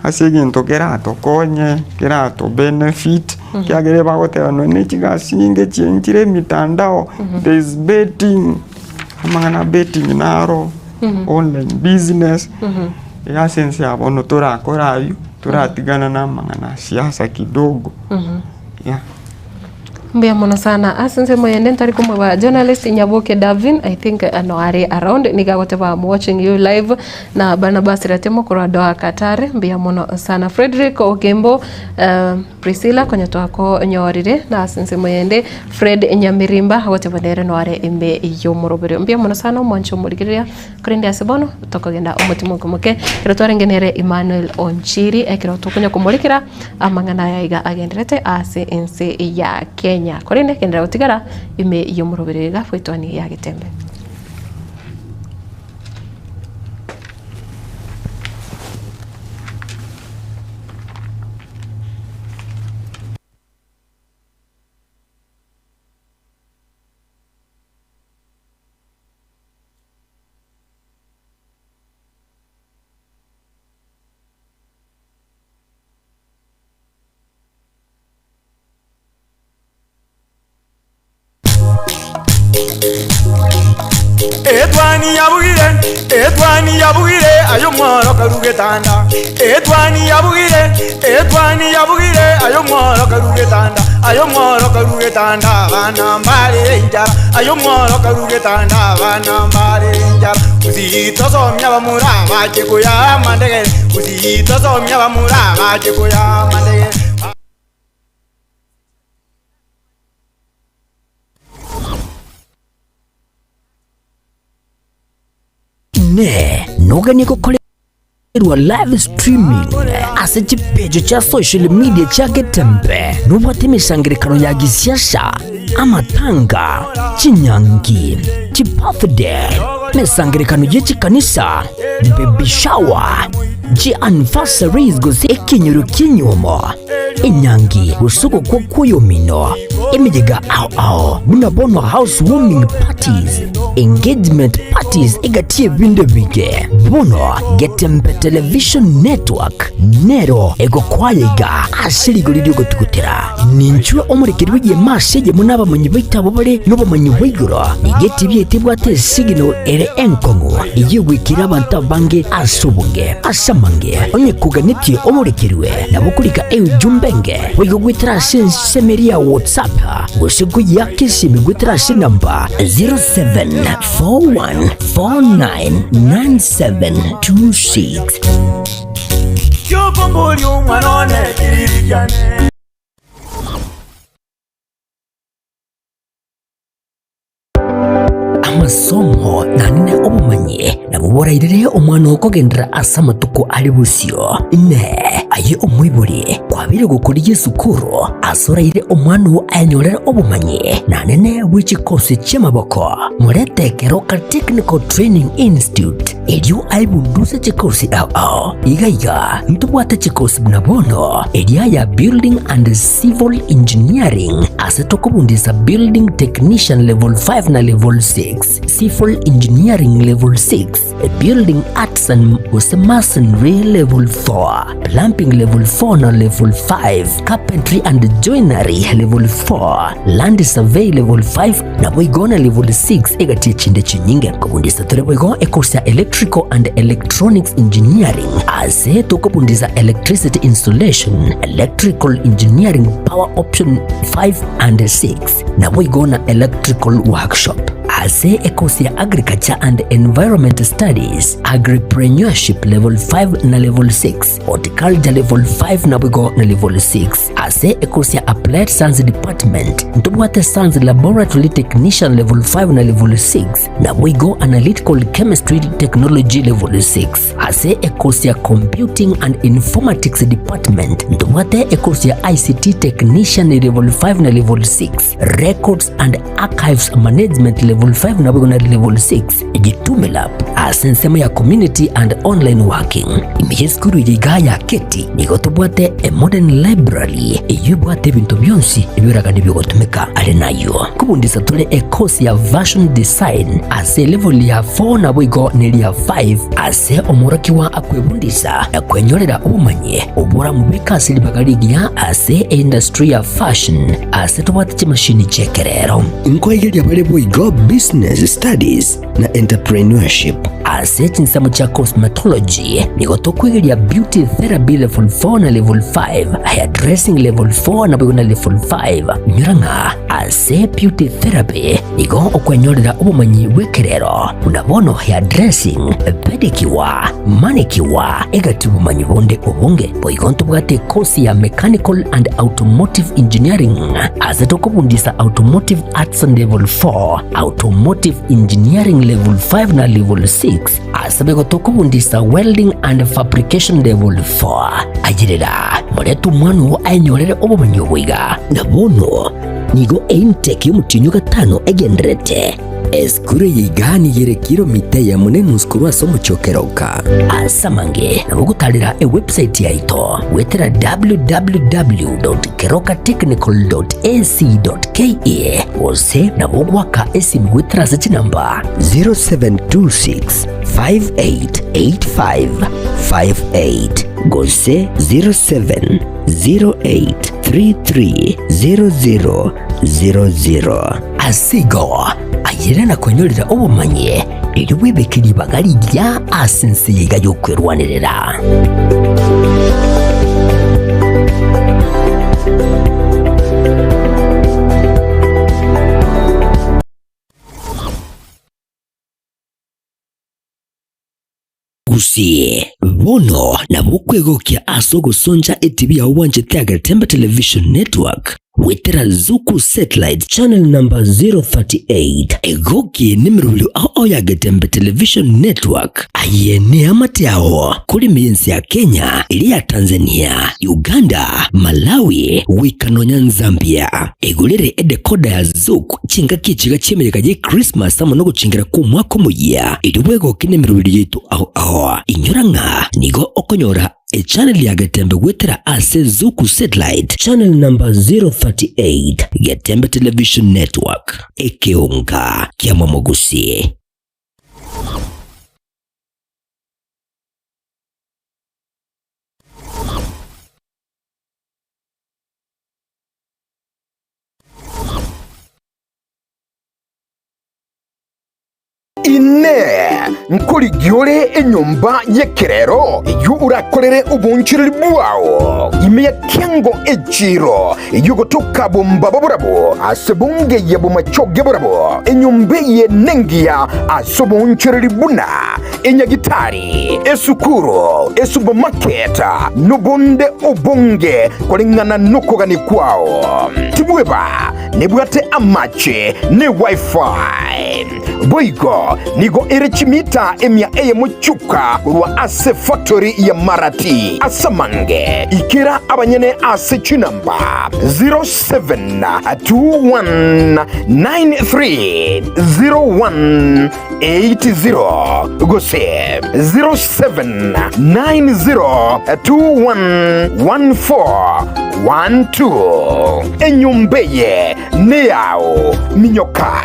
asegento kerato konye kerato benefit kiagere bagote no nechiga singe chenjire mitandao there is betting amangana betting naro online business asense abono torakora ayu turatigana na mangana siasa kidogo yeah mbia mono sana asense moyende ntari kumwa journalist Nyaboke Davin I think no are around nigagote ba watching you live na Barnabas Ratemo kwa doa Katare mbia mono sana Frederick Ogembo Priscilla kwenye twako nyorire na asense moyende Fred Nyamirimba wote bandere no are imbe yo morobere mbia mono sana mwancho murigiria kurinde asebono tokogenda umutimo kumuke kirotwarengenere Emmanuel Onchiri ekiro tokunya kumurikira amangana yaiga agenderete ase ense ya Kenya korine kendera utigara ime iyo murobere fwitwani ya Gitembe Etwani yabugire ayo mworo karugetanda Etwani yabugire ayo mworo karugetanda bana mbale njara ayo mworo karugetanda bana mbale njara uzito somya bamuraba kikuya mandege uzito somya bamuraba kikuya mandege ne nogani kukolerwa live streaming ase chipejo cha social media cha Gitembe nubwate misangirikano ya gisiasha amatanga chinyangi chibirthday misangirikano yechikanisa baby shower anniversaries gose ekinyoro kinyomo inyangi usuko kwa kuyomino imijiga ao munabono housewarming parties engagement parties igatie binde bige bono Gitembe television network nero ego kwayega ashiriguridio gotugutera ninchwe omurikirwe ye masege munaba manyi baitabo bare nobo manyi wiguro igeti byetibwate signal ere enkongo igwikira abantu bange asubunge asamange onye kuganitie omurikirwe nabukurika jumbenge wigo gwitira semeria WhatsApp gosigo yakisimi gwitira namba 0741499726 Yo bombori umwana one kiriri cyane masomo na nine obumanye na buborairire omwana okogendera asa matuko ali busio ne aye omwiburi kwabire gukuriye sukuru asoraire omwana anyorera obumanye na nene w'ikikosi cy'amaboko murete Keroka Technical Training Institute elio aibunduse chikosi ao igaiga ntubwate chikosi bunabono elia ya Building and Civil Engineering asetokobundisa Building Technician Level 5 na Level 6, Civil Engineering Level 6, Building Arts and Masonry Level 4, Plumbing Level 4 na Level 5, Carpentry and Joinery Level 4, Land Survey Level 5 na boigona Level 6 egatie chinde chinyinge kubundisa tureboigo ekosia Electrical and Electronics Engineering ase tokobundisa Electricity Installation, Electrical Engineering Power Option 5 and 6 na boigona Electrical Workshop ase ekosia Agriculture and Environment Studies, Agripreneurship Level 5 na Level 6, Horticulture Level 5 na boigo na Level 6 ase ekosia Applied Science Department ntubwate Science Laboratory Technician Level 5 na Level 6 na boigo Analytical Chemistry Technology Level 6 ase ekosia Computing and Informatics Department ntubwate ekosia ICT Technician Level 5 na Level 6, Records and Archives Management Level 5 na boigo na Level 6 Gitumelab asensema ya Community and Online Working imiheskuru yigaya keti nigotubwate a Modern Library yubwate bintu byonsi ibiraga nibyogotumeka ali nayo kubundisa tule ekosi ya Version Design ase level ya 4 na boigo neli ya 5 ase omuraki wa akwebundisa akwenyorera ubumanye ubura mubeka silibagaligia ase industry ya fashion ase tubwate chimashini chekerero inkoigelia bale boigo Business Studies na Entrepreneurship ase chinsamo cha Cosmetology nigotokwigelia Beauty Therapy Level 4 na Level 5, Hairdressing Level 4 na boigo na Level 5 nyuranga ase Beauty Therapy nigo okwenyorera ubumanyi bwekerero unabono Hairdressing, Pedicure, Manicure egati ubumanyi bonde obunge boigo ntubwate kosi ya Mechanical and Automotive Engineering ase tokobundisa Automotive Arts Level 4, Automotive Engineering Level 5 na Level 6 asabego tokobundisa Welding and Fabrication Level 4 ajirira moretu mwanu ainyorere obumanyi obwiga nabono nigo intake y'umutinyu gatano egenderete eskure yigani yere kilomita ya munenu skuru asomo chokeroka asamange nabugutalira website yaito wetera www.kerokatechnical.ac.ke ose nabugwaka esimu wetera sechi namba 0726 588558 gose 0708330000 asigo ayira na kwenyorera obumanye iri wibekiri bagali rya asense yiga yo kwerwanirira gusie bono na bukwegokia asogo sonja etibi ya wanje Tiaga Temba Television Network wetera Zuku Satellite Channel number 038 egoki nimirulu ao ya Getembe Television Network ayene amatiao kuri miensi ya Kenya ili ya Tanzania, Uganda, Malawi, Wikanonya, Zambia egulire edekoda ya Zuku chinga kichiga chemereka je Christmas amonogo chingira ku mwaka muya ili bwegoki nimirulu yetu ao inyoranga nigo okonyora a channel ya Getembe wetera ase Zuku Satellite Channel number 038 Getembe Television Network ekeonga kia Mwamogusi. ine nkuri gyore enyumba yekirero yu urakorere ubunchiriri bwao ime kengo ejiro yugo tukabumba baburabo asebunge yabumachoge burabo enyumba ye nengia asobunchiriri buna enyagitari esukuro esupermarket nubunde obunge kolingana nukogani kwao tibweba nebwate amache ne wifi boigo nigo erechimita emya eye muchuka rwa ase factory ya marati asamange ikira abanyene ase chinamba 0721930180 gose 0790211412 enyumbeye neao minyoka.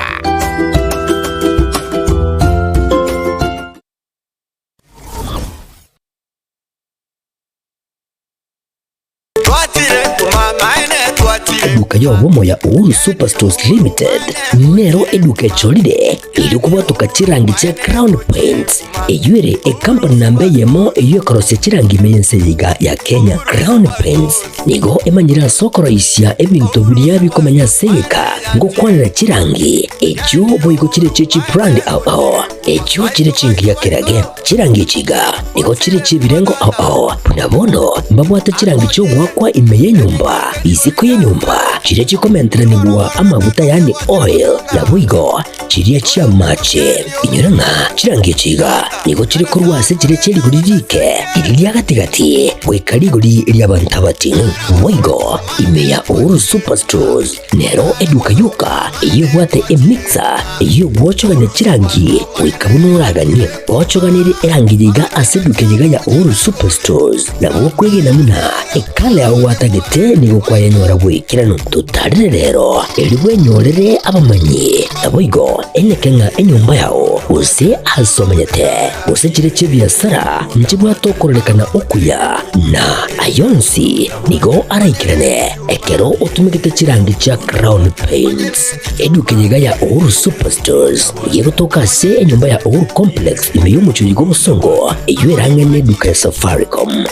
Eduka ya obomo ya Uhuru Superstores Limited nero eduka echolide ilikuwa tukachirangi cha Crown Paints eyuere company nambe yemo eyo korose chirangi meyense yiga ya Kenya. Crown Paints nigo emanyira soko raisia ebintu biria bikomanya seyeka ngo kwanira chirangi echo boigo chire chechi brand ao echo chire chingi ya kirage chirangi chiga nigo chire chibirengo ao punabono mbabwata chirangi cyo wakwa imeye nyumba iziko ye nyumba chire chikomentera nibwa amavuta yani oil na bwigo chiriya chia mache inyuranga chirangi chiga nigo chire kurwase chire cheri guririke iriya gatigati bwekarigori iriya bantabatinu bwigo imeya Uhuru Superstores nero eduka yuka iyo bwate emixer iyo bwochoganya chirangi wikabunuraganye bwochoganire erangiriga aseduke yiga ya Uhuru Superstores na bwokwege namuna ekale aho watagete nigo kwayanyora bwikirano tutarire rero eribwe nyorere abamanyi nabwigo enekenga enyumba yao use asomanyete use chire chebiasara nchibwa tokorelekana okuya na ayonsi nigo araikirane ekero utumikite chirangi cha Crown Paints eduke yiga ya Uhuru Superstores yego toka se enyumba ya Uhuru Complex imeyumuchuri go musongo eyuerange neduka ya Safaricom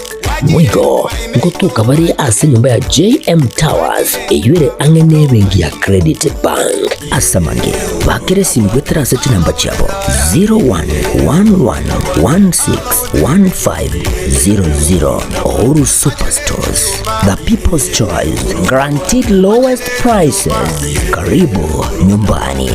mwigo ngotuka bari ase nyumba ya JM Towers eyuere angene bengi ya Credit Bank asamange bakere simgwetera ase chinamba chabo 0111161500 Uhuru Superstores, the people's choice, guaranteed lowest prices. Karibu nyumbani.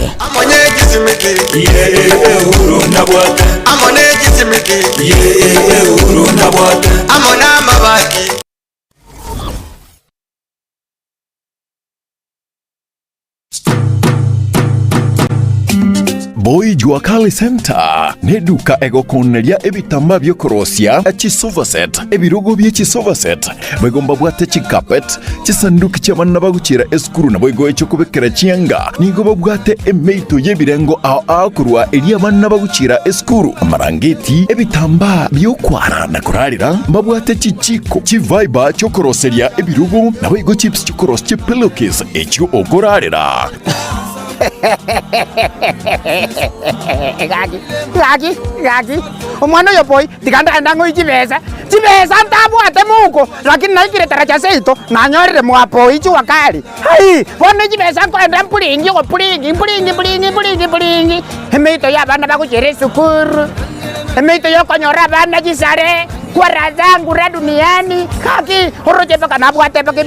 Boy Juakali Center neduka egokoneria ebitamba byokorosia chisovaset ebirugo bye chisovaset begomba bwate chikapet chisanduki cy'abana bagucira eskuru na boygo echo kubekera chianga nigo babwate emeito yebirengo ao kurwa eri abana bagucira eskuru amarangeti ebitamba byokwara na kurarira babwate chichiko chiviber chokoroseria ebirugo na boygo chips chokoros chipillowcase echo okorarira Gagi. Omwana yo boy, diganda ndango ichibeza. Chibeza ntabwate muko, lakini naikire taracha seito, nanyorire mwapo ichi wakali. Hai, bone chibeza kwenda mpulingi go pulingi. Emeito ya bana bakuchere sukuru. Emeito yo konyora bana chisare. Kwara zangu ra duniani. Kaki, horoje baka nabwate baka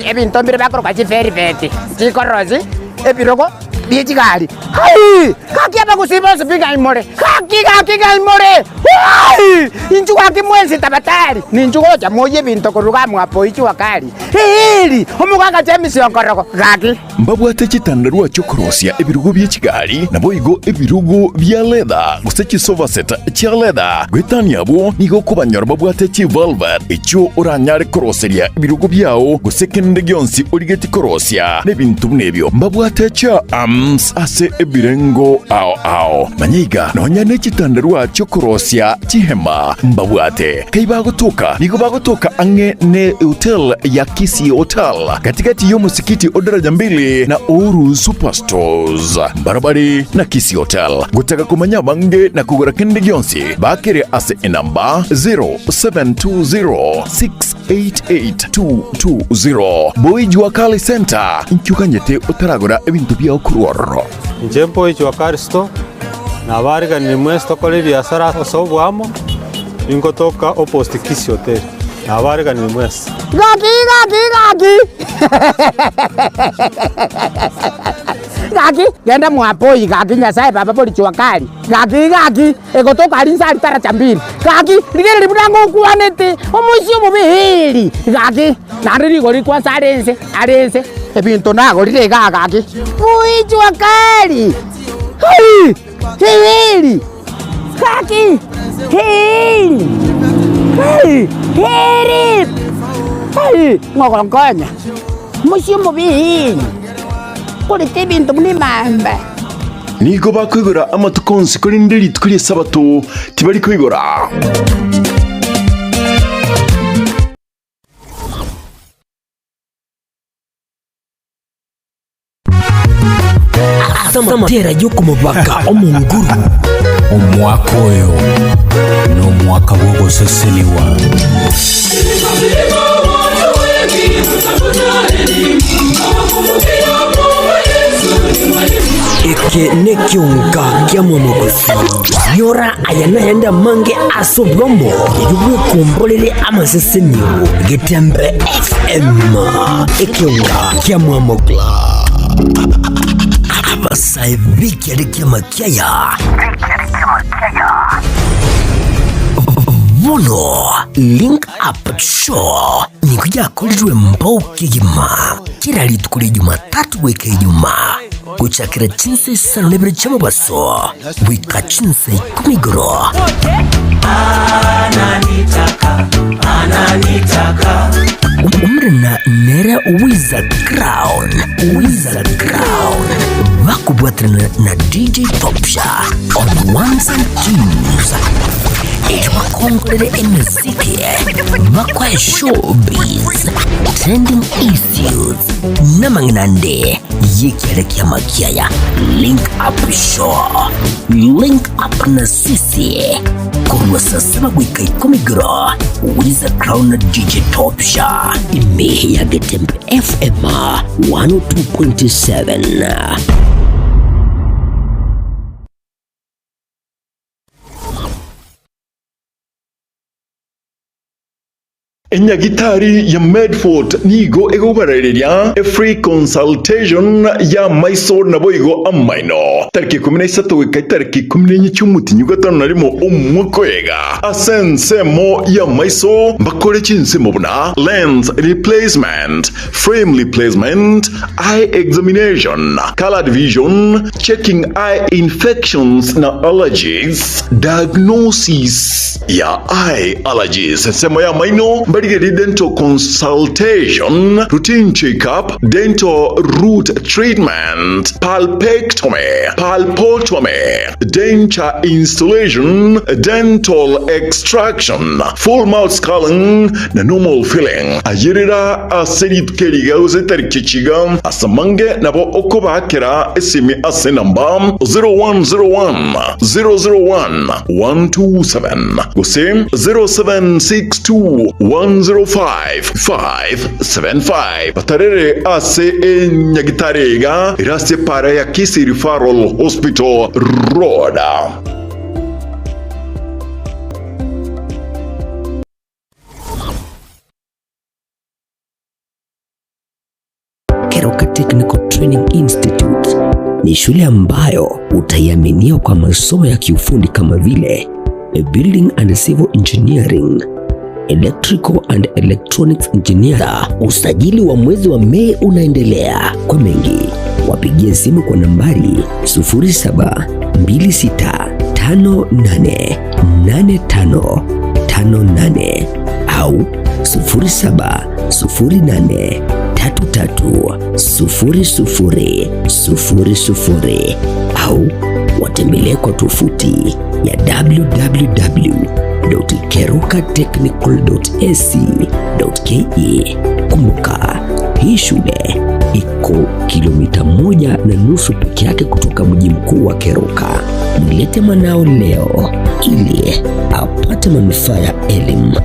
ebinto mbire bakoro kwa chiferi veti. Chikorozi, ebirogo. Bieti gali. Hai! Kaki apa kusiba sepinga imore. Kaki imore. Hai! Inchu kaki mwenzi tabatari. Ninchu goja moye binto koruga mwapo ichu wakali. Hili, omuganga chemisi onkoroko. Kaki. Mbabwate chitandarua chokorosia ebirugo bye chigali na boigo ebirugo bya leather. Gusechi sofa set chia leather. Gwetani abo nigo kubanyora babwate chi velvet. Echo oranyare koroseria ebirugo byao gusekende gyonsi origeti korosia. Nebintu nebyo. Mbabwate cha Times ase ebirengo ao manyiga nonyane chitandarua chokorosia chihema mbawate kaiba gutuka nigo bagutuka ange ne hotel ya Kisii Hotel katikati yo musikiti odaraja mbili na Uhuru Superstores barabari na Kisii Hotel gutaka kumanya bange na kugura kindi gyonsi bakire ase enamba 0720688220 Boy Juakali Center nkyukanyete utaragura ebintu bya okuruoro Njempo ichwa Kristo na bariga ni mwesto kole biashara osobwamo ingotoka opposite Kisii Hotel na bariga ni mwesto Gaki genda mwapoi gaki nyasaye baba poli Juakali gaki egotoka alinsa litara chambiri gaki ligere libudango kuanete omusio mubihili gaki nariri gori kwa sarense ebintu nago lire gaki Boy Juakali hili gaki hili ngogongonya musio mubihili kulite bintu muri mamba nigo bakwigura amatukonsi kuri ndiri tukuri sabato tibari kwigura amatera yo kumubaka omunguru omwaka oyo n'omwaka gw'oguseseniwa eke nekyonka kya mwomogosi yora ayanayanda mange asobwamo ebibwe kumbolere amasesenyo getembe FM ekyonka kya mwamogla abasaye bikyali kya makyaya Bono Link Up Show nikuja kulirwe mbauke jima kira litukuli Jumatatu weke juma kuchakira chinse sano nebere chama baso wika chinse kumigoro umrena nera Wizard Crown wakubwatrana na DJ Topsha on ones and twos Kongolele emiziki makwa showbiz trending issues namanginande yekielekea makiaya Link Up Show Link Up na sisi kurwa sasa wika ikomigro Wizard Crown na DJ Topsha imehe ya Getembe FM 102.7 Enyagitari ya Medford nigo egobarariria free consultation ya Maiso na boigo amaino tariki 13 wika tariki 14 cy'umutinyu gatano narimo umwakega asensemo ya Maiso bakore chinsemo buna lens replacement frame replacement eye examination colored vision checking eye infections na allergies diagnosis ya eye allergies semo ya maino dental consultation, routine checkup, dental root treatment, pulpotomy, denture installation, dental extraction, full mouth sculling, na normal filling. Ayirira aserit kerigauze tarkichiga asamange nabo okobakera esimi asenamba 0101 001 127 gose 0762 105-575 Batarere ase Nyagitarega irase para ya Kisii Referral Hospital Road. Keroka Technical Training Institute ni shule ambayo utaiaminia kwa masomo ya kiufundi kama vile Building and Civil Engineering, Electrical and Electronics Engineer. Usajili wa mwezi wa Mei unaendelea. Kwa mengi wapigie simu kwa nambari 0726588558 au 0708 330000 au watembelee kwa tovuti ya www.kerukatechnical.ac.ke. Kumbuka, hii shule iko kilomita 1.5 peke yake kutoka mji mkuu wa Keruka. Mlete mwanao leo ili apate manufaa ya elimu.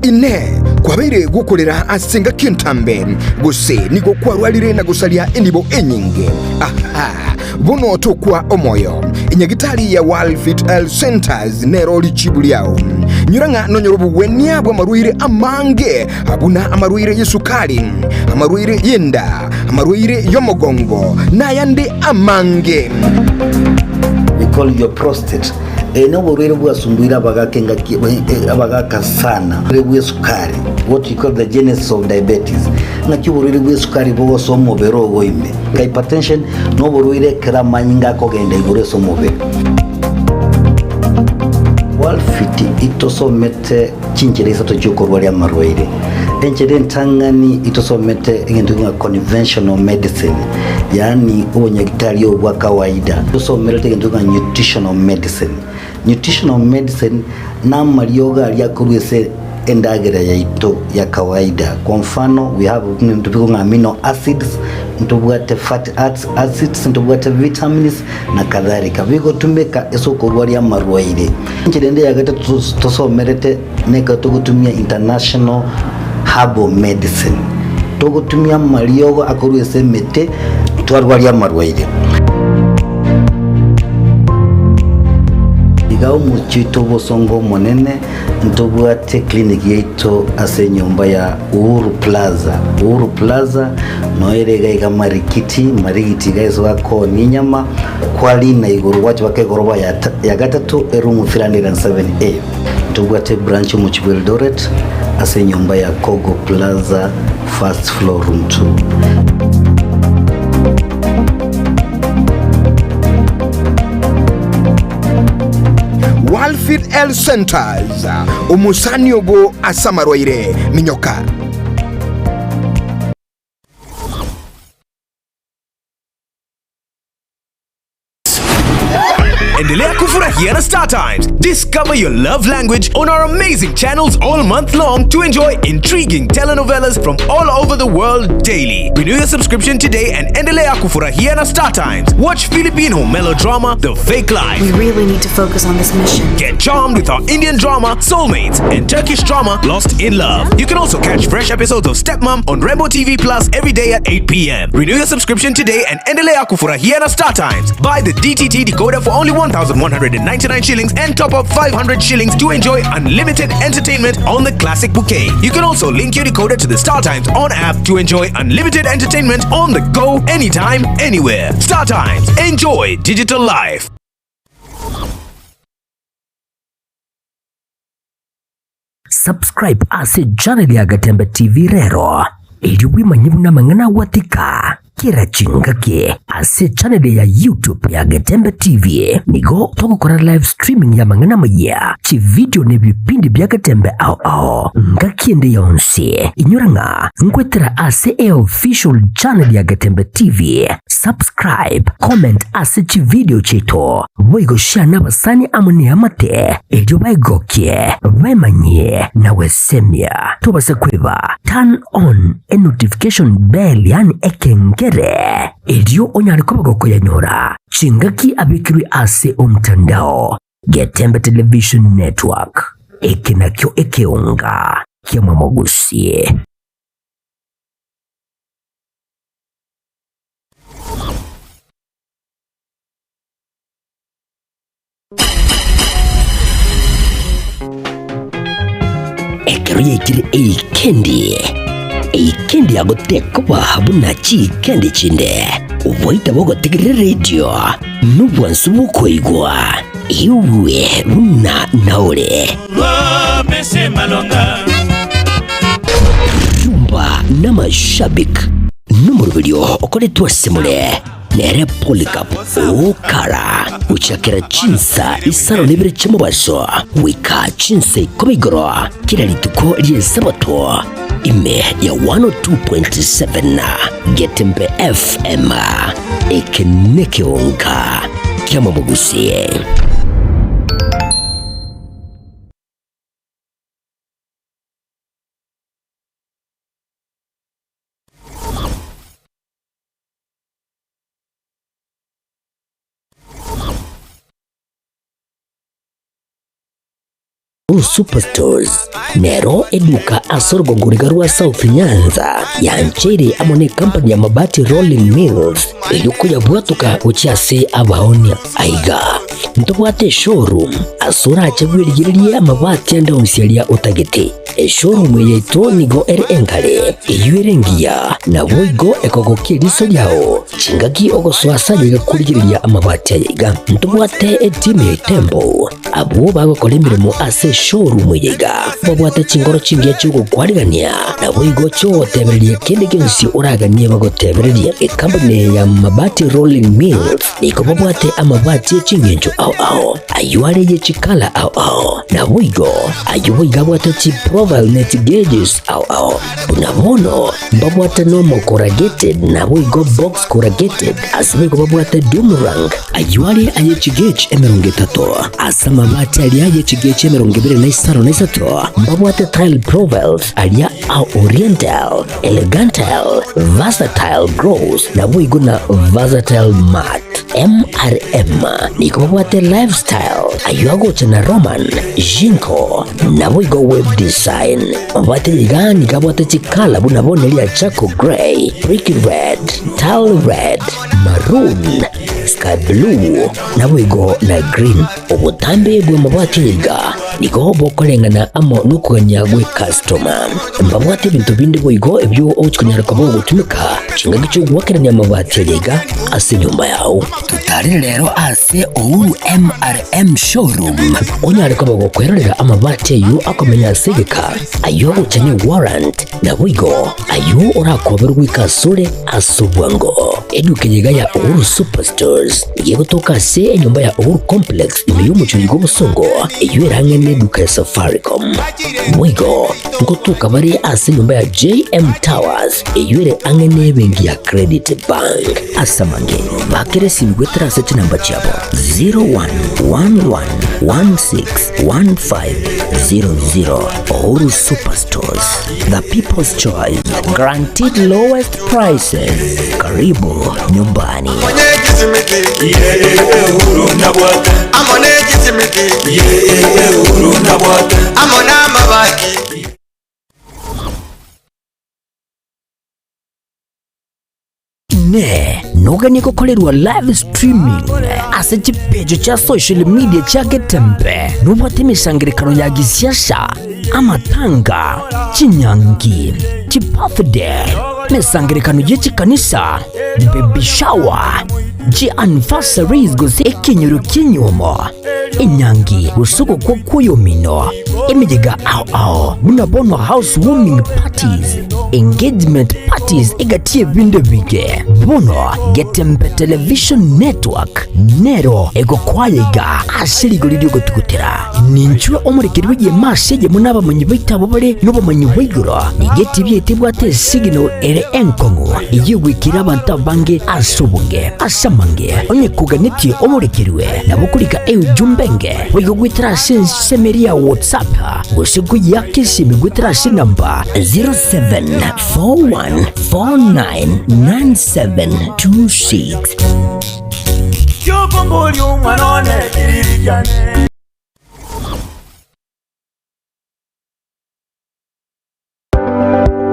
ine kwabeire gukorera asinga kintambe guse nigo kwarwarire na gusalia enibo enyinge. Aha, buno tukwa omoyo inyagitari ya Walfit Health Centers neroli chibuliao nyuranga nonyorobu wenia bwa marwire amange abuna amarwire yesukari, amarwire yenda, amarwire yomogongo na yande amange. We call your prostate. Eno borwere bwa sumbuira abagaka sana bwe sukari, what you call the genesis of diabetes. Na kiborwere bwe sukari bo somo bero boime hypertension no borwere kera manyinga ko genda igure somo be. Walfit itosomete chinchereza to cyukorwa ya marwaire enchede ntangani itosomete ingendo nka conventional medicine, yani ubonyagitari obwa kawaida. Itosomete ingendo nka nutritional medicine. Nutritional medicine na marioga aliakurwese endagera ya ito ya kawaida. Kwa mfano, we have amino acids, ntubwate fatty acids, ntubwate vitamins na kadhalika. Bigo tumeka esoko rwari ya marwaire. Nchirende ya gata tosomerete neka tugutumia international herbal medicine. Tugutumia mariogo akurwese mete twarwari ya marwaire. Igao muchito bosongo monene ntobwate clinic yeito ase nyumba ya Uhuru Plaza. Uhuru Plaza noerega igamarikiti marigiti gaizo wako ninyama kwali na iguru wacho wake goroba ya gatatu erumu 307A. Ntobwate branch mu Eldoret ase nyumba ya Kogo Plaza first floor room 2. Walfit Health Centers umusani ogo asamarwaire minyoka. Endelea kufurahia na Star Times. Discover your love language on our amazing channels all month long to enjoy intriguing telenovelas from all over the world daily. Renew your subscription today and endelea kufurahia na Star Times. Watch Filipino melodrama The Fake Life. We really need to focus on this mission. Get charmed with our Indian drama Soulmates and Turkish drama Lost in Love. You can also catch fresh episodes of Stepmom on Rainbow TV Plus every day at 8 p.m. Renew your subscription today and endelea kufurahia na Star Times. Buy the DTT decoder for only 1,199 shillings and top up 500 shillings to enjoy unlimited entertainment on the classic bouquet. You can also link your decoder to the Star Times on app to enjoy unlimited entertainment on the go anytime, anywhere. Star Times. Enjoy digital life. Subscribe ase channel ya Gatembe TV rero ili wimanyibuna mangana watika kira chingake ase channel ya YouTube ya Gatembe TV nigo tokokora live streaming ya mangana maya chi video ne bipindi bya Gatembe ao ngakiende yonse inyuranga ngwetera ase official channel ya Gatembe TV. Subscribe, comment ase chi video chito boigo share na basani amune amate ejo baigokie bemanye na wesemia tubase kweva turn on a notification bell yani ekengere ejo onyariko yanyora chingaki abikiri ase umtandao Gatembe Television Network ekinakyo ekeunga kyamamogusie. Ekero yekiri eikendi agotekwa habuna chi kendi chinde uvoita bogo tigiri radio nubwansu bukoigwa iwe buna naure Mese Malonga rumba na mashabik n'umurubirio okoretwa simule nere Polycarp Okara uchakira chinsa isaro nebere chimubasho wika chinsa ikomigoro kila lituko liye sabato ime ya 102.7 Getembe FM ekeneke onka kiama mugusie. Superstores nero eduka asorgo nguriga rwa South Nyanza yanchere amone company ya mabati Rolling Mills eyuko yabwatuka ucyase abaonia aiga ntobwate showroom asura achagwirigiriye amabati andonsialia utagete showroom yeto nigo enkale eyuerengia na boigo ekogokiriso lyao chingagi ogoswasaje kurigiriya amabati aiga ntobwate team Tembo abo bagokora imirimo ase showroom yiga babwate chingoro chingiye cyugo kwarigania na boigo cyo tebererie kende gensi uraganie bagotebererie company ya mabati Rolling Mills niko babwate amabati chingenjo ao ayuare ye chikala ao na boigo ayuiga bwate chi profile net gauges ao unabono babwate normal corrugated na boigo box corrugated asibigo babwate Dumarang ayuare aye chigage emerongetato asama mabati alia ye chigage emerongibere na isaro na isato babwate tile profiles alia au oriental elegantal versatile grows na boigo na versatile mat MRM niko babwate lifestyle ayuago chana Roman Jinko na boigo web design babwate ligani kabwate chikala bunabone lia Chaco Grey Brick Red Tile Red Maroon Sky Blue na boigo na green ubutambe bwe mabwate liga niko bokolengana amo nukuganyagwe customer mbabwate bintu bindi boigo ebyo ochukanyara kabo gutumika chinga gicho gwakiranya amabati liga ase nyumba yao tutari rero ase Ouru MRM showroom onyare kabo gukwerera amabati yu akomenya segeka ayo uchanye warrant na boigo ayo urakoberwa kasure asubwango eduke yiga ya Ouru Superstores igiye gutoka se enyumba ya Ouru Complex imi y'umucuri g'ubusongo iyo irange neduka ya Safaricom boigo ngutuka bari ase nyumba ya JM Towers iyo ire ange nebengi ya Credit Bank asamange bakere simgwetera se namba chabo 0111161500 Ouru Superstores, the people's choice, guaranteed lowest prices. Karibu nyumbani. Ne noganye gukorerwa live streaming ase chipejo cha social media cha Getembe nubate imishangirikano ya gisiasha amatanga chinyangi chipafide mesangirikano y'ekikanisa baby shower anniversaries gose ekinyoro kinyomo inyangi usuko kwa kuyomino emigega ao munabonwa housewarming parties engagement parties egatie binde bige bono Getembe television network nero ego kwayega ashirigoriri gotukutera ninchwe omurikirwe ye masheje munaba manyi bitabo bare no bamanyi wiguro igeti byetibwate signal ere enkongo iyigwikira abantu bange asubunge asamange onye kuganiti omurikirwe nabukurika jumbenge wigwitira semeria WhatsApp usiku yake simigwitira namba 0741499726 Chokomboli umwanone kiririjane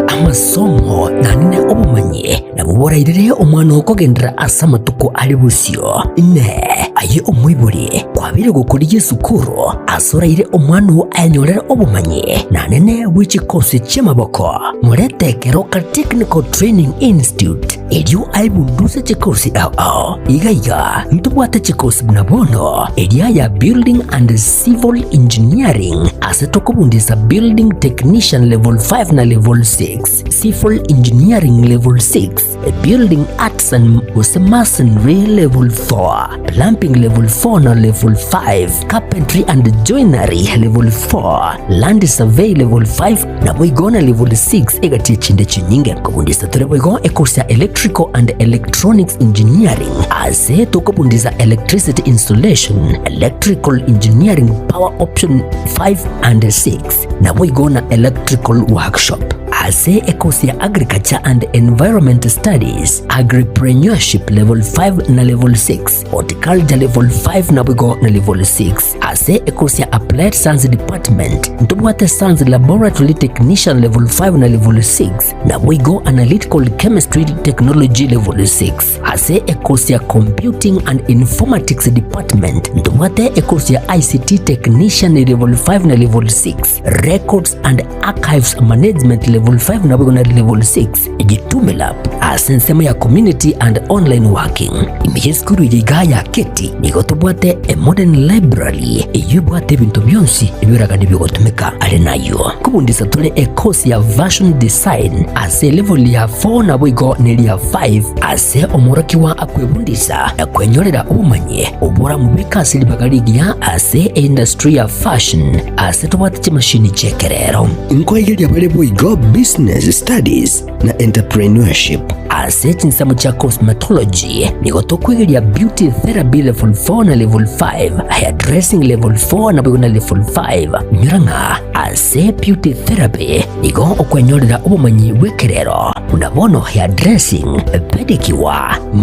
amasomo nanine obumanye nabuborairire omwana okogendera asamatuko ali busio ne aye omwibuli kwabire gukuriye sukuru asoraire omwana anyorera obumanye nanene bw'ekikosi ky'amaboko murete Keroka Technical Training Institute elio aibunduze ekikosi ao igaiga ntubwate ekikosi bunabono elia ya Building and Civil Engineering asetokobundisa Building Technician Level 5 na Level 6 civil engineering level 6, building arts and masonry level 4, plumbing level 4 na level 5, carpentry and joinery level 4, land survey level 5 na boigona level 6 egati chinde chinyinge kubundisa tore boigo ekosia electrical and electronics engineering ase tokubundisa electricity installation, electrical engineering power option 5 and 6 na boigona electrical workshop ase ekosia agriculture and environment studies, agripreneurship level 5 na level 6, horticulture level 5 na boigo na level 6 ase ekosia applied science department, ntobwate science laboratory technician level 5 na level 6 na boigo analytical chemistry technology level 6 ase ekosia computing and informatics department, ntobwate ekosia ICT technician level 5 na level 6, records and archives management level 5 na boigo na level 6 ejitumela asensema ya community and online working imiheskuru yigaya keti nigotobwate a modern library eyubwate bintu byonsi ebiraga nibigotumika ale nayo kubundisa tole a course ya version design ase level ya 4 na boigo neli ya 5 ase omuraki wa akwebundisa akwenyorera ubumanye obora mubeka silibagaligia ase industry ya fashion ase tobwate chimashini chekerero inkoigeli abale boigo business studies na entrepreneurship ase chinsamu cha cosmetology nigotokwigelia beauty therapy level 4 na level 5, hairdressing level 4 na boigo na level 5 miranga ase beauty therapy nigo okwenyorera ubumanyi wekerero unabono hairdressing pedicure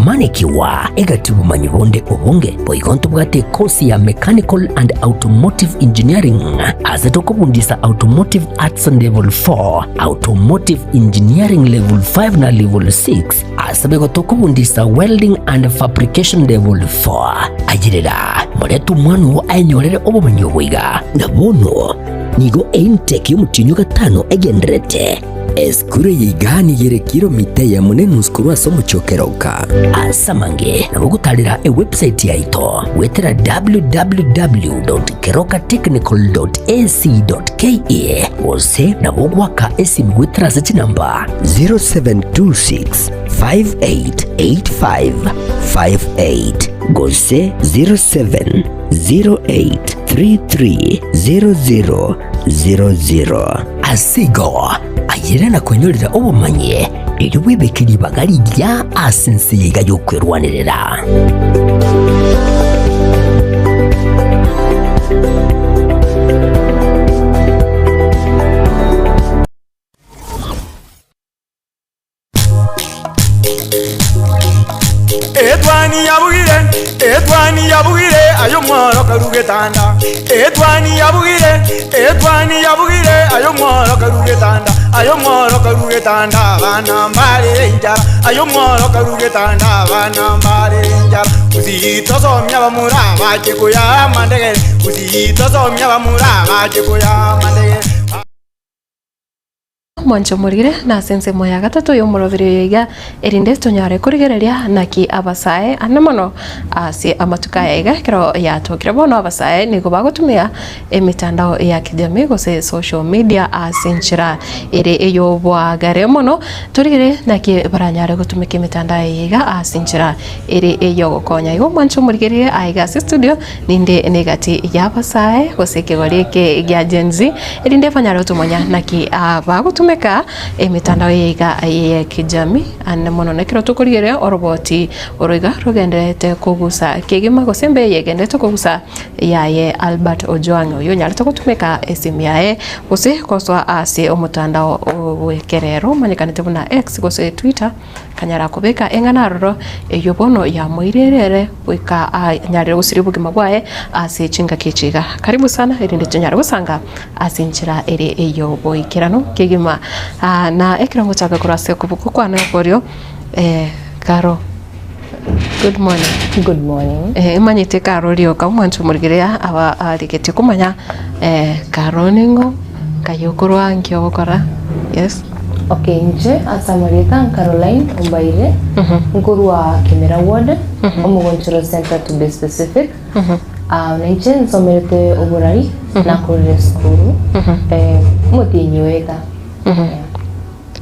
manicure egati ubumanyi bonde obunge boigo ntubwate course ya mechanical and automotive engineering ase tokubundisa automotive arts level 4, automotive engineering level 5 na level 6 asabego tokubundisa welding and fabrication level 4 ajirira moretu mwanu ainyorere obumanyi obwiga nabono nigo intake y'umutinyu gatano egenderete eskure yigani yere kilomita ya munenu skuru asomo chokeroka asamange nabo gutalira e website yaito wetera www.kerokatechnical.ac.ke ose nabo gwaka esimu wetera sechi namba 0726 588558 gose 0708330000 asigo ayirana kwenyorera obumanye iri wibekiri bagari rya asense yiga yo kwerwanirira Edwani yabugire ayo mworo karugetanda Edwani yabugire ayo mworo karugetanda bana mbale njara ayo mworo karugetanda bana mbale njara uzito somya bamuraba chikuya mandege uzito somya bamuraba chikuya mandege mwancho murire na sense moya gatatu yo murovire yiga erinde tonyare kurigereria naki abasae anamono ase amatuka yiga kero ya tokira bono abasae nigo bagutumia emitandao ya kijamii gose social media asinchira ere eyo bwagare mono turire naki baranyare gutumika emitandao yiga asinchira ere eyo gokonya yo mwancho murigere aiga studio ninde negati ya abasae gose kegorike gya genzi erinde fanyare tumonya naki bagutumia emitandao ya kijamii anamono nekiro tukurigere oroboti oroiga rogenderete kugusa kigima gosembe yegendete kugusa yaye Albert Ojwang uyo nyalete gutumika esimu yaye gose koswa ase omutandao wekerero manyikanite buna X gose Twitter kanyara kubeka enganaroro eyo bono ya moirerere wika nyarire gusiri bugima bwaye ase chinga kichiga karibu sana erinde nyara gusanga asinchira ere eyo boikirano kigima na ekirango chaka kurase kubuku kwa nakorio Karo good morning imanyite Karo rio kamwancho murigiria aba arigete kumanya Karo ningo kayokurwa nkyo gukora yes okay nje asamarita Caroline Ombaire ngurwa Kimera Ward omugonchero center to be specific nje nsomerete oburari na kore school mutinyo ega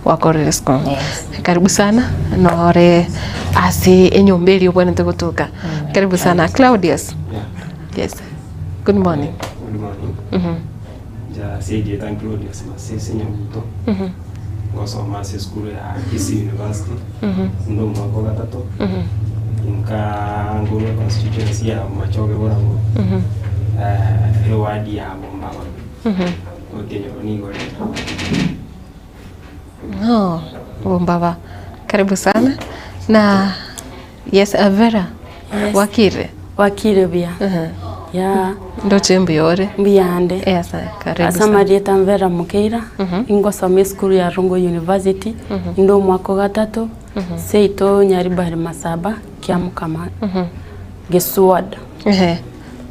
wako Rescom. Karibu sana nore asi enyombeli ubone tukutuka. Karibu sana Claudius. Yes. Good morning. Good morning. Ja seje tan Claudius masese nyamuto. Ngoso mase school ya Kisii University. Ndo mwako gatatu. Inka ngolo constituency ya Machoge Borango. Ewadi ya Bombaba. Okenyo ni ngole. No, Bombaba. Karibu sana. Na yes, Vera. Yes. Wakire bia. Ya ndo chembe yore mbiyande. Yes, karibu sana. Marieta Mvera Mukeira. Ingosome school ya Rongo University. Ndo mwako gatatu. Seito Nyaribari Masaba kiamukama. Gesuad.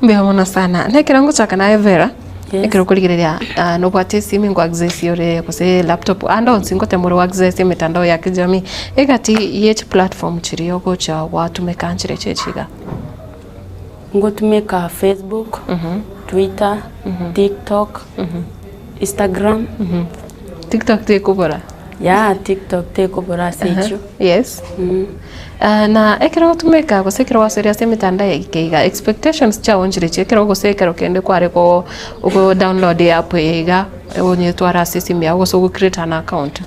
Mbiyamona sana. Nekirango chaka na Vera. Ekero kuligireria no bwate simu ngo access yore kose laptop ando nsingote muri access mitandao ya kijamii egati yech platform chiriyo gocha watu mekanchire chechiga ngo tumeka Facebook, Twitter, TikTok, Instagram. TikTok te kubora. Ya TikTok te kubora sechu. Yes. Na ekero tumeka kose ekero waseria se mitandao ikeiga expectations cha onjire ekero kose ekero kende kware ko ugo download app eiga onye twara system ya go so create an account.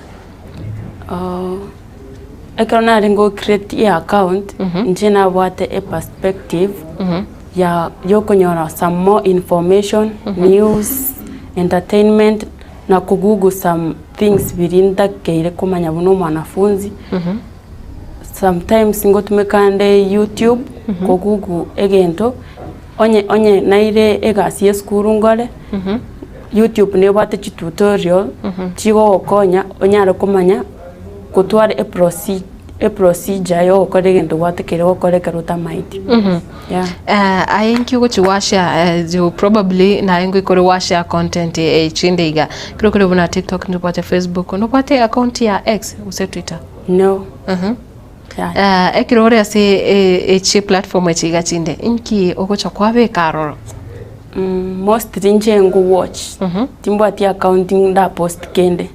Ekero na ringo create account njena wate a perspective ya yokonyora some more information, news, entertainment na kugugu some things birinda keire kumanya buno mwanafunzi. Sometimes ngo tumekande YouTube kugugu egento onye naire egasi eskuru ngole YouTube ne bate tutorial chigo okonya onyara kumanya kutwara a procedure yo okore gento wate kere okore karuta mighty. I think you go washa you probably na ingo ikore washa content chindeiga kiro buna TikTok no pate Facebook no pate account ya X use Twitter no ekiro ore ase platform echiga chinde inki ogocha kwabe karoro most nje ngo watch timbo ati accounting da post kende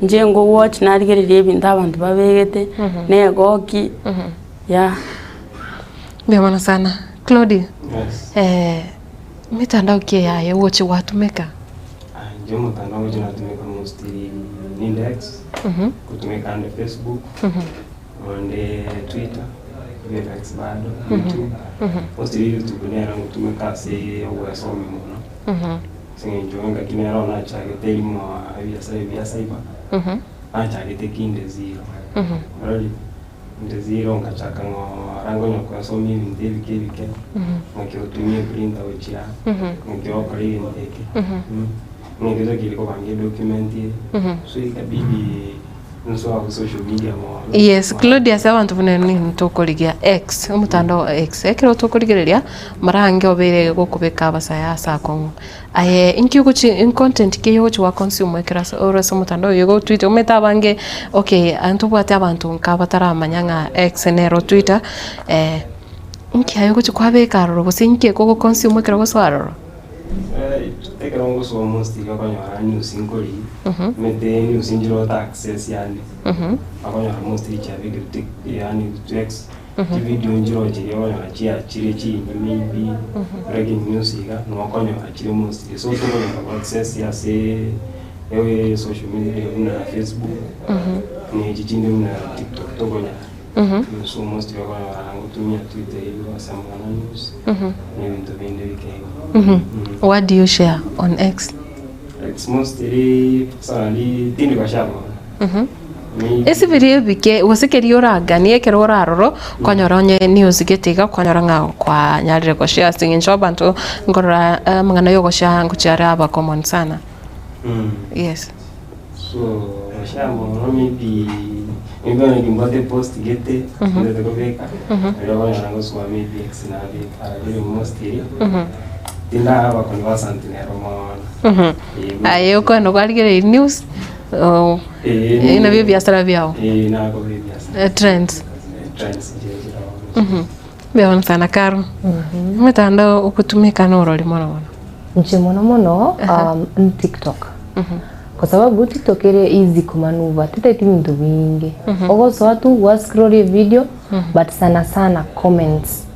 nje ngo watch na rigerere ebintu abantu babegete negoki Mbiyamona sana Claudia. Yes. Mitandao kia ya watch watu meka Nje mtandao jina tumeka mostly Index. Kutumeka on Facebook. On Twitter, X bado, YouTube. Mostly YouTube ni rangu tumeka se uwasome mwana. Singenjonga kinero na chagete imo via cyber. Chagete kinde zero. Already nde zero ngachaka ngo rango nyoko so mimi ndevi kebike. Ngakiotumia printer ochia. Ngakiokorege ndeke. Ngeze kiliko bange document ye. So ikabidi social media mo. Yes, Claudia sawa ntuvuneni ntokoligia X, umutandao X. Ekero tokoligereria marange obere gukubeka abasaya sako. Aye inki uguchi content ke yochi wa consume ekera ora so mutandao yego Twitter umeta bange okay antu bwate abantu nkabatara manyanga X nero Twitter inki ayo guchi kwabeka roro businki ko consume ekera go swaro. Tekero ngo so almost ikakanyara news inkoli. Mete news injiro ta access yani. Akanyara almost ichabe yani X. Video injiro jiro na chia chiri maybe breaking news iga no akanyara chiri almost so to no access ya se ewe social media na Facebook. Ni jijinde na TikTok to gonya. So almost ikakanyara ngutumia Twitter hiyo samana news. Ni vitu vinde vikego. What do you share on X? It's mostly tindi kwa shabo. Esi video bike wasikeri oraga ni ekero oraroro kwanyora onye news getiga kwanyora nga kwa nyarire ko share singing shop anto ngora mangana yogo sha nguchara aba common sana. Yes. So shamo maybe ngona ngimbote post gete ndio tukobeka. Ndio kwanyora ngo swa maybe X na be mostly. Tinda aba kwa wasanti ne romo. Ayo ko no kwaligere news ina vyo biashara vyao. Na kwa biashara. Trends. Bia sana karo. Mitandao ukutumika noro limona wana. Nje mono TikTok. kwa sababu TikTok ile easy kumanuva titaiti vintu vingi ogoso watu wa scroll video but sana comments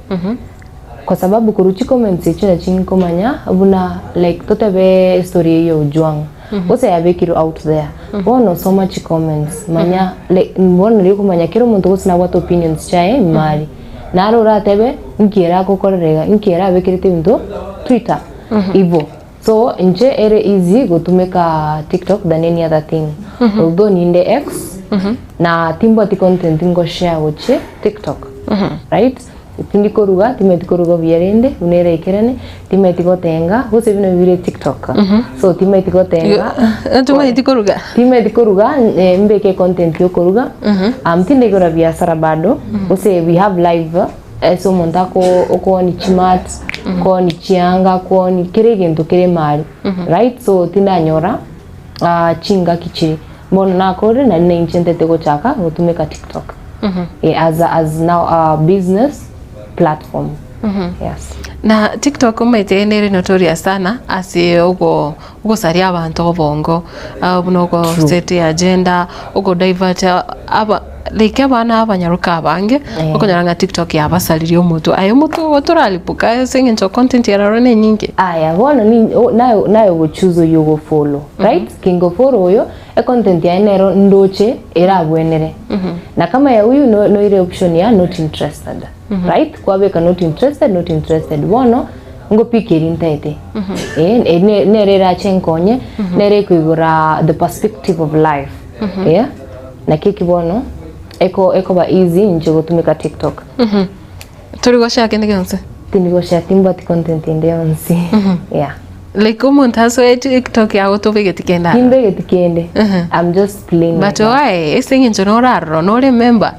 kwa sababu kuruchi comments ichina chini komanya buna like totebe story hiyo Ojwang ose yabekiro out there wono so much comments manya like wono liko manya kiro muntu gusina what opinions chae mari naro ratebe nkiera kokorerega nkiera abekirite bintu Twitter ivo so nje ere easy gutumika TikTok than any other thing although ninde X na timbo ati content ngo share uche TikTok right tindikoruga timetikoruga byarende unere ikerane timetikotenga hose bino bire TikTok so timetikotenga timetikoruga mbeke content yo koruga tindikora biashara bado hose we have live so montako oko ni chimat ko ni chianga ko ni kiregento kire mari right so tindanyora chinga kichiri mbona nakore na ninchentete go chaka gutumika TikTok as now a business platform. Yes. Na TikTok umaite nere notorious sana asi ugo saria abantu obongo bunogo set agenda ugo divert aba like abana abanyaruka abange okonyaranga TikTok yabasalirio omuntu ayo mutu otoralipuka sengencho content yararone nyingi aya bona ni nayo gochuzo yogo follow right kingo follow oyo e content ya enero ndoche era bwenere na kama ya huyu no ile option ya not interested right kwa beka not interested bono ngo pikiri ntaite nere ra chenkonye nere kuigura the perspective of life na kiki bono eko ba easy nje gutumika TikTok turi goshaka kende ganse tindi goshaka timbati content inde onsi like umuntu aso TikTok yago tobegetikenda timbegetikende I'm just playing but why esingi njonora no remember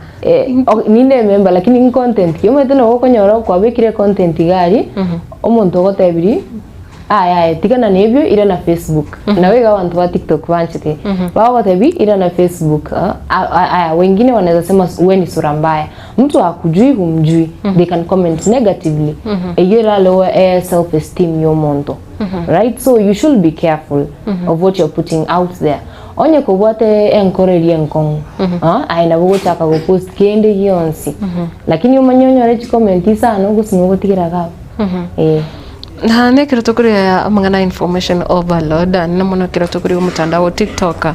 ninde member lakini content yo mete no konyora kwa bekire content gari omuntu gotebiri tikana nebyo ira na Facebook nawe ga abantu wa TikTok banchite wao gotebi ira na Facebook wengine wanaweza sema wewe ni sura mbaya mtu hakujui humjui they can comment negatively eyira lower self esteem yo muntu right so you should be careful of what you're putting out there onye ko bote encourage enkong aina bugo chaka go post kende yonsi lakini umanyonyo re comment sana gusino gotikira ga na nekero tokuri amangana information overload na mono kero tokuri mutandao TikTok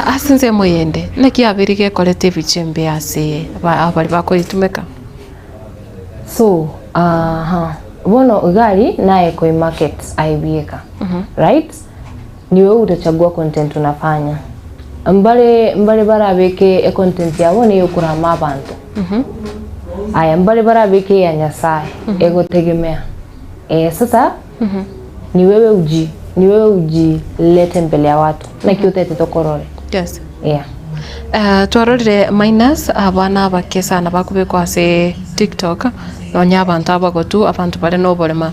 asinze moyende neki abirige collective chembe ase abali bako itumeka so bono gari naye koi market aibieka right niwe utachagua content unafanya mbale barabeke content yabo niyo kurama abantu aya mbale barabeke ya Nyasaye ego tegemea sasa ni wewe uji lete mbele ya watu na kiutete tokorore yes twarorire minus abana bakesa na bakubekwa ase TikTok no nyabantu abagotu abantu bare no borema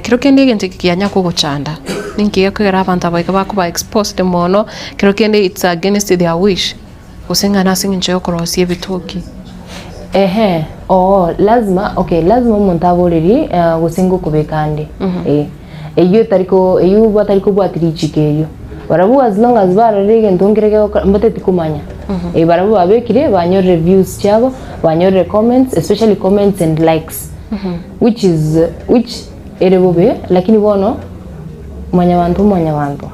kiro kende gente kianya ko guchanda ninki yakera abantu abaika bakuba exposed mono kiro kende it's against their wish usenga nasinga ncho korosie bitoki lazima umuntu aboreri gusingo kubekande eyo batariko bwatiri chikeyo barabu as long as bararege ndongirege mbate tikumanya barabu abekire banyo reviews cyabo banyo comments especially comments and likes which erebobe lakini bono mwanya bantu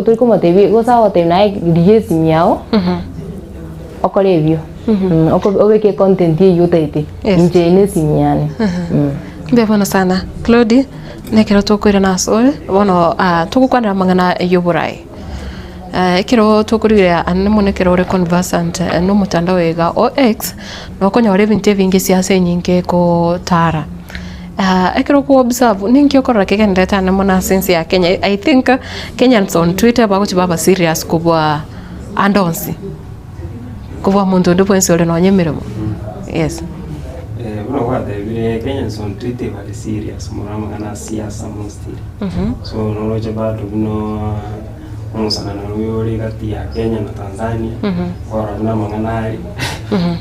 turiko matebi gosa wote naye digesi miao okolevyo obeke content ye yote nje ne sinyane bebona sana Claude nekero tokwira naso bono tukukwanira mangana yoburai kiro tokurira anemo kero re conversant no mutandao ega OX no konyore binte vingi siasa nyinge ko tara ekero ko observe ninki okora kekendeta na mona sense ya Kenya I think Kenyans on Twitter bagochi baba serious kubwa andonsi kuva muntu ndipo ensole no nyemeremo yes buno kwate bire Kenyans on Twitter bali serious murama kana siasa mostly so no loje bado buno umusana na ruyori kati ya Kenya na Tanzania ora na manganari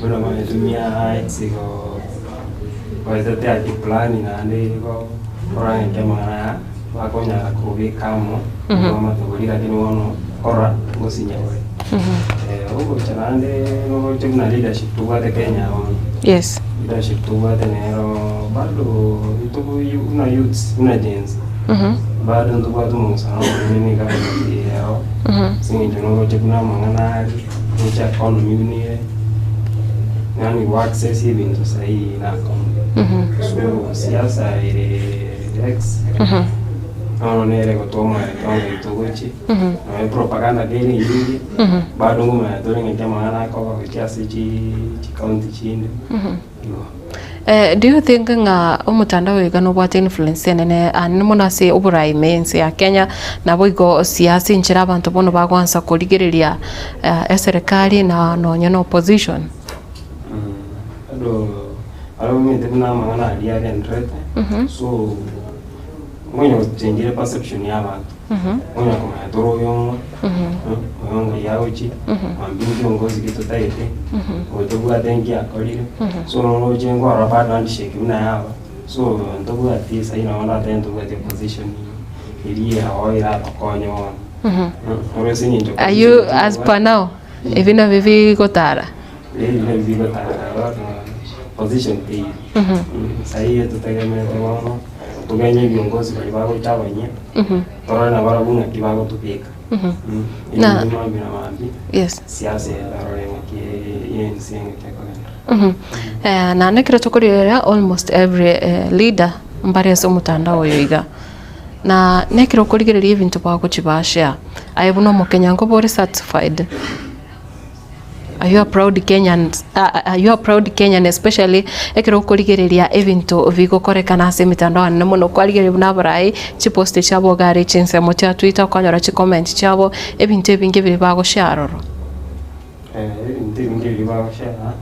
buno mametumia exiko kwa tete ya plan na ndiko ora nke mangana bakonya kubikamo amatugurira kino wono ora gosinyawe ugo chanande no chuna leadership tuwate Kenya wono yes leadership tuwate nero bado tuko una youths una gens bado ndugu watu musana nini kama yao singi no chuna manganari cha economy ni yani access hivi ndo sahihi na so siasa ile X no nere gutoma tonga ituguchi no propaganda kile nyingi bado ngoma dore ngeke maana kwa kiasi chi county chinde do you think nga umutandao igano bwate influence nene animona se uburai mense ya Kenya na boigo siasa inchira abantu bono bagwansa kurigereria serikali na no nyono opposition alomete kuna maana aliaga ndrete so mwenye change perception ya abantu mwenye kama toro yo mwenye yaochi mambingi ongozi kitu taite otobuga dengi akolire so no jengo arabado and shake una yaba so ntobuga tisa ina ona tento kwa position ili ya oira akonyo are you as per now even vivi gotara vivi gotara position hii sahihi tutegemea kwa tugenye viongozi balibago chabanye tora na barabunga kibago tupika na mambi yes siasa barore ki yensi ngeke na nekira tukorera almost every leader mbari ya mutandao yoiga na nekira kurigereria ibintu bako chibashia ayebuno mu Kenya ngo bore certified. Are you a proud Kenyan? Are you a proud Kenyan, especially ekero kurigereria ebintu bigokorekana ase mitandao na muno kwarigereria nabarai chiposte chabo gari chinse mo cha Twitter kwanyora chi comment chabo ebintu ebinge biri bago sharoro ebintu ebinge biri bago shara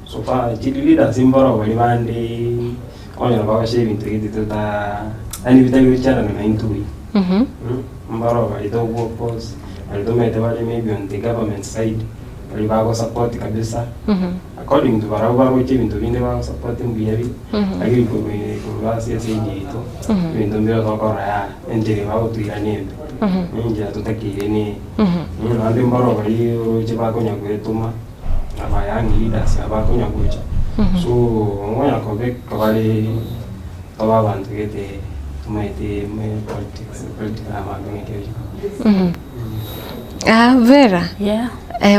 so fa chililida simboro bali bande kwanyora bago she ebintu gitita ani bitali bichara na intui mbaro bali to go pose bali to mete bali maybe on the government side balibago support kabisa according to barabago chibintu binde bago support mbiyabi agiri ko basi yesejito bintu mbira tokora ya endere bago tuiranembe ninja tutakire ni ande mbaro bali chibago nyagwetuma abayani leaders abago nyagwecha so ngoya ko be kabali toba bantu gete tumaite politics ama Vera. Yeah.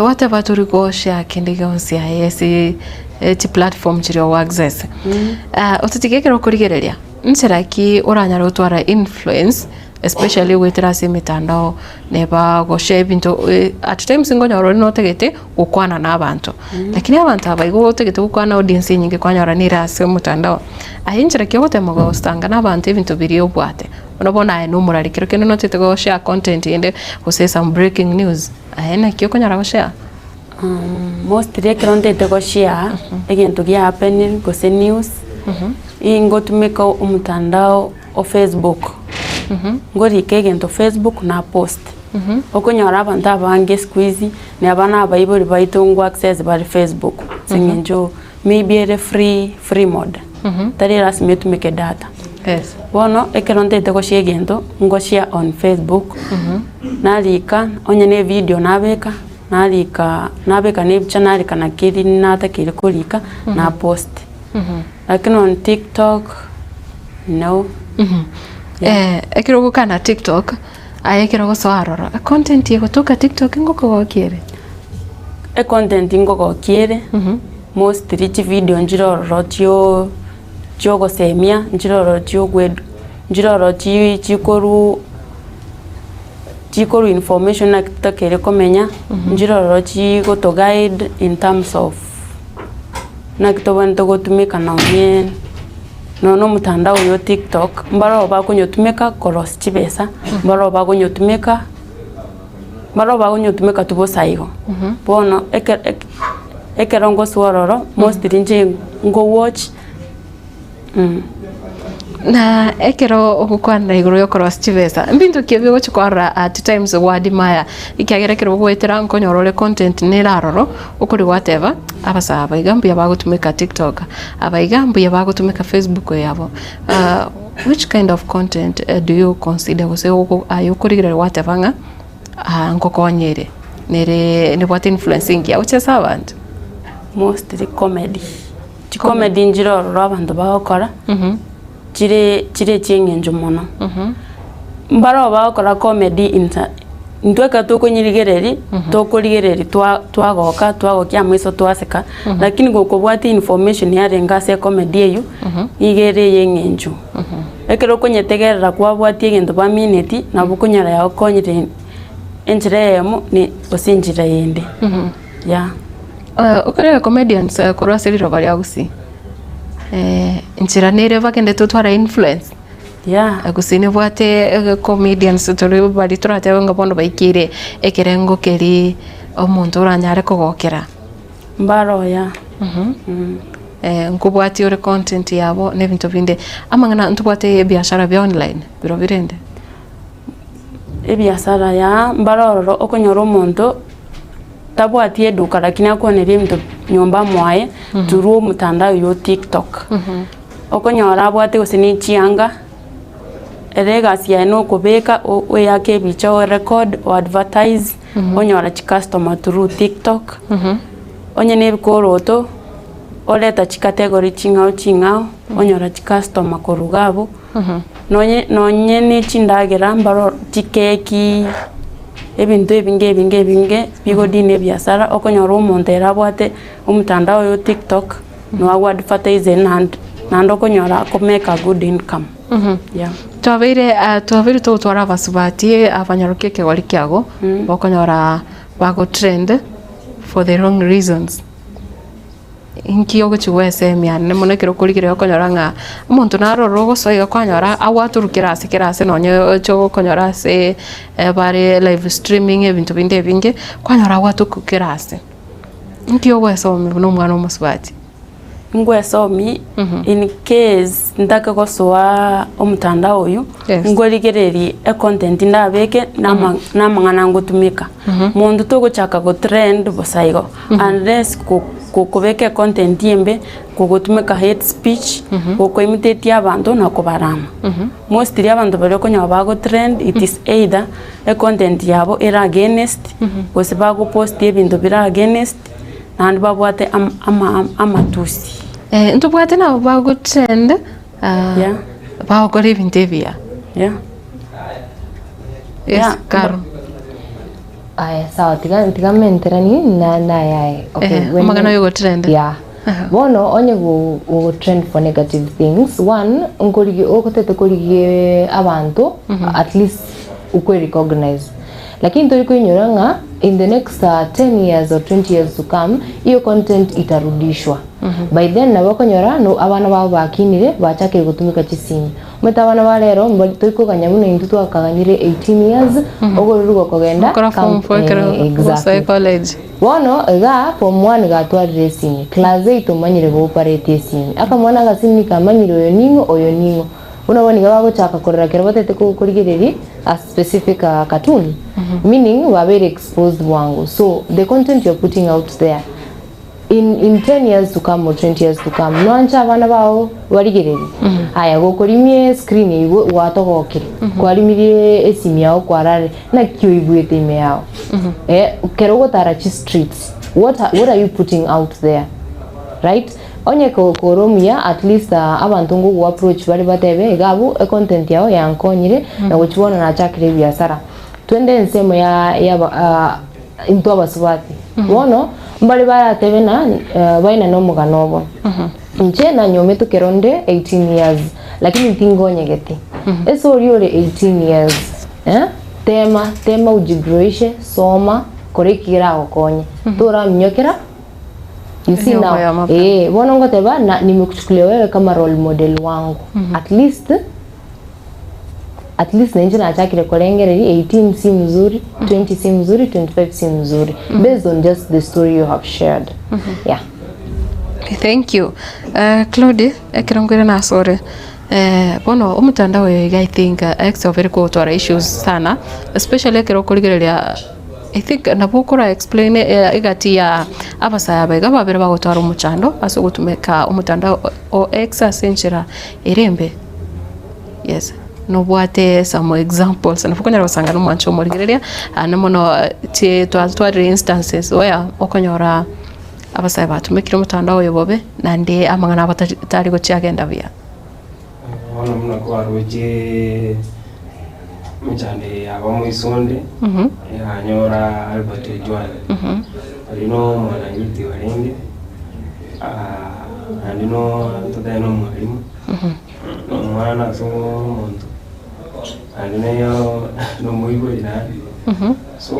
What about urigosha kindiga onsia esi ti platform chiro access. Otutigekero kurigereria. Nseraki uranyara utwara influence especially with rasi mitandao neba goshe bintu at times ngonyoro no tegete ukwana na abantu. Lakini abantu abayigo tegete ukwana audience nyingi kwanyora ni rasi mitandao. Ahinjira kyote mugo stanga na abantu ibintu biri obwate. Unabona no murarikiro kene no tete go share content inde go say some breaking news. Ahena kyo konyara go share. Mostly tete go share egento gya happening go say news. Ingo tumeka umtandao o Facebook. Ngori kegento Facebook na post. Okonyara abantu abange squeeze ne abana abayibori bayitongo access bari Facebook. Singenjo maybe a free mode. Tari rasmi tumeke data. Yes. Bono ekeronte teko shegento ngo share on Facebook. Nalika onyene video nabeka nabeka ne channel kana kiri nata kiri kulika na post. Lakini on TikTok no. Ekiro kana TikTok ayekiro go soarora content yego toka TikTok ngoko gokire content ngoko gokire most rich video njiroro tio go semia njiroro tio gwedu njiroro chikoru information na kitakere komenya njiroro chigo to guide in terms of na kitobanto gotumika na onye no mutandao yo TikTok mbaro bakunyotumeka koros chibesa mbaro bakunyotumeka tubo saigo bono ekerongo suororo mostly nje ngo watch na ekero okukwana iguru yo koros chibesa mbintu kibyo go chikwara at times wadi maya ikiagera kero gwetera nkonyorole content neraroro ukuri whatever abasaba igambu yabagutumika TikTok abaigambu yabagutumika Facebook yabo which kind of content do you consider gose ayukurigire watevanga ngokonyere nere what influencing ya uchesa abantu mostly comedy comedy njiro ro abantu bakora chire chengenjo mono mbaro bakora comedy ntweka tukonyirigereri tukurigereri twagoka twagokia mwiso twaseka lakini gukubwati information yarenga se comedy eyu igere yengenjo ekero konyetegerera kwabwati egento ba minute na bukunyara ya okonyire enjiremo ni osinjira yende ya ukore comedians kurasiriro bari agusi njira nere bakende tutwara influence agusine bwate comedians turi bari turate ngabondo baikire ekerengo keri omuntu uranyare kugokera mbaro ya nkubwati ore content yabo nebintu binde amangana ntubwate biashara bya online biro birende ebiashara ya mbaroro okonyora omuntu tabwati eduka lakini akonera ebintu nyomba mwaye turu mutandao yo TikTok okonyora abwate gusini chianga elegasi ya no kubeka we yake bicha o record o advertise onyora chi customer turu TikTok onye nebikoroto oleta chi category chingao onyora chi customer korugabo nonye ni chindagera mbaro tikeki ebintu ebinge bigodine byasara okonyora omuntu erabwate omutandao yo TikTok no agwa advertise nando konyora ko make a good income yeah twabire tutwara basubati abanyaruke ke wali kyago bakonyora bago trend for the wrong reasons inkiyo gochiwese myane monekero kurigire okonyora nga omuntu naroro gosoiga kwanyora awaturukira asikirase nonye cyo konyora se bare live streaming ebintu binde binge kwanyora awatukirase inkiyo gwesomi no mwana omusubati ngwesomi in case ndaka gosoa omutandao oyu ngorigereri e content ndabeke namangana ngutumika mundu togochaka go trend bosaigo unless kubeke content yembe kugutumika hate speech imitate abantu nakubarama mostly abantu bari konya bago trend it is either a content yabo era against bose bago post ebintu bira against and babwate amatusi ntubwate na bago trend bago ebintu bia karo aya sawa tigamenterani na yae okay magana yo trend bono onye go trend for negative things one ngorigi okotete korigi abantu at least ukwe recognize lakini to kuinyoranga in the next 10 years or 20 years to come iyo content itarudishwa by then na bakonyora no abana babo bakinire bachake gutumika chisini meta abana balero mbalitoiko kanyamuno intutu akaganyire 18 years ogorugo kogenda college bono ga form 1 ga twa dressing class 8 manyire go operate sini akamwana gasini kamanyire oyo ningo unaboni gabago chaka korera kero batete ko kurigireri a specific cartoon meaning we are very exposed wangu so the content you're putting out there in 10 years to come or 20 years to come no ancha abana bao warigireri aya gokorimie screen igo watogokire kwarimire esimi yao kwarare na kyo ibwete ime yao kero gotara chi streets what are you putting out there right onye koromia at least abantu ngo approach bari batebe gabu content yao yankonyire na gochibona na chakire biasara twende nsemo ya into abasubati wono mbali baratebe na baina no muganobo nje na nyometo keronde 18 years lakini tingonye gete eso riore 18 years tema ujigroishe soma korekira okonye tora mnyokera you see now bona ngoteba na nimekuchukulia wewe kama role model wangu at least nje na chakire kolengereri 18 si mzuri 20 si mzuri 25 si mzuri based on just the story you have shared yeah thank you Claude ekirongera na sore bono umutandao I think very good to issues sana especially ekiro kurigereria I think nabukora explain igati ya abasaya bega babere bagotwara umuchando aso gutumeka umutandao o exa senchira irembe Yes. No bwate some examples na fukonyara usanga no mwancho murigereria na mono tie twatware instances where okonyora abasai batumikira mutandao yobobe na ndi amangana abatari go cyagenda bya ona muna ko aroje mchande aba muisonde anyora Albert Ojwang alino mwana yiti walenge andino todeno mwalimu no mwana so muntu andino no muigo ina so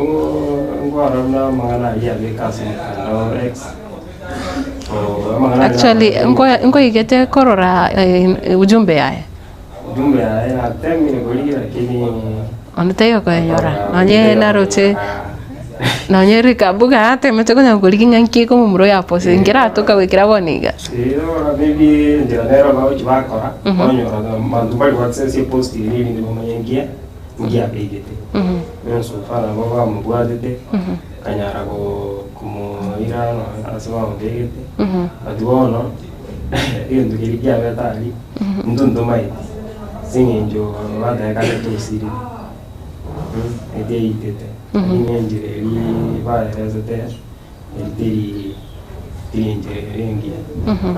ngwara na mangana ya bekasi kando X actually ngo igete korora ujumbe yae na temi ni goli lakini onatayo ko nyora nanye naroche nanye rikabuga ate metego nya goli nganki ko mumuro ya pose ngira toka wekira boniga ora maybe ndio nero ba uchi bakora onyora mandu bali access ya post ili ndi bomanyengia ngia pegete so fara baba mubwadete kanyara ko kumuira no asaba mbegete adiwono iyo ndugirikia betali ndundo mai singenjo bada kale to siri itete ingenjire ri ba rezete itiri tirinje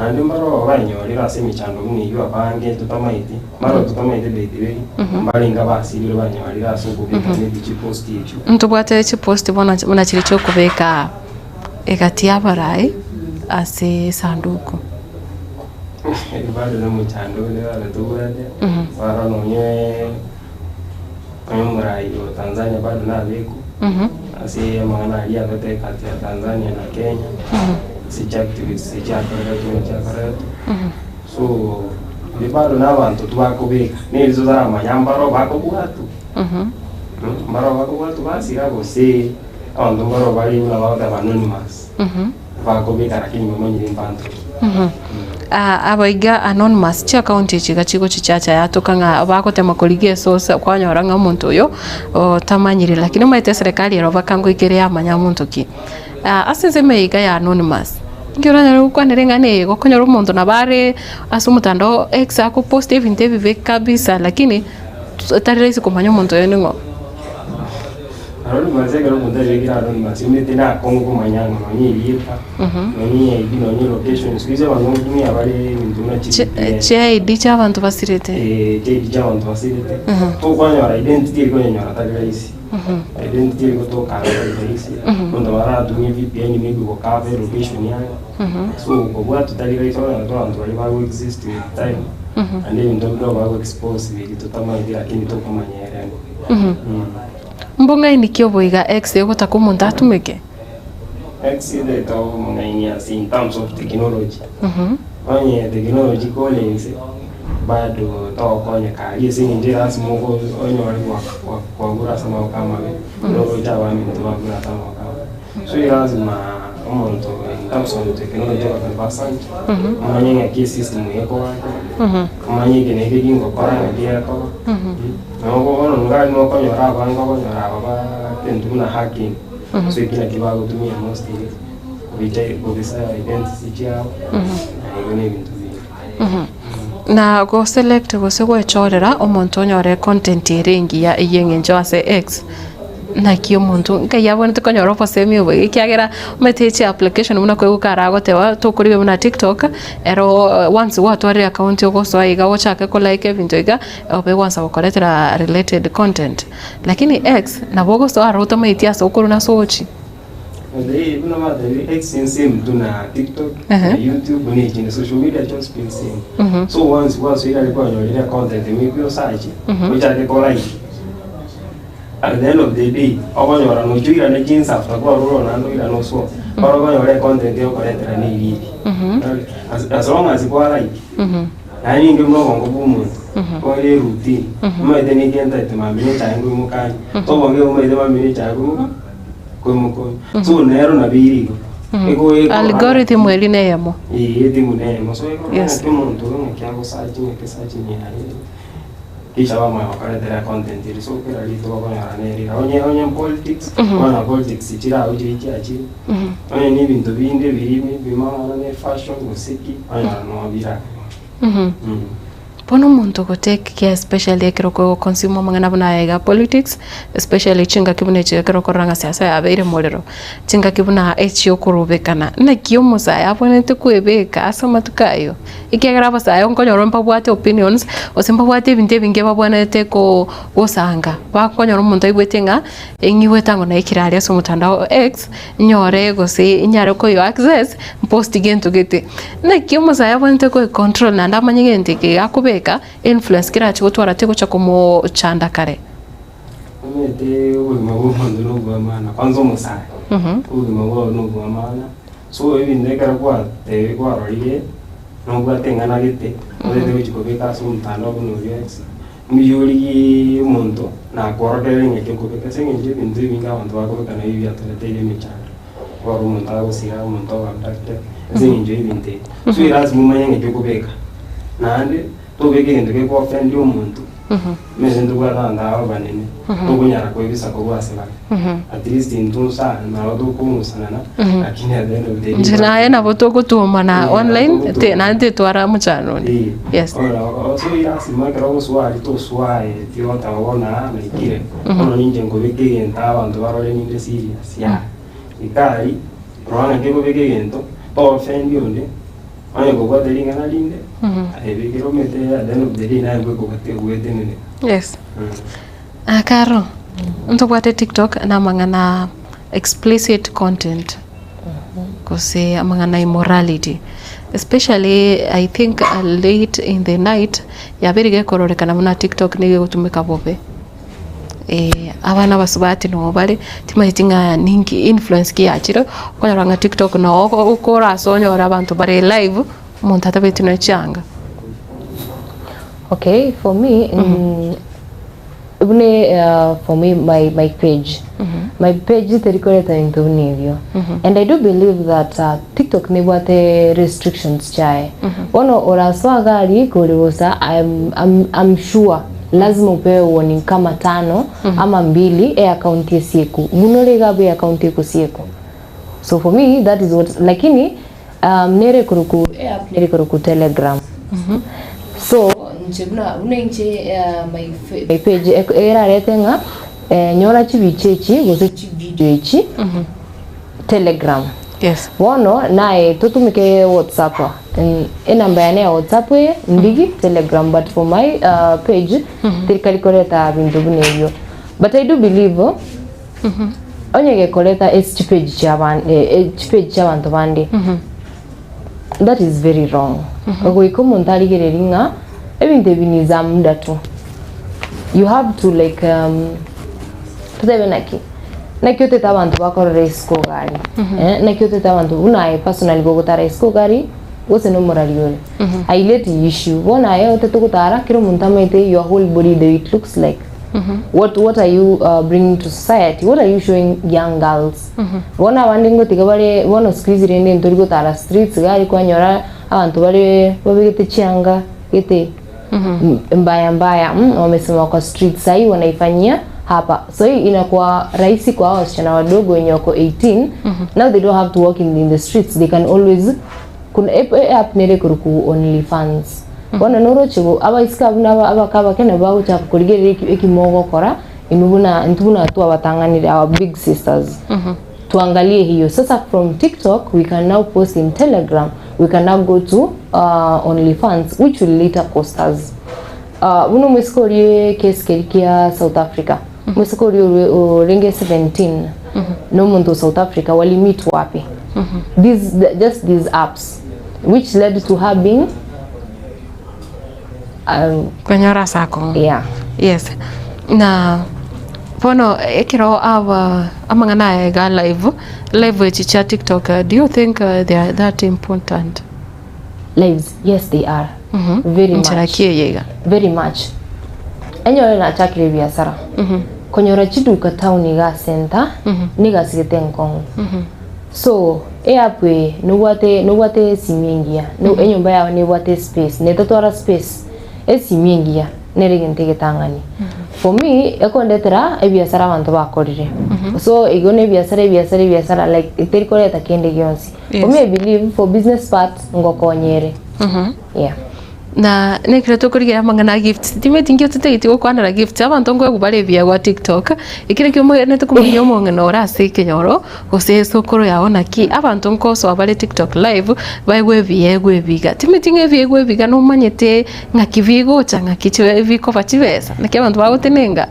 andi maro banyo rira semichando mwe yo abange tutamaiti maro tutamaiti bebe mbalinga basiriro banyo rira suko bekane bichi post yicho ntubwate chi post bona chiri cyo kubeka egatia barai ase sanduku bado no muchando le wale tuwade waro nonye ayumrai yo Tanzania bado na beku ase maana ya bete kati ya Tanzania na Kenya si chakara so le bado na bantu tubakobeka nilizo za manyambaro bakobwatu maro bakobwatu basira bose ando maro bali na baba anonymous bakobeka lakini mmonyi mpanto abaiga anonymous chi account chiga chigo chichacha yatokanga bakotema koligie sosa kwanyora nga muntu yo tamanyire lakini maite serikali ero bakango ikere amanya muntu ki asenze meiga ya anonymous ngira na kwanere ngane go konyora muntu na bare asumutando X ako post event vive kabisa lakini tariraisi kumanya muntu yo ningo aroni mazega ro munda regira aroni masimete na kongo manyanga noni yipa noni ID noni location sikuize bantu ndumi abari nduna che ID cha abantu basirete che cha abantu basirete to kwanya identity ko nyora tariraisi identity ko to ka tariraisi ndo mara ndumi VPN maybe ko ka location yana so ko bwa tariraisi ona to abantu bali ba exist with time and then ndo ba expose with to tamani lakini to kumanyere mbonga inikio boiga X yego takumuntu atumeke X ile to mungainia in terms of technology onye technology collins bado to konye ka yesi njira smogo onye wali kwa gura sama kama ndio jawa mimi to gura sama kama so lazima umuntu in terms of technology kwa basanti manye ki system yako manye ke nege gingo kwa ndia ko no ono ngali no konyora bango konyora baba tenduna hacking so kila kibago tumia mostly kubite kubisa identity yao ngone bintu na go select go se go chorera omuntu onyore content irengi ya yengenjo ase X na kio muntu nkayabone tukonyora posemi ubo ikiagera meteche application muna ko gukara gotewa tukuriwe muna TikTok ero once watware account yoko so iga wachaka ko like bintu iga obe once akoletera related content lakini X na bogo so arota maitia so kuruna sochi They kuna mada X same tuna TikTok YouTube ni chini social media just been same so once ile alikuwa anyoelea content maybe search which are the like at the end of the day okonyora no chuira na jeans after kwa roro na ndo ila no so para okonyora content yo koletera ni hivi as long as kwa like yani ndio mno bongo bumu kwa ile routine mwe ni genda temamini changu mukani to bonge mwe temamini changu ko so nero na birigo algorithm eline yamo timu nemo so yes muntu ngiago search ni ali kisha wama wakaletera content ili so kera lito banyara onye politics wana politics chira uje ichi onye ni bintu binde birimi bimana ne fashion musiki aya no bira pono muntu go take care especially ekero ko consumer mangana buna ega politics especially chinga kibune chekero koranga siasa ya beire molero chinga kibuna echi okurubekana na kio musaya abonete kwebeka asoma tukayo ikegera basaya onkonyoro mpabwate opinions osimba bwate binte binge babonete ko gosanga bakonyoro muntu ibwetenga engiwetango na ikirari so mutandao X nyore gose nyare ko yo access post gento gete na kio musaya abonete ko control na ndamanye gente ke akubeka influence kira chigotwara tego cha komo chanda kare umete ubuzima bw'umuntu n'ubwa mana kwanza umusaya ubuzima bwawe n'ubwa mana so ibinde kara kwa te kwa roriye n'ubwa tengana gite urete wikikobeka so mutandao n'uriyo X miyuri umuntu nakorogere ngeke kubeka sengenje bintu binga abantu bakobeka na ibi atorete ile michanda kwa umuntu agusira umuntu abadakte sengenje ibinte so irazi mumanye ngeke kubeka nande tubeke into ke kwa friend y'umuntu meze ndugwaranda abanene tukunyara ko ibisako bwasela at least intusa na wadukumusana lakini adeno de njina yana botoko tumana online te nande twara muchano yes so irasi makaro swali to swae tiota wona na ikire ono ninje ngobeke enta abantu barole ninde serious ya ikari rwana ke ngobeke ento to friend yonde ane go kwa delinga na linde ebe kilomete adeno delina ngwe go kate uedenene yes Karo ntobwate TikTok na mangana explicit content kose amangana immorality especially I think late in the night yabirige kororekana muna TikTok nige gutumika bobe abana basubati no bari timayitinga ningi influence ki yachiro konyaranga TikTok no ukora sonyora abantu bari live umuntu atabetino changa. Okay, for me for me my page my page is recorded into Navio and I do believe that TikTok ni wate restrictions chai ono oraswa gari kuliwosa I'm sure lazima upewe warning kama 5 ama 2 account yesiku munole gabe account yako sieko. So for me that is what lakini nere kuruku Telegram so nchebuna unenche my page era retenga nyora chibichechi gozo chivideo echi Telegram yes wono nae tutumike WhatsApp namba yane ya WhatsApp ndigi Telegram but for my page tirikali koleta bintu buneyo but I do believe onyege koleta page chabantu bandi that is very wrong ogo ikomontari gereringa ebinte biniza muda tu you have to like tutebenaki nakyote tabantu bakorera isko gari nakyote tabantu unaye personally gogotara isko gari wose no moraliole highlight issue bona ayo tetugutara kiro muntamete your whole body the it looks like what are you bringing to society, what are you showing young girls bona bandingo tigabare bona squeeze rende ntorigotara streets gari kwanyora abantu bari babigete chianga gete mbaya wamesema kwa streets sai wanaifanyia hapa so inakuwa rahisi kwa wasichana wadogo wenye wako 18 now they don't have to walk in the streets, they can always kuna app nere kuruku OnlyFans wana noro chigo aba iska aba kaba kene bawo cha kuligere ekimogo kora intubuna tu abatanganira our big sisters tuangalie hiyo sasa. From TikTok we can now post in Telegram, we can now go to OnlyFans which will later cost us uno mweskorie case kerikia South Africa mweskorie renge 17 no muntu South Africa wali meet wapi these apps which led to her being kwenyora sako yes na pono ekiro ava amangana ega live chicha TikTok do you think they are that important lives? Yes they are very much very much enyo na chakire biashara konyora chiduka town ga center niga sigete nkong so apwe no wate simengia no enyumba yawe ni wate space netotwara space esimengia neregentege tangani for me ekondetera ebiasara abantu bakorire so igone biasara like iterikoeta kende gyonsi for me I believe for business part ngokonyere yeah na nekire tukurigira mangana gifts time tingi tutegiti gukwanira gifts abantu ngo gubarevia gwa TikTok ikire kyo mo ne tukumenya mo ngeno rasi kinyoro gose sokoro yaona ki abantu ngo so abale TikTok live baigwe viga time tingi viga no manyete ngakivigo changa kichwe viko vachivesa na kya abantu bagotenenga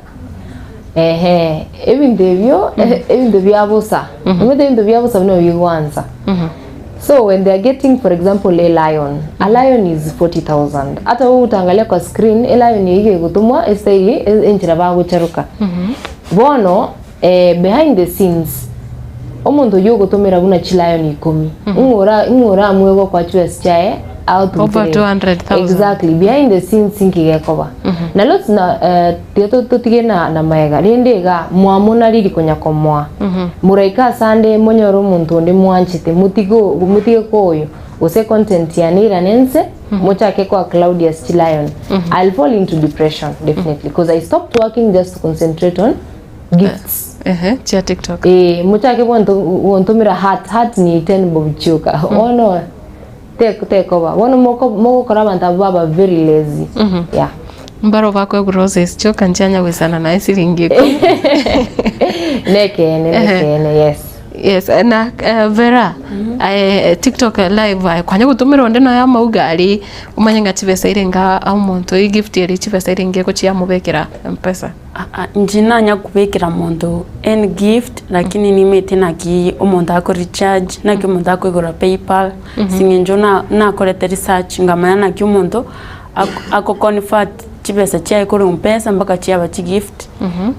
ebindebyo abusa ebindebyo abusa bino bigwanza. So when they are getting, for example, a lion is 40,000. Hata wewe utaangalia kwa screen, a lion yige gutumwa estei enchira bago charuka. Bono behind the scenes omuntu yo gutumira buna chi lion 10. Ngora mwego kwa chwes chae out over 200,000. Exactly, behind the scenes singige koba. Na lots na tieto tutige na maega rindega mwamuna riri konya komwa. Muraika sande monyoro muntu ndi mwanchite mutige koyo use content ya nira nense muchake kwa Claudius Chilayon. I'll fall into depression definitely because I stopped working just to concentrate on gifts. Chia TikTok. Muchake wantu mira hat ni 10 bob chuka. Ono take over. Wono moko korabanta baba very lazy. Yeah. Mbaro vako roses choka nchanya wesana na esiringiko. Nekene, yes. Yes, na Vera TikTok live kwanya gutumira onde na ya maugari umanyanga chivesa irenga au muntu i gift yeri chivesa irenge ko chia mubekera mpesa njina nya kubekera muntu en gift lakini nimete naki umuntu ako recharge naki umuntu ako igora PayPal singenjo na korete research ngamanya naki umuntu ako convert chivesa chia ikore mpesa mpaka chia ba gift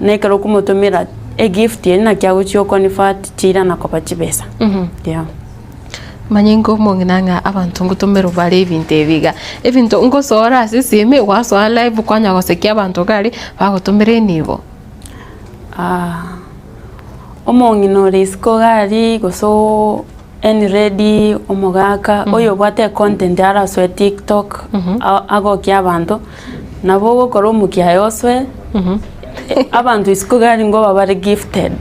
nekero kumutumira a gift yena kyago cyo convert chira na kopa chibesa. Yeah. Manyingo monginanga abantu ngutumero bale evinte biga. Evinto ngo sora sisime waso live kwanya gosekia abantu gari bagotumire nibo. Omongino risko gari goso en ready omogaka oyo bwate content ara so TikTok ago kya abantu nabo gokoro mukia yoswe. Abantu isiko gari ngo babare gifted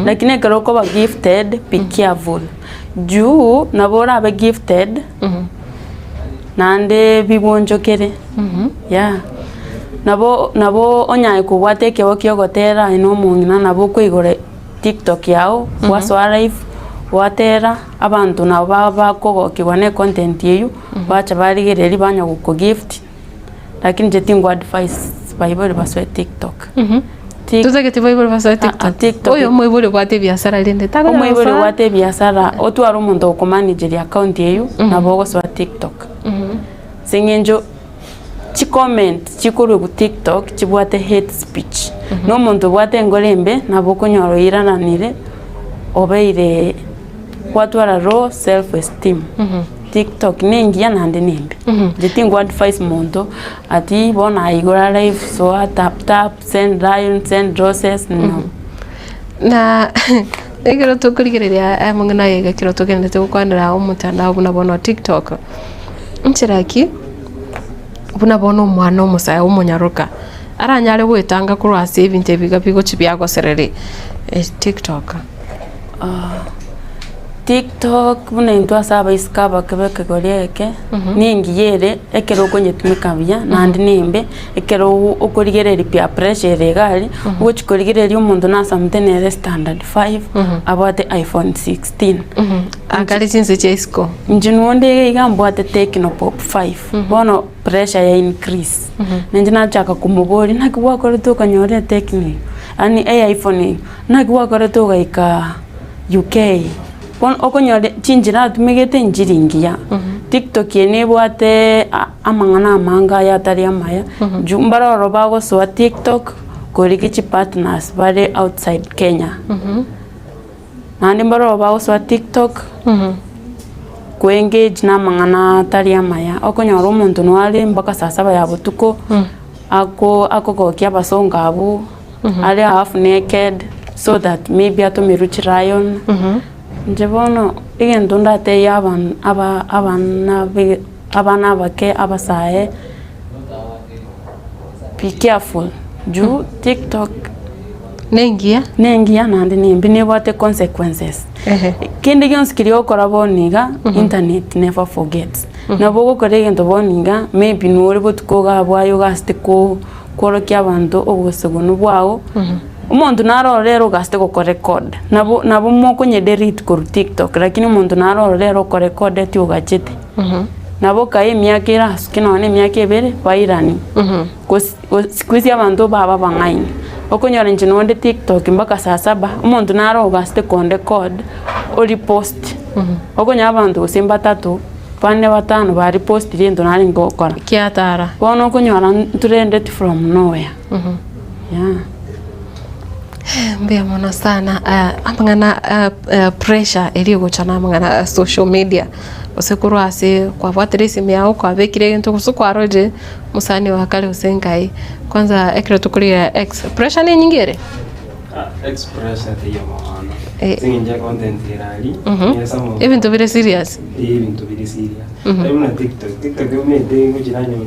lakini kero ko ba gifted be careful juu nabora abe gifted nande bibonjokere yeah nabo onyaye kubwate kewo kyogotera ino mungina nabo kwigore TikTok yao waso live watera abantu nabo bakogokirwa ne content yeyu bacha barigereri banya guko gift lakini jetingo advice Bible baswe TikTok. Tuzake Bible baswe TikTok. Oyo mwibure bwate biashara rinde tago. Mwibure bwate biashara otwara umuntu ko manager account yeyu nabogo swa TikTok. Singenjo chi comment chikuru ku TikTok chibwate hate speech. No muntu bwate ngolembe naboko nyoro irananire obeire kwatwara raw self esteem. TikTok nengi yanande nembe. Jetingo advice muntu ati bona igora live so tap send lion send roses no. Na egero tukurigereria mungana yega kiro tugendete gukwanira umutandao bunabona TikTok. Nchiraki bunabona umwana umusaya umunyaruka. Aranyare wetanga kurwa saving tebiga bigo chibyago serere TikTok. TikTok buna intwa saba iskaba kebeke goreke ningi yere ekero konyetumika bya nandi nimbe ekero ukorigereri pia pressure gali ukorigereri umuntu nasa mtenere standard 5 abate iPhone 16 akali chinse chesko njinwonde igambwate Tecno Pop 5 bono pressure ya increase nenjina chaka kumubori nakibwa koreto kanyore Tecno ani iPhone nakibwa koreto gaika UK Pon okonyore chinjira tumegete njiringia TikTok yene bwate amangana amanga ya tari amaya jumbara robago so TikTok korikichi partners bare outside Kenya nandi mbaro robago so TikTok ku engage na mangana tari amaya okonyora umuntu nwale mbaka sasa ba yabutuko ako kokya basonga abu ali half naked so that maybe atomiruchi rayon Njebono igendo ndate abana bake abasaye be careful juu TikTok nengia nandi nimbi nebwate consequences kindi gyonsikiri okora boniga internet never forgets nabo gukora egento boninga maybe nore botukoga bwayo gaste ko kworokia abantu obusegonu bwao umuntu narorero gaste ko record nabo moko nye delete ko TikTok lakini umuntu narorero ko record eti ugachete nabo kai myaka irasuke none myaka ebere bairani sikuisi abantu baba bangaini okonyora nje nonde TikTok mpaka saa 7 umuntu naro gaste ko record ori post okonya abantu simba 3 bane 5 bari post riendo nari ngokora kiatara bono okonyora trended from nowhere yeah mbia mona sana amangana pressure eri guchana amangana social media osekurwa ase kwa bwaterisi miao kwa bekire into kusukwa roje musani wa kale usenkai kwanza ekre tukulia x pressure ni nyingere express ate yo mwana singinja content irali yesamo even bire serious na TikTok yo mete ngujiranyo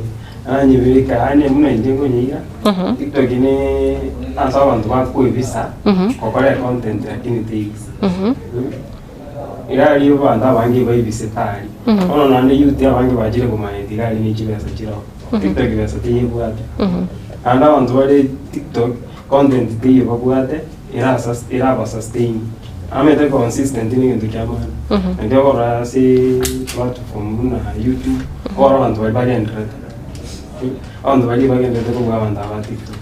anye birika anye muna indengo nyiga TikTok ni asa abantu bakwibisa kokora content lakini takes irali yo banda bangi bayibise pali ono nande youth abangi bajire kumayindi irali ni kibesa kiraho TikTok besa tiyibwate anda abantu bari TikTok content tiyo babwate iraba sustain amete consistent ni ngintu kyamana ndio kora si platform na YouTube kora abantu bari entertain abantu bari bagende ko abantu aba TikTok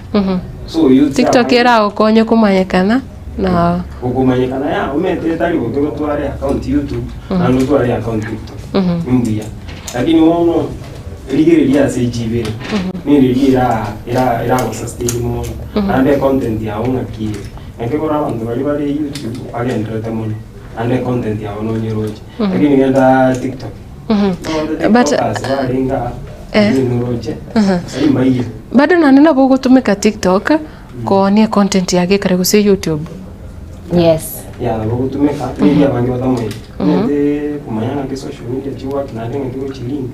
so YouTube TikTok era okonye kumanyekana na ukumanyekana ya umete tali botego tware account YouTube na ndo tware account TikTok mbia lakini wono ligiriria CGB ni ligira ira sustain mo ande content ya una kiye enge kora abantu bari YouTube ali entertainment ande content ya ono nyeroje lakini ngenda TikTok but bado nanena bogo tumeka TikTok ko ni content yake kare ku YouTube yes ya bogo tumeka ni ya bangi batamwe nde kumanyana ke social media chiwa kinandenga kiko chilingi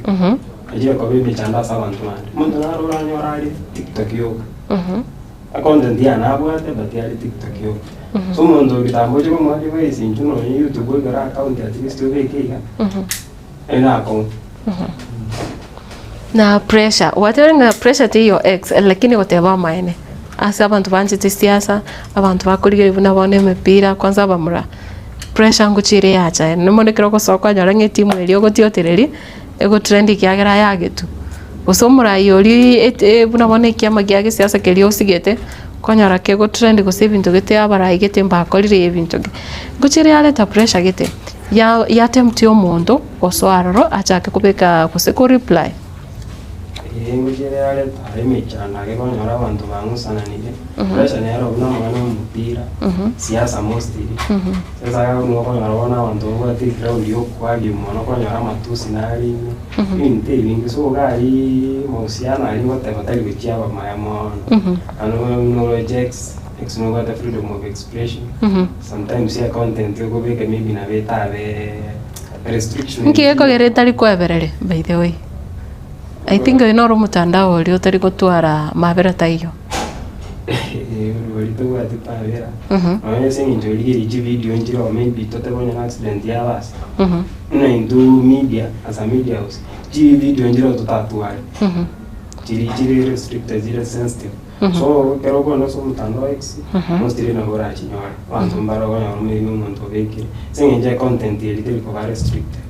ajira kwa bebe chanda sa bantu mande muntu narora nyorali TikTok yo content ya nabwate batiyali TikTok yo so muntu bitambo cyo mwali bese injuno YouTube gara account ya TikTok bekega ena account na pressure whatever pressure tiyo ex lakini whatever maene asa abantu banjite siasa abantu bakurigire buna bone mepira kwanza bamura pressure nguchire yacha nimonekero ko sokwa nyarange timu elio gotiotereri ego trendi kyagera yagetu usomura yori buna bone kyama gyage siasa kelio sigete konyara kego trendi ko sebinto gete abara igete mbakorire ebinto nguchire yale ta pressure gete ya temtio mondo oswararo achake kubeka kuseko reply ngujere ale tarime cyane age konyora abantu bangusana nige pressure nero buna mwana mupira siasa mostly sasa no konyora bona abantu bati crowd yo kwagi mwana konyora matusi nari inte bingi so gari mosiana ali wote batali bichaba maya mwana ano no rejects ex no got the freedom of expression sometimes ya content yo kubeka maybe na beta be restriction ngiye ko gereta likweberere by the way I think inoro mutandao uri utari gutwara mabera tayo bari to wati pavera aya singi njoli iji video njiro maybe totabona accident ya basi na indu media as a media house ji video njiro totatwari jiri restricted jiri sensitive so kero kono so mutandao ex mostly na gora chinyora wantu mbara gona rumiri umuntu beke singi nje content ili ko restricted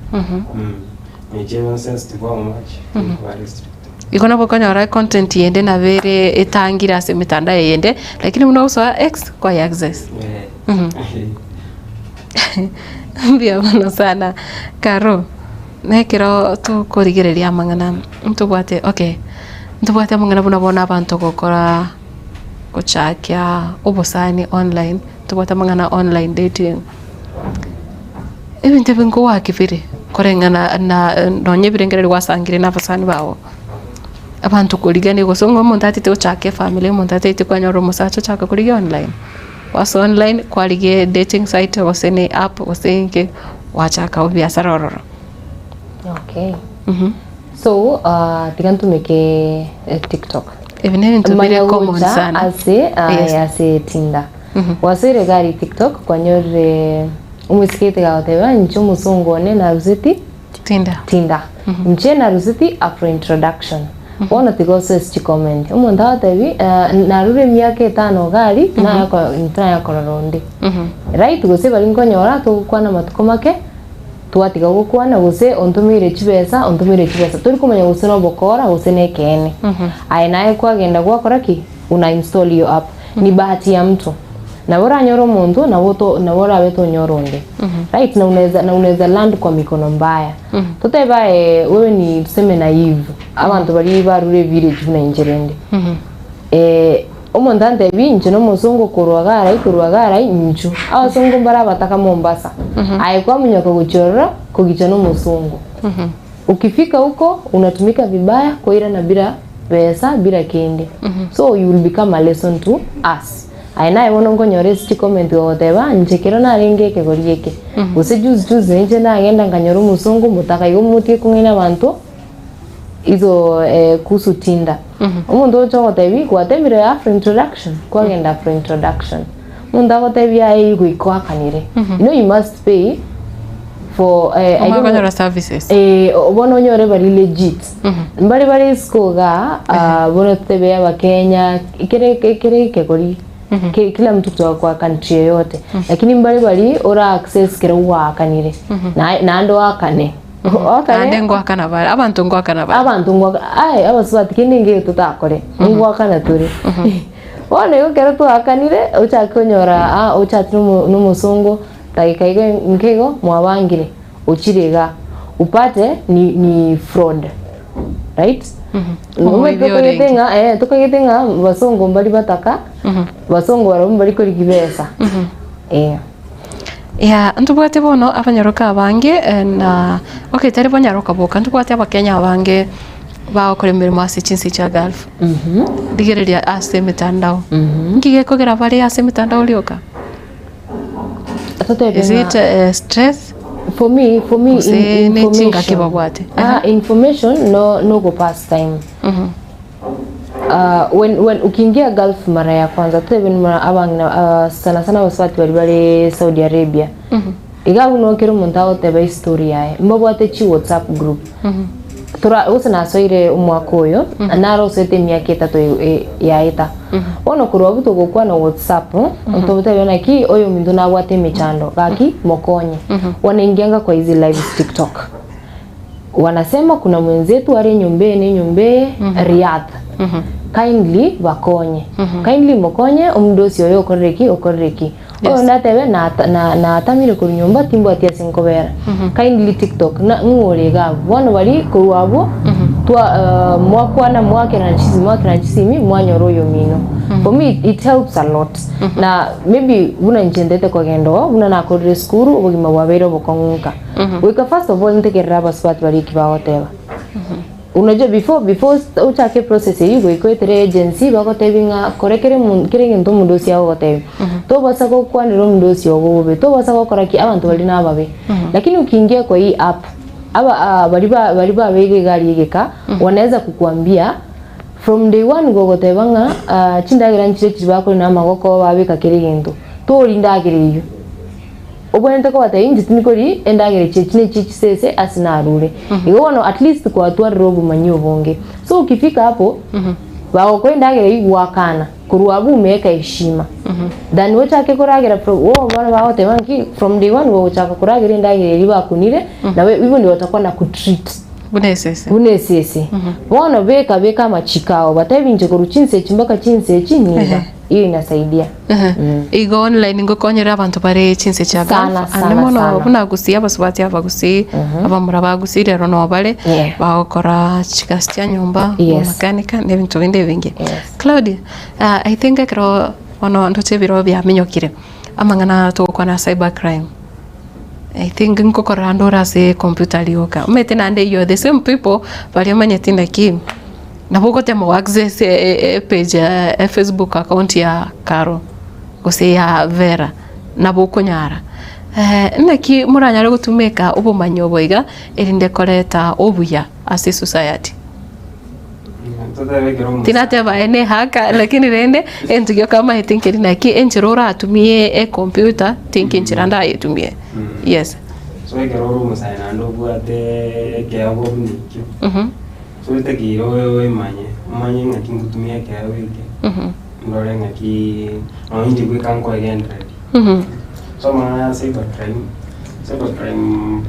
Nigeria sensitive wa much ikona bokonyora content yende na vere etangira se mitanda yende lakini unauswa x kwa access mbia bana sana karo nekero to korigereria mangana mtubwate okay mtubwate mangana bona abantu gukora kuchakia ubusani online tubwate mangana online dating ebinte bengo wakifiri korengana na nonye birengere rwasangire n'abasani bawo abantu kurigane gusongo umuntu atite uchake family umuntu atite kwanyoro musacho chaka kurige online waso online kwalige dating site wasene app wasenke wachaka ubiasara ororo okay so tigantumeke TikTok even into very common sana ase Tinder wasire gari TikTok kwanyore umusikete gaoteba ncho musongone na ruseti Tinder mchena rusiti after introduction ona tigose sti comment umuntu atebi narure myaka 5 gari na yako rondi right gose bari nkonyora tukwana matuko make twatiga gukwana gose ontumire chibesa turi kumenya gose no bokora gose nekene naye kwagenda gwakora ki una install yo app ni bahati ya mtu na bora nyoro muntu na bora beto nyoronde right na unaweza land kwa mikono mbaya tuteba wewe ni tuseme naive abantu bari barure village na injerende omondante binje no muzungu kurwagara inju abazungu bara bataka Mombasa kwa munyoko guchora kugicha no muzungu ukifika huko unatumika vibaya koira na bila pesa bila kende so you will become a lesson to us naye bono ngonyore sti comment goteba njekero na ringe ke gorieke use juice nje na agenda nganyoro muzungu mutaka igumutie kungina abantu izo kusu Tinder umuntu ocho gotebi kwatemire after introduction kwagenda after introduction munda gotebi ai guikwakanire you must pay for amaganyora services bono nyore bari legit bari skoga bono tebe ya Kenya kere gori kila mtu kwa country yote lakini bari ora access kero wakanire na ndo akane ande ngwakana bara abantu ngwakana abaswati kininge tutakore ngwakana turi one yo kero tu akanire uchakonyora uchati no musungu takaiga nkego mwabangire uchirega upate ni fraud right tukagetenga basongo mbali bataka basongo baro mbali kuri kibesa ntubwate bono abanyaroka bange na okay tari banyaroka boka ntubwate abakenya abange bakore mirimo asichinsi cha golf digereria ase mitandao ngige kogera bari ase mitandao lioka is it stress for me information no go pass time when ukiingia Gulf mara ya kwanza tebe abanga sana waswati bali Saudi Arabia igabu no kero muntao tebe story yae mbabwate chi WhatsApp group tura usana soire umwaka uyo naro sete myaka 3 yaita ono kurobu to gukwa na WhatsApp ntobute yona ki oyo mindu na wate michando gaki mokonye wanaingianga kwa hizi live TikTok wanasema kuna mwenzetu ari nyombe Riyadh kindly bakonye kindly mokonye omdosi oyo okoreki oyo ndatewe na atamire ku nyumba timbo atia sinkobera kindly TikTok na ngorega bono bari kuwabo twa mwakwana mwake na chisimi mwanyoro yo mino for me it helps a lot na maybe una njendete kwa gendo una na kodre skuru ubugima bwabero bokonguka weka first of all ntekerera baswati bari kibawoteba unajua before uchake process yigo ikoetere agency bagotebinga korekere kirenge ndo mundosi yawo gotebi to basako kwaniro mundosi yawo be to basako koraki abantu bali nababe lakini ukiingia kwa hii app bali ba bege gari yegeka wanaweza kukuambia from day one gogotebanga chindagira nchire chibako na magoko babeka kirenge to lindagire obonente ko bataye inji tinikori endagire chechine chichisese asinarure igono at least kwa atwa robo manyo bonge so ukifika hapo bao ko endagire igwakana kuruabu meka heshima then wocha kuragira bana bao tewanki from day one wocha kuragira endagire riba kunire na hivyo ndio watakuwa na kutreat bunesese bona beka machikao bataye inje kuruchinse chimbaka chinse chiniza iyo inasaidia igo online ngokonyera abantu bare chinse cha anemono buna gusi abaswati abagusi abamura bagusi rero no bare bakora chikastia nyumba mekanika nebintu binde bingi Claudia I think akro ono ndoche biro bya minyokire amangana to kwa na cyber crime I think ngokora ndora se computer lioka umete nande you the same people bali manyetinda ki naboko temo access page ya Facebook account ya Karo gose ya Vera naboko nyara naki muranyare gutumeka ubumanyo boiga erinde koreta obuya as a society tinate baene haka lakini rende entugyo kama hithinkiri naki enchirora atumie computer thinking chiranda yetumie yes so ekero umusaina ndo bwate kego nikyo so itekiro wewe manye ngaki ngutumia kego iki ndore ngaki onje kwikanko egendred so mana cybercrime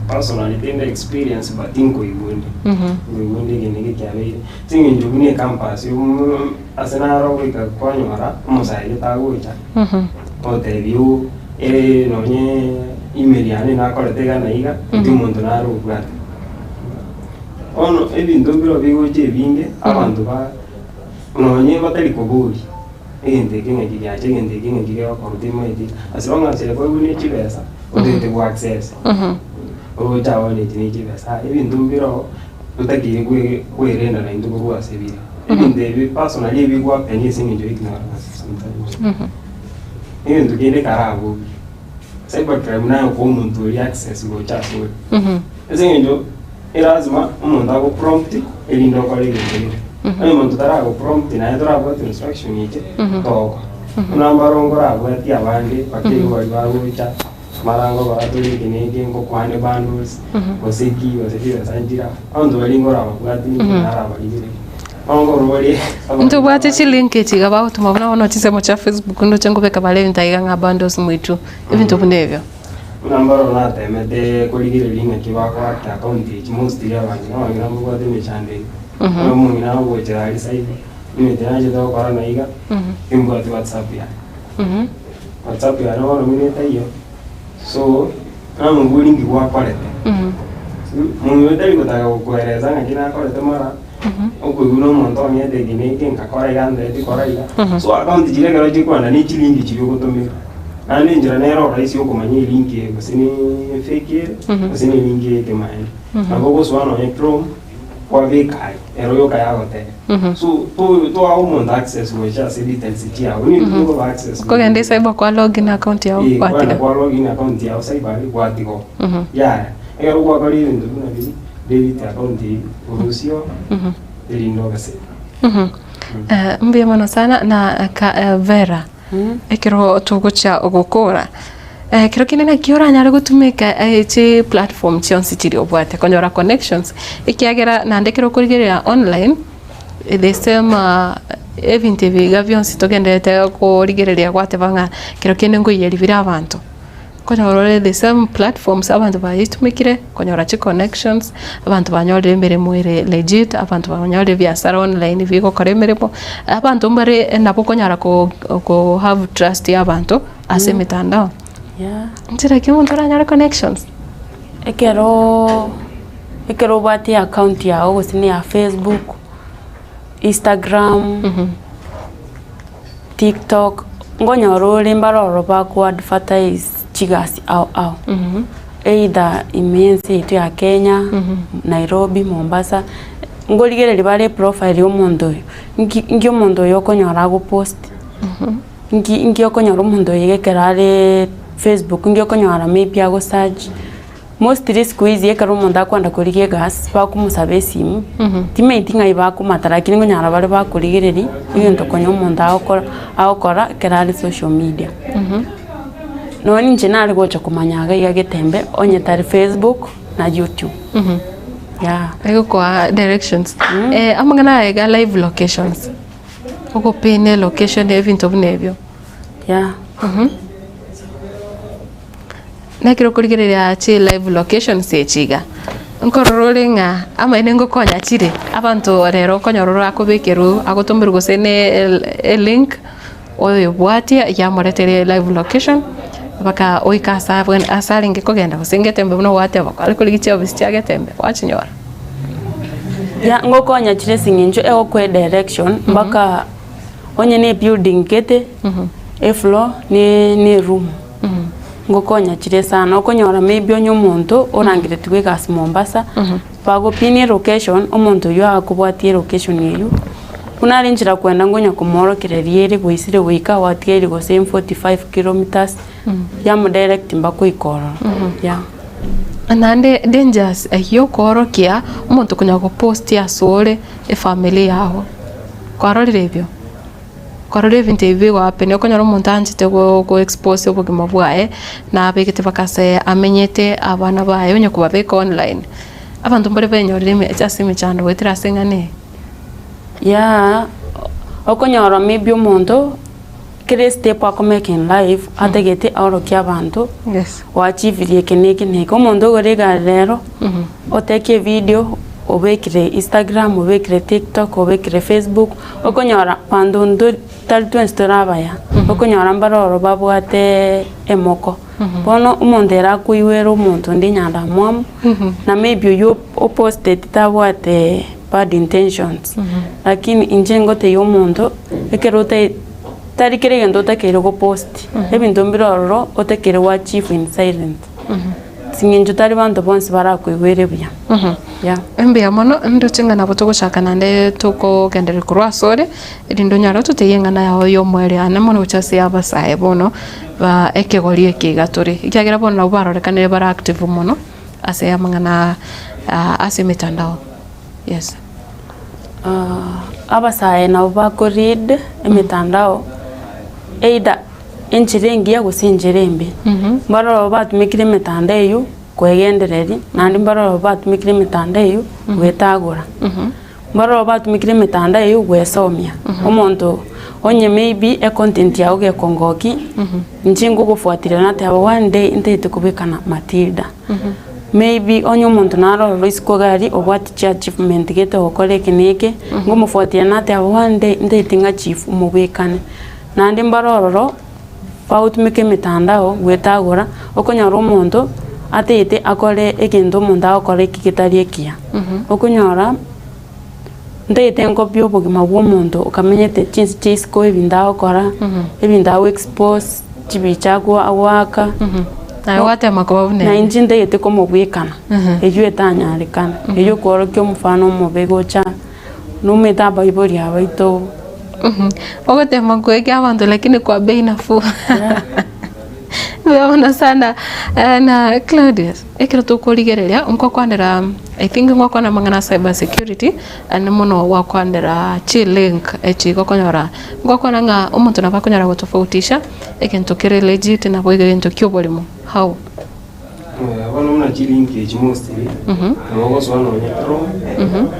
personally the experience but inko igundi gene kyabe singi njugune campus asenaro wika kwanyora umusaile tagocha otebiu nonye email yani nakoretega naiga ndi muntu narubwate ono ebintu biro bigoje binge abantu ba nonye batari kuburi egende kinge kiga korudimo edi asonga sele kwa bune chibesa odete ku access oja wone tini chibesa ebintu biro utakire kwerenda na induko kwa sebira ebinde bi personally bi kwa penye singi jo ignorance sometimes ebintu kinde karabu cybercrime nayo ko umuntu uri access go chaso ezingi jo lazima umuntu ako prompt elindo kwa lege ayo muntu tarago prompt na yadra about instruction yite toko unambarongora abati abandi bakiri bari barucha marango baraturi kinege ngo kwane bundles waseki basanjira ando balingora abati nara balire ongo rori ndo bwate chilink chigaba tumabona ono chisemo cha Facebook ndo chengo beka bale ntaiga nga bundles mwitu ibintu bunevyo unambaro na temete koligire linga kibako ata account mostly abandi no ngambo bwate mechande umuntu nawo wejera ali side nimeteraje dawo karana iga imbo ati WhatsApp ya WhatsApp ya no mineta hiyo so namu ngulingi kwa palete mungu ndali kutaka kueleza ngakina kolete mara uko guno monto nyede gineke ngakora igande eti kora iga so account jile garo jikwana ni chilingi chiri gutumira nani njira nero raisi uko manyi linki kusini fake kusini linki kemaye naboko swana ne Chrome kwa vikai ero kaya gote so to au umuntu access we just details chia we need to have access ko gende cyber kwa login account yao kwatiga kwa login account yao cyber kwatigo ya ero kwa kali ndo na bili debit account urusio elindo kase mbia mana sana na Vera ekero tugucha ogokora kero kinene kiora nyare gutumika chi platform chionsi chiri obwate konyora connections ikiagera nande kero kurigerera online the same event biga byonsi togendete kurigereria gwate banga kero kinengo yeribira abantu konyora the same platforms abantu bayitumikire konyora chi connections abantu banyore mbere mwire legit abantu banyore biasara online bigo koremeremo abantu mbare nabo konyara ko have trust y'abantu ase mitandao ntira kimuntu aranyara connections ekero bati account yao gusini ya Facebook, Instagram, TikTok ngonyoro mbaroro ba ku advertise chigasi au either imense itu ya Kenya, Nairobi, Mombasa ngoligere libale profile y'omuntu ngyo muntu yokonyora go post ngyo konyora umuntu yegerare Facebook ngyo konyora maybe ago search most risk wizi ekaro umuntu akwanda kurigie gas bakumusaba esimu time itinga ibaku matara kiningo nyara bale bakurigereri ibintu konyo umuntu akora kerari social media noni nje nari gocha kumanyaga yagetembe onye tari Facebook na YouTube ego kwa directions amangana ega live locations uko pine location event obunebyo nakiro kurigerera chi live location sechiga nkororenga ama inengo konya chire abantu rero konyororo akobekeru agotombere gosene link oyo bwatia yamoretere live location baka oikasa bwen asalinge kogenda gosengetembe buno wate bakale kuligicha obisiage tembe wachinyora ngokonya chire singinjo ego kwe direction baka onye ne building kete floor ni room ngokonya chire sana okonyora maybe onyo muntu orangire twe gas Mombasa bago pini location omuntu yo akubwatie location yeyo unarinjira kwenda ngonya kumoro kireriere gwisire wika watiere go 45 kilometers ya mo direct mbako ikoro anande dangers yo korokia umuntu kunya go post ya sore e family yaho kwarorire byo korore vintu ivi wapene okonyora omonto anchite go expose obogima bwae na abegete bakase amenyete abana bae onye kubabeka online abantu mbere benyorire echasime chando wetira sengane ya okonyora maybe omonto kere step akomeka in life ategete orokia abantu wachivirie keneke omonto gorega rero oteke video obekire Instagram obekire TikTok obekire Facebook okonyora pando ndo tali storabaya okonyora mbaroro babwate emoko bono umondera kuiwero omonto ndi nyanda mwamu na maybe you posted tabwate bad intentions lakini injengo te yomondo ekerote tarikere gendo takere go post ebintu mbiroro otekere wa chief in silent singinjo tari bantu bonse barakwigwere bya ya embe mono ndo chinga na boto goshaka nande toko gendere kurwa sore edindo nyaro tuteyenga na yo mwere ana mono chase abasae bono ba ekegorie kigatore ikyagira bono barore kanere bara active mono ase amangana ase mitandao yes abasae na bako read emitandao eida enchirengi ya gusenjerembe mbaro batumikire mitandao yo kwegendereri nandi mbaro batumikire mitandao yo gwetagura mbaro batumikire mitandao yo gwesomia omonto onye maybe e content yawe gekongoki nchingo gufuatira na taba one day intete kubikana Matilda maybe onye omonto naro risiko gari obwati achievement gete okore kineke ngomufuatira na taba one day intete nga chief umubikane nandi mbaroro pautumike mitandao gwetagura okonyora omonto atete akore egendo omonto akore kigitarie kia okonyora ndete ngopyo obogima bw'omonto okamenyete chinsi chisiko ebindao kora ebindao expose chibichagwa awaka na wate makobune na injinde yete komo bwekana ejo etanyarikana ejo koro kyo mfano mobego cha numeta bible ya baito ogote makweke abantu lakini kwa bei nafuu weona sana na Claudius ekero tukurigereria unkokwanera I think ngokwana mangana cyber security and mono wakwandera chi link echi gokonyora ngokwana nga umuntu nabakonyora gutofautisha ekento kire legit na boiga gento kyobolimo how abana muna chi link echi mostly ngogo swana onyetro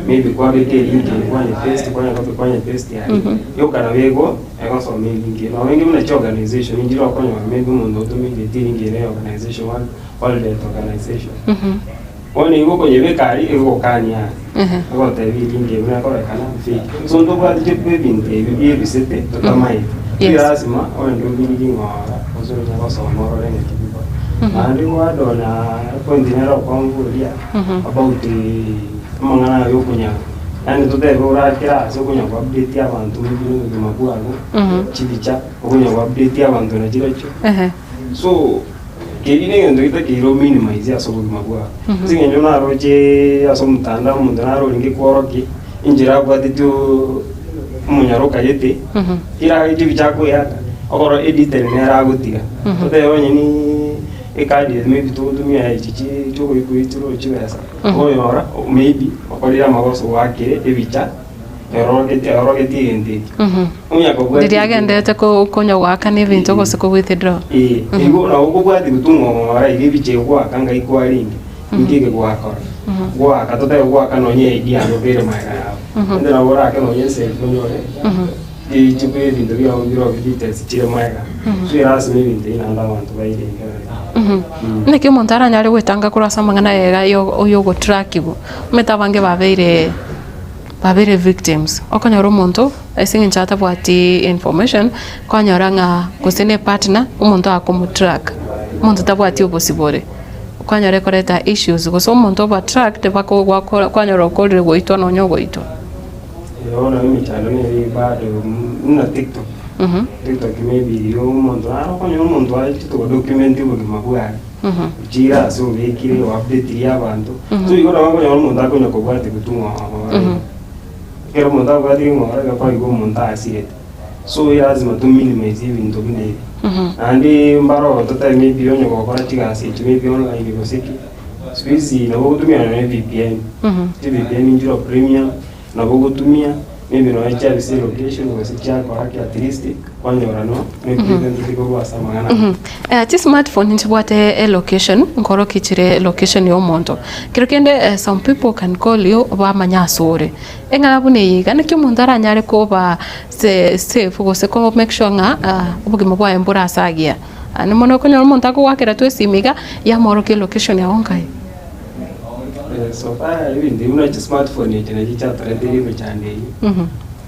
maybe kwa beke link kwa paste ya yo kana bego ego so link no wengi muna chi organization njiro akonyo maybe mundo to maybe link ile organization one all that organization one igo kwenye bekari igo kanya igo tevi link muna kwa kana fake so ndo kwa je pe binte bi bisete to tamai lazima one ndio link ngora ozo ya so moro lenye and what on point dinero kongulia about mangana yo kunya and to the ora kira so kunya update ya bantu mbiru ngimagwago chibicha kunya update ya bantu na chirocho so kebine ngendo itakiro minimize aso ngimagwa singenyo na roje aso mutanda umuntu naro lingi kworoki injira bwatito munyaroka yete ira chibicha ko yaka okoro editor nera gutiga to the onyini ekadi maybe to tumia chichi choko ikuitiro chiwesa oyora maybe okolira magoso wake ebicha eroroge tiende unya ko bwa ndiagendete ko konya waka ni bintu gose ko withdraw ego na uko bwati gutungo ara ibiche kwa kanga iko alingi ngike kwa akora kwa katote kwa kanonye idea no bere maya ende na bora kanonye se nyore chipe bintu bya ngiro details chire maya so irasi ni bintu ina anda bantu baile niki montara nyari gwetanga kurasa mangana yega yo go track ibo metabange babere victims okonyora omonto asinga nchata bwati information kwanyora nga kusene partner omonto akomutrack omonto tabwati obosibore kwanyora koreta issues goso omonto ba track te bako kwanyora okolire goito no nyogo ito ona mimi chano ni bado na TikTok TikTok maybe yo omonto akonyora omonto ali to document ibo kimabwa jira so vekire update ya bantu so igora bakonyora omonto akonya kobwate gutumwa kero monta bwati ngora ga pa igo monta asirete so lazima to minimize ibintu bine andi mbaro tota maybe onyo gokora tigasi maybe online bigoseki space na bogutumia na VPN VPN njiro premium na bogutumia maybe no echa bisi location ngo sicha kwa haki at least kwanyora no maybe ndiko kwa samangana ti smartphone nchibwate location nkoro kichire location yo monto kiro kende some people can call you ba manyasore engana bune yiga ne kyumuntu aranyare ko ba safe go se ko make sure nga ubugimo bwa embura asagia ani mono ko nyoro monta ko wakera tu simiga ya moro ke location ya onkai so far ndi una smartphone ni tena chicha trediri bechande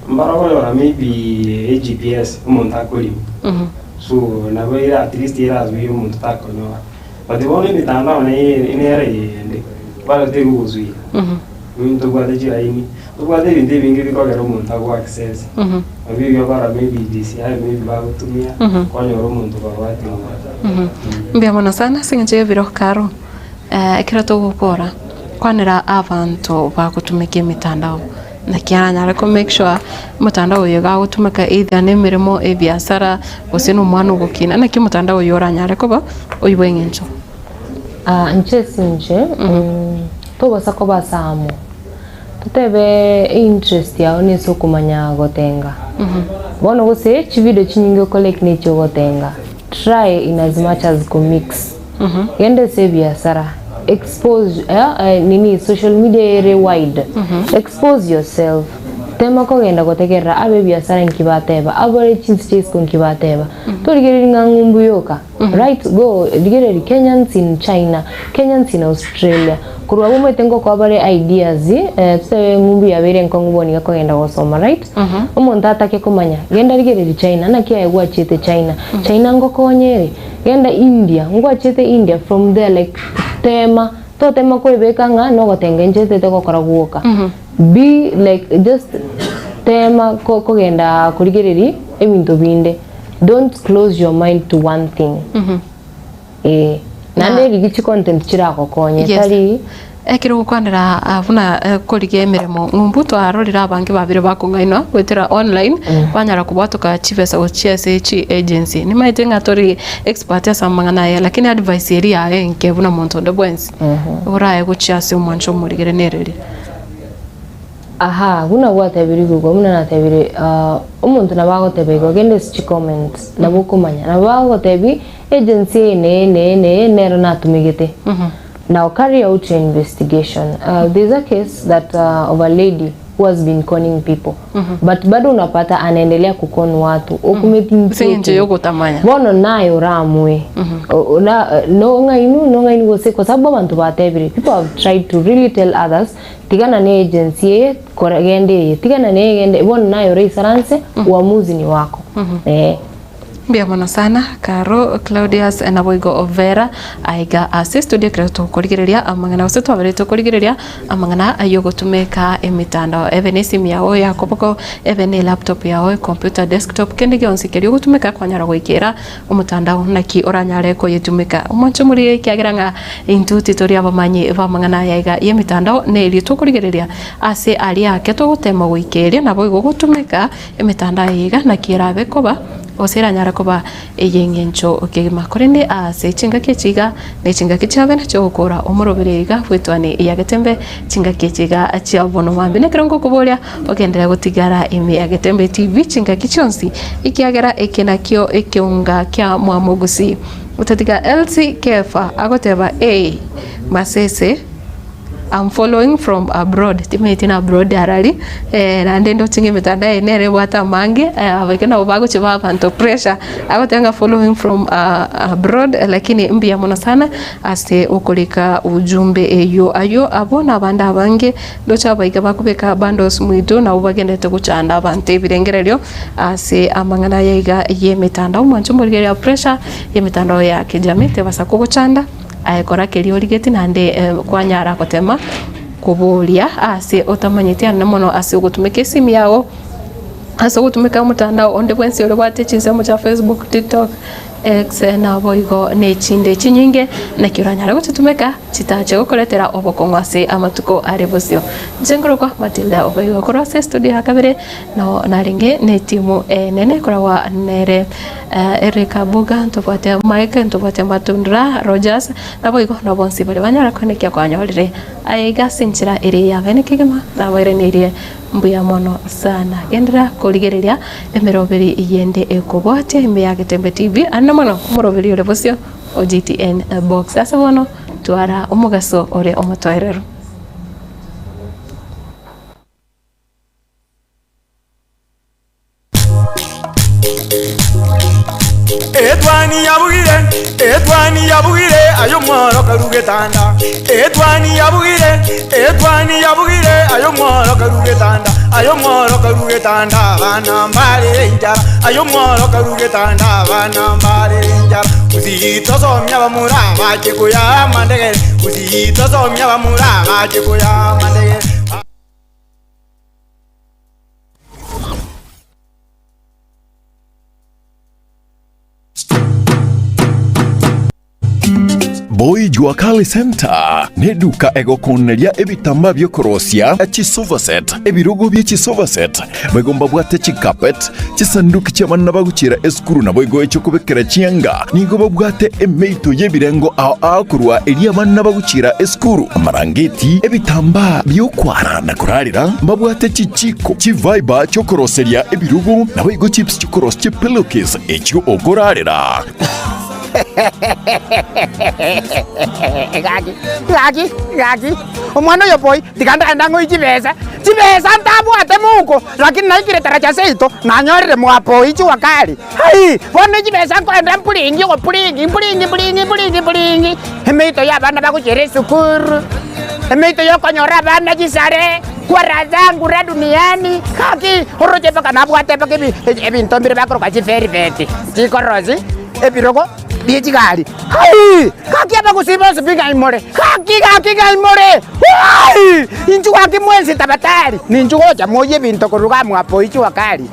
mbara wala maybe GPS monta ko li so na vera at least era azwi monta ta ko no but the one ni tanda na ere ndi bala de uzwi ndo gwa de jira ini to gwa de ndi bingi ko ga monta ko access abi yo bara maybe this maybe ba kutumia kwa nyoro monta ko wati mbiamona sana sinje viro karo ekira to gukora kwanira abantu ba kutumikia mitandao na kianya ko make sure mutandao yoga gutumika either ne mirimo e biashara osino mwana gukina na kimutandao yoranya ko ba oyibwengencho nche sinje to basa ko basamo tutebe interest ya ni so kumanya gotenga bono gose chivido chinyingo collect ni cho gotenga try in as much as go mix yende se biashara expose nini social media ere wide expose yourself tema ko genda gotegera abe biashara nkibateba abore chinsi ko nkibateba to ligeri ngangumbu yoka right go ligeri Kenyans in China, Kenyans in Australia kurwa bumwe tengo ko abare ideas se ngumbu yabere nkonguboni ko genda gosoma right umuntu atake kumanya genda ligeri China na kiya egwa chete China ngo konyere genda India ngwa chete India from there like tema ko ibeka nga no gotenga njete to gokora guoka be like just tema ko genda kurigereri ebintu binde don't close your mind to one thing nande gigichi content kirako konye tari ekiro gukwanira avuna kurige mirimo ngumbuto arorira abange babire bakungaino gwetera online banyara kubatuka chivesa o CSH agency ni maite ngatori expert ya samangana ya lakini advice area nke buna monto de bwensi uraye guchiase umancho murigere nereri aha buna bwatabiri gugo muna natabire umuntu nabagotebi go gende si comments nabukumanya nabagotebi agency ne nero natumigete. Now carry out your investigation. There's a case that of a lady who has been conning people. But bado unapata anaendelea kukon watu. Sinje yogo tamanya. Bono nayo ramwe. No ngainu gose kwa sababu abantu batebire. People have tried to really tell others tigana ne agency koragende tigana ne gende bono nayo reference uamuzi ni wako. Biamona sana Karo Claudius na Boigo Overa aiga assist studio creator kurigireria amangana waseto abereto kurigireria amangana ayogo tumeka emitandao evenesi miao ya kopoko evene laptop yao computer desktop kende gionsikeri gutumeka kwanyara gwikira umutandao naki oranyare ko yetumeka umancho muri kiagiranga into tutorial bamanyi bamangana yaiga yemitandao ne iri to kurigireria ase ali yake to gutema gwikeria na Boigo gutumeka emitandao yiga na kirabe koba osera nyara koba eyengencho okegima korende ase chinga kechiga ne chinga kechabe na chokora omurobirega fwetwane yagetembe chinga kechiga achia bono mambe ne krongo kubolia ogendera gutigara imi yagetembe TV chinga kichonsi ikiagera ekenakio ekiunga kya mwamugusi utatiga LC Kefa agoteba Masese I'm following from abroad. Timetina abroad arali na ndendo tinge mitanda enere wata mange abekena ubago chiba banto pressure agotenga following from abroad lakini mbia mona sana ase ukolika ujumbe eyo ayo abona banda abange docha baiga bakubeka bandos mwido na ubagende to kuchanda bante birengerero ase amangana yaiga ye mitanda umancho murigera pressure ye mitanda ya kijamii tebasa kuchanda ayekora kelio ligeti nande kwanyara kotema kubulia ase otamanyete na mono ase gutumike simu yao ase gutumika mutandao onde bwensi ole bwate chinzemo cha Facebook TikTok X na Boigo ne chinde chinyinge na kiranyara gutumika chitache gukoretera obokongwase amatuko arebosio jengoro kwa Matilda Boigo korose studio hakabere no naringe ne timu nene korawa nere Erika Buga ntopate Mike ntopate Matundra Rogers na Boigo na bonsi bale banyara konekia kwa nyolire aiga sinchira iri ya venekigema na were nirie mbuya mono sana gendera kurigereria emeroberi yende ekobwate imbe ya Getembe TV anna mono muroberi ole bosio OGTN box asa bono twara omugaso ore omutwairero Etwani yabugire ayo mworo karugetanda Etwani yabugire ayo mworo karugetanda bana mbale njara ayo mworo karugetanda bana mbale njara uzito somya bamuraba chekuya mandege uzito somya bamuraba chekuya mandege Boy Jua Kali Center ni duka egokoneria ebitamba byokorosia Chisovaset ebirugo bye Chisovaset bagomba bwate chikapet chisanduki cy'abana bagucira eskuru na boygo cyo kubekera chianga nigo babwate emeito yebirengo ao kurwa eri abana bagucira eskuru amarangeti ebitamba byokwara na kurarira babwate chichiko chiviber cyo koroseria ebirugo na boygo chips cyo koros pillowcase ekyo ogorarira Gagi. Omwana yo boy, diganda ndango ichibeza. Chibeza ntabwate muko, lakini naikire taracha seito, nanyorire mwapo ichi wakali. Hai, wone chibeza kwenda mpulingi go pulingi. Emeito ya bana bakuchere sukuru. Emeito yo konyora bana chisare. Kwara zangu ra duniani. Kaki, oroje baka nabwate baka ebinto mbire bakoro kachiferi veti. Chikorozi, ebirogo. Diechigari. Hai! Kaki apa kusiba sepinga imore. Kaki imore. Hai! Inchu waki mwenzi tabatari. Ninchu gocha moye binto kuruga mwapo ichi wakali.